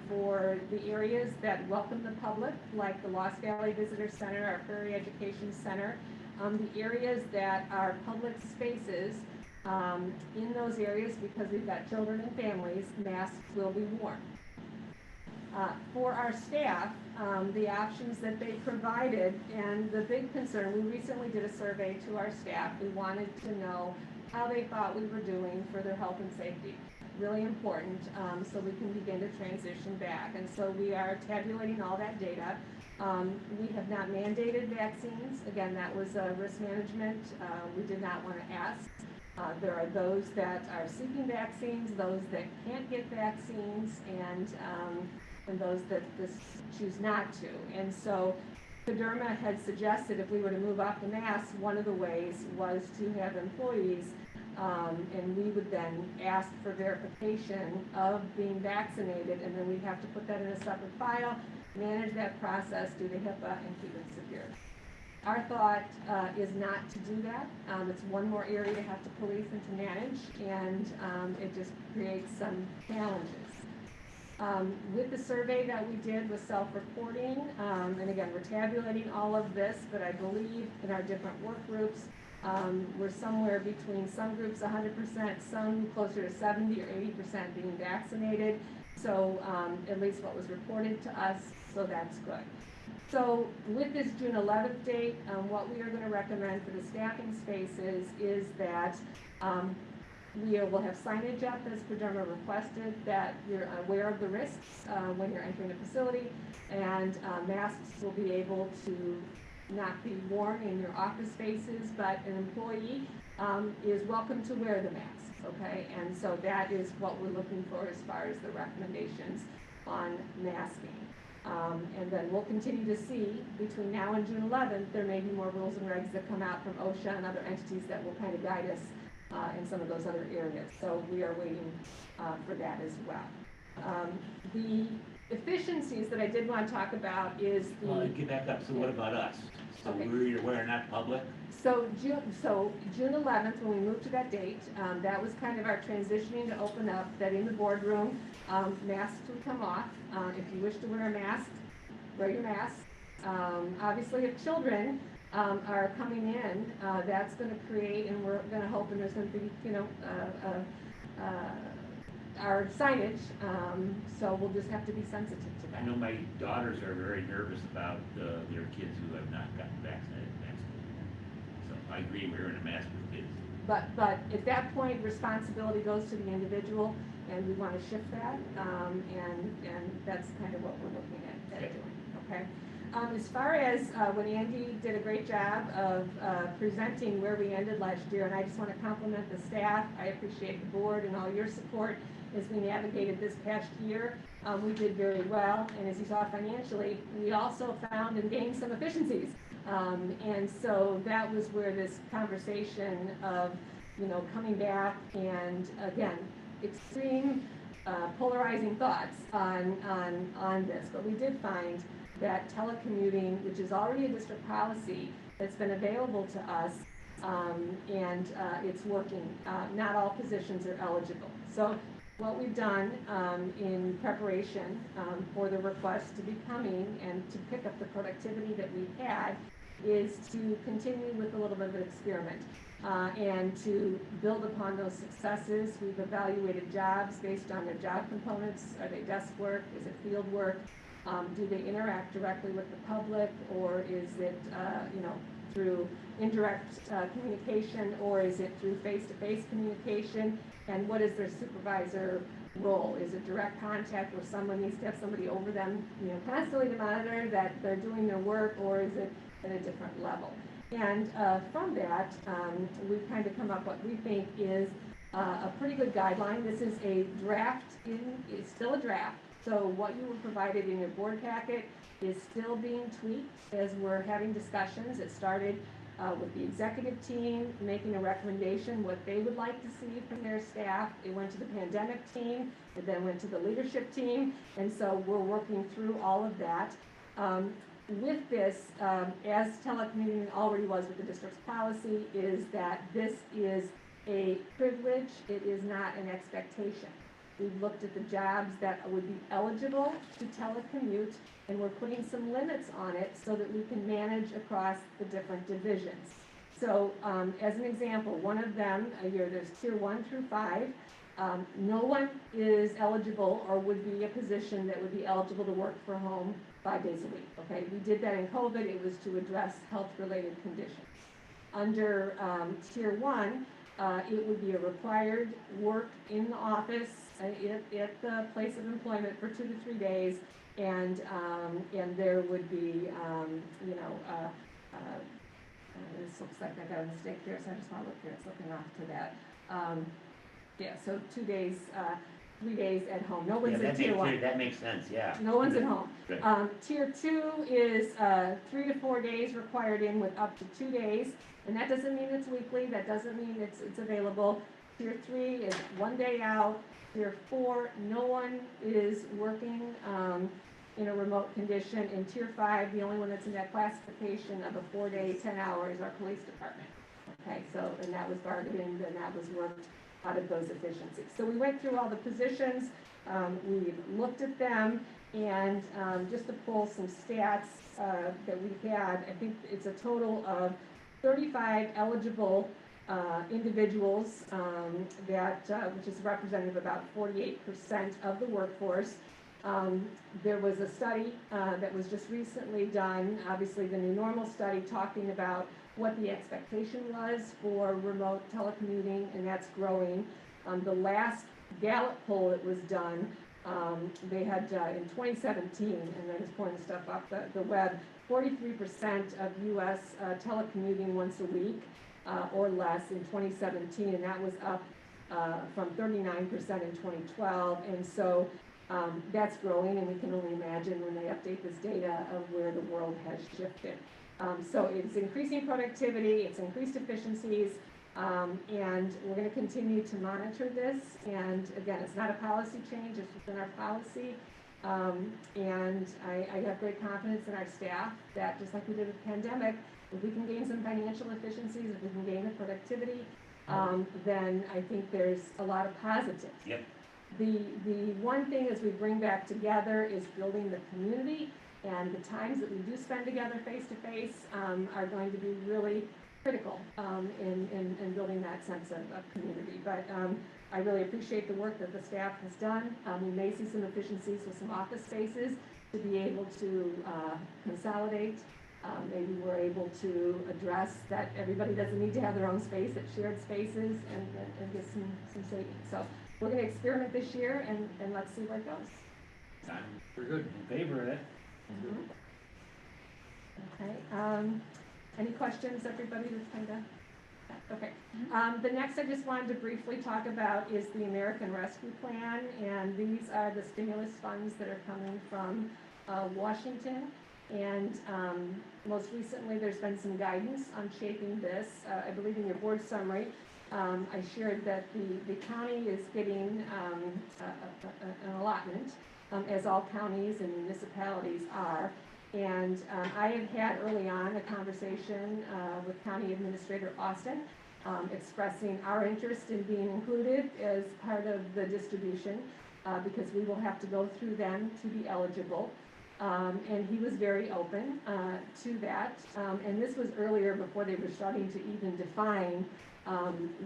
for the areas that welcome the public, like the Lost Valley Visitor Center, our Prairie Education Center, the areas that are public spaces, in those areas, because we've got children and families, masks will be worn. For our staff, the options that they provided, and the big concern, we recently did a survey to our staff. We wanted to know how they thought we were doing for their health and safety. Really important, so we can begin to transition back. And so we are tabulating all that data. We have not mandated vaccines. Again, that was risk management. We did not want to ask. There are those that are seeking vaccines, those that can't get vaccines, and those that choose not to. And so PPRT had suggested if we were to move off the mask, one of the ways was to have employees, and we would then ask for verification of being vaccinated, and then we'd have to put that in a separate file, manage that process, do the HIPAA, and keep it secure. Our thought is not to do that. It's one more area to have to police and to manage, and it just creates some challenges. With the survey that we did with self-reporting, and again, we're tabulating all of this, but I believe in our different work groups, we're somewhere between some groups 100%, some closer to 70 or 80% being vaccinated. So at least what was reported to us, so that's good. So with this June 11th date, what we are going to recommend for the staffing spaces is that we will have signage up as PPRT requested, that you're aware of the risks when you're entering a facility, and masks will be able to not be worn in your office spaces, but an employee is welcome to wear the mask, okay? And so that is what we're looking for as far as the recommendations on masking. And then we'll continue to see between now and June 11th, there may be more rules and regs that come out from OSHA and other entities that will kind of guide us in some of those other areas. So we are waiting for that as well. The efficiencies that I did want to talk about is the...
Well, get back up. So what about us? So
Okay.
we're not public?
So June 11th, when we moved to that date, that was kind of our transitioning to open up, that in the boardroom, masks would come off. If you wish to wear a mask, wear your mask. Obviously, if children are coming in, that's going to create, and we're going to hope, and there's going to be, our signage, so we'll just have to be sensitive to that.
I know my daughters are very nervous about their kids who have not gotten vaccinated. So I agree, we're in a mask with kids.
But at that point, responsibility goes to the individual, and we want to shift that, and that's kind of what we're looking at doing, okay? As far as when Andy did a great job of presenting where we ended last year, and I just want to compliment the staff. I appreciate the board and all your support as we navigated this past year. We did very well, and as you saw financially, we also found and gained some efficiencies. And so that was where this conversation of, coming back and, again, extreme polarizing thoughts on this. But we did find that telecommuting, which is already a district policy that's been available to us, and it's working. Not all positions are eligible. So what we've done in preparation for the request to be coming and to pick up the productivity that we've had is to continue with a little bit of an experiment and to build upon those successes. We've evaluated jobs based on their job components. Are they desk work? Is it field work? Do they interact directly with the public, or is it through indirect communication, or is it through face-to-face communication? And what is their supervisor role? Is it direct contact where someone needs to have somebody over them, constantly to monitor that they're doing their work, or is it at a different level? And from that, we've kind of come up what we think is a pretty good guideline. This is a draft, it's still a draft. So what you were provided in your board packet is still being tweaked as we're having discussions. It started with the executive team making a recommendation what they would like to see from their staff. It went to the pandemic team, it then went to the leadership team, and so we're working through all of that. With this, as telecommuting already was with the district's policy, is that this is a privilege, it is not an expectation. We've looked at the jobs that would be eligible to telecommute, and we're putting some limits on it so that we can manage across the different divisions. So as an example, one of them, there's tier 1 through 5. No one is eligible or would be a position that would be eligible to work from home 5 days a week, okay? We did that in COVID. It was to address health-related conditions. Under tier 1, it would be a required work in the office at the place of employment for 2 to 3 days, and there would be, this looks like I got a mistake here, so I just want to look here. It's looking off to that. Yeah, so 2 days, 3 days at home. No one's in tier 1.
That makes sense, yeah.
No one's at home.
Good.
Tier 2 is 3 to 4 days required in with up to 2 days. And that doesn't mean it's weekly. That doesn't mean it's available. Tier 3 is 1 day out. Tier 4, no one is working in a remote condition. In Tier 5, the only one that's in that classification of a 4-day, 10-hour is our police department. Okay, so, and that was bargained and that was worked out of those efficiencies. So we went through all the positions, we looked at them, and just to pull some stats that we had, I think it's a total of 35 eligible individuals which is representative of about 48% of the workforce. There was a study that was just recently done, obviously the new normal study, talking about what the expectation was for remote telecommuting, and that's growing. The last Gallup poll that was done, they had in 2017, and I'm just pulling the stuff off the web, 43% of U.S. telecommuting once a week or less in 2017, and that was up from 39% in 2012, and so that's growing, and we can only imagine when they update this data of where the world has shifted. So it's increasing productivity, it's increased efficiencies, and we're going to continue to monitor this. And again, it's not a policy change, it's within our policy. And I have great confidence in our staff that just like we did with the pandemic, if we can gain some financial efficiencies, if we can gain the productivity, then I think there's a lot of positives.
Yep.
The one thing as we bring back together is building the community, and the times that we do spend together face to face are going to be really critical in building that sense of community. But I really appreciate the work that the staff has done. We may see some efficiencies with some office spaces to be able to consolidate. Maybe we're able to address that everybody doesn't need to have their own space at shared spaces and get some savings. So we're going to experiment this year and let's see where it goes.
I'm pretty good, in favor of it.
Okay. Any questions, everybody? That's kind of okay. The next I just wanted to briefly talk about is the American Rescue Plan, and these are the stimulus funds that are coming from Washington. And most recently, there's been some guidance on shaping this. I believe in your board summary, I shared that the county is getting an allotment, as all counties and municipalities are. And I have had early on a conversation with County Administrator Austin, expressing our interest in being included as part of the distribution because we will have to go through them to be eligible. And he was very open to that. And this was earlier before they were starting to even define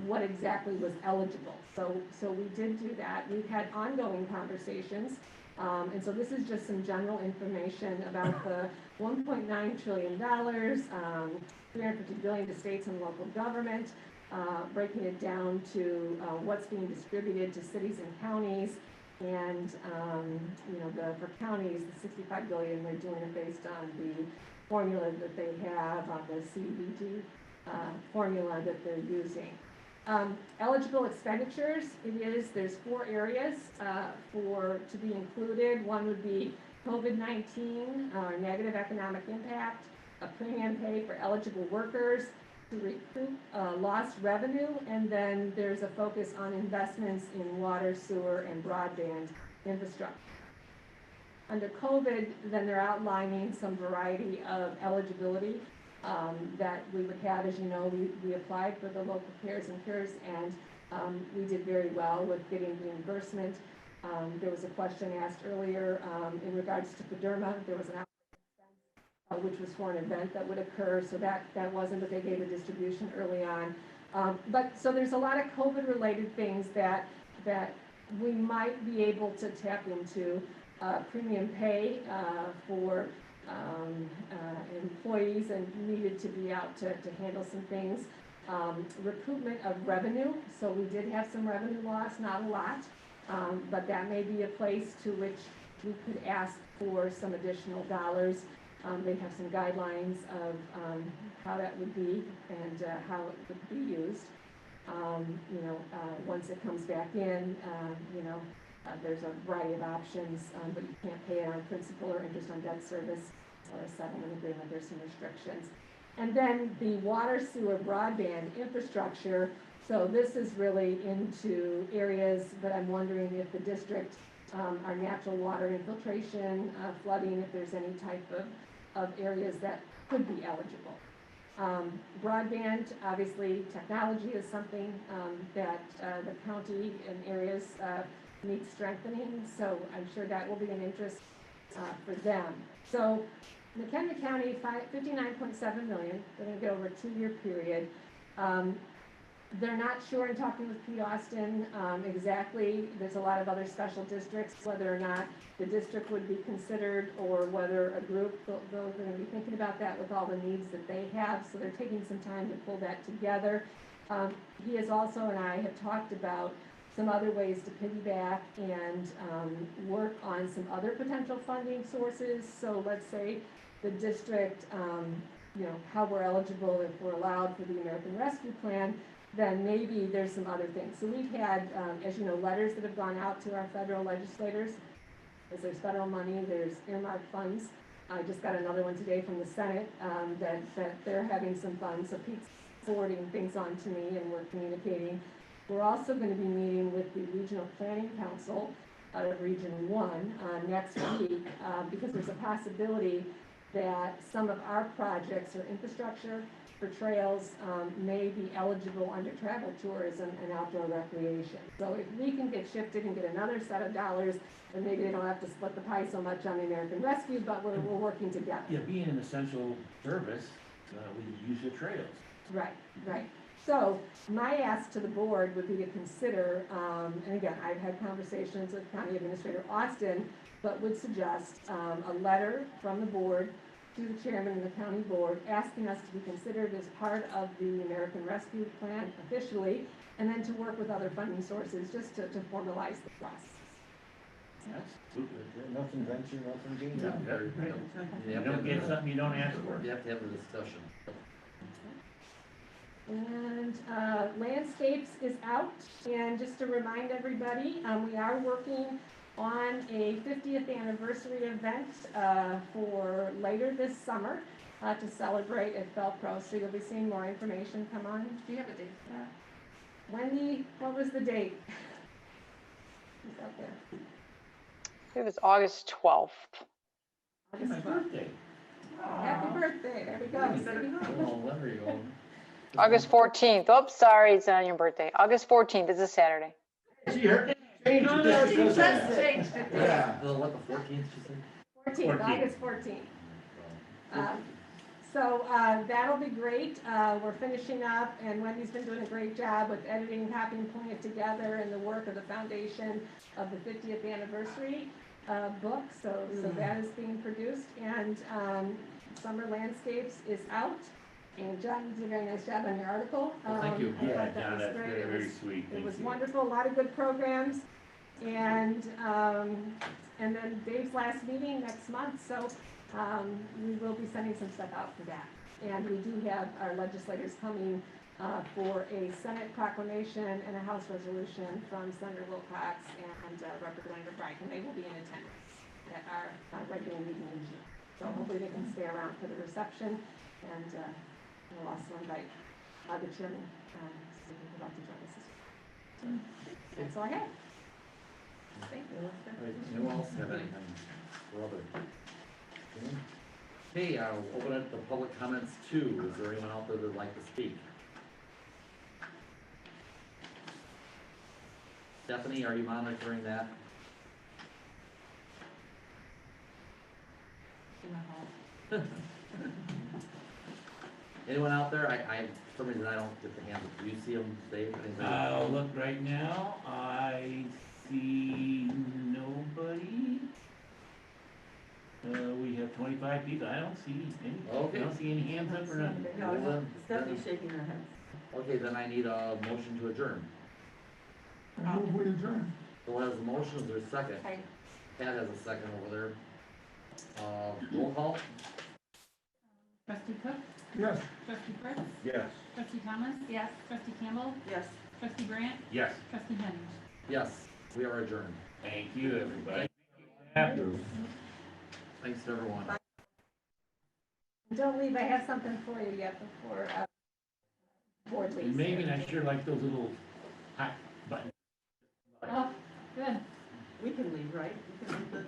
what exactly was eligible. So we did do that. We've had ongoing conversations. And so this is just some general information about the $1.9 trillion, $350 billion to states and local government, breaking it down to what's being distributed to cities and counties. And for counties, the $65 billion, they're doing it based on the formula that they have on the CBG formula that they're using. Eligible expenditures, there's 4 areas to be included. One would be COVID-19, negative economic impact, a premium pay for eligible workers to recoup lost revenue, and then there's a focus on investments in water, sewer, and broadband infrastructure. Under COVID, then they're outlining some variety of eligibility that we would have. As you know, we applied for the local CARES and CARES, and we did very well with getting reimbursement. There was a question asked earlier in regards to Paderma. There was an which was for an event that would occur, so that wasn't, but they gave a distribution early on. But so there's a lot of COVID-related things that we might be able to tap into. Premium pay for employees and needed to be out to handle some things. Recoupment of revenue, so we did have some revenue loss, not a lot, but that may be a place to which we could ask for some additional dollars. They have some guidelines of how that would be and how it would be used. Once it comes back in, there's a variety of options, but you can't pay it on principal or interest on debt service or a settlement agreement. There's some restrictions. And then the water, sewer, broadband infrastructure. So this is really into areas that I'm wondering if the district, our natural water infiltration, flooding, if there's any type of areas that could be eligible. Broadband, obviously, technology is something that the county and areas need strengthening, so I'm sure that will be an interest for them. So McHenry County, $59.7 million, they're going to get over a 2-year period. They're not sure, in talking with Pete Austin, exactly, there's a lot of other special districts, whether or not the district would be considered or whether a group, they're going to be thinking about that with all the needs that they have, so they're taking some time to pull that together. He has also, and I have talked about some other ways to piggyback and work on some other potential funding sources. So let's say the district, how we're eligible, if we're allowed for the American Rescue Plan, then maybe there's some other things. So we've had, as you know, letters that have gone out to our federal legislators. As there's federal money, there's earmarked funds. I just got another one today from the Senate that they're having some funds. So Pete's forwarding things on to me and we're communicating. We're also going to be meeting with the Regional Planning Council out of Region 1 next week because there's a possibility that some of our projects or infrastructure for trails may be eligible under travel tourism and outdoor recreation. So if we can get shifted and get another set of dollars, then maybe they don't have to split the pie so much on the American Rescue, but we're working together.
Yeah, being an essential service, we use the trails.
Right, right. So my ask to the board would be to consider, and again, I've had conversations with County Administrator Austin, but would suggest a letter from the board to the chairman of the county board asking us to be considered as part of the American Rescue Plan officially, and then to work with other funding sources just to formalize the process.
Nothing venture, nothing gain.
You don't get something you don't ask for.
You have to have a discussion.
And landscapes is out, and just to remind everybody, we are working on a 50th anniversary event for later this summer to celebrate at Felpro. So you'll be seeing more information come on. Do you have a date for that? Wendy, what was the date? Who's out there?
It was August 12th.
August 12th.
Birthday.
Happy birthday. There we go.
August 14th. Oops, sorry, it's not your birthday. August 14th is a Saturday.
Here.
She just changed it.
Yeah. What, the 14th, you said?
14th, August 14th. So that'll be great. We're finishing up, and Wendy's been doing a great job with editing, copying, pulling it together, and the work of the foundation of the 50th anniversary book. So that is being produced, and Summer Landscapes is out. And John did a very nice job on your article.
Well, thank you.
Yeah, John, that's very, very sweet.
It was wonderful. A lot of good programs, and then Dave's last meeting next month. So we will be sending some stuff out for that. And we do have our legislators coming for a Senate proclamation and a House resolution from Senator Wilcox and Representative Bright, and they will be in attendance at our regular meeting in June. So hopefully they can stay around for the reception, and we'll also invite the chairman so he'd like to join us this week. So that's all I have. Thank you.
Anyone else have anything? Okay, I'll open up the public comments too. Is there anyone out there that would like to speak? Stephanie, are you monitoring that? Anyone out there? For some reason I don't get the hands up. Do you see them, Dave? Anything?
I'll look right now. I see nobody. We have 25 people. I don't see any.
Okay.
I don't see any hands up or nothing.
No, Stephanie's shaking her head.
Okay, then I need a motion to adjourn.
I move we adjourn.
Who has the motion? Is there a second?
Okay.
Pat has a second over there. Roll call?
Trustee Cook,
Yes.
trustee Fritz,
Yes.
trustee Thomas,
Yes.
trustee Campbell,
Yes.
trustee Brandt,
Yes.
trustee Henry.
Yes, we are adjourned.
Thank you, everybody.
Thanks to everyone.
Don't leave, I have something for you yet before, board leaves.
Maybe I sure like those little hot buttons.
Oh, good.
We can leave, right? We can leave the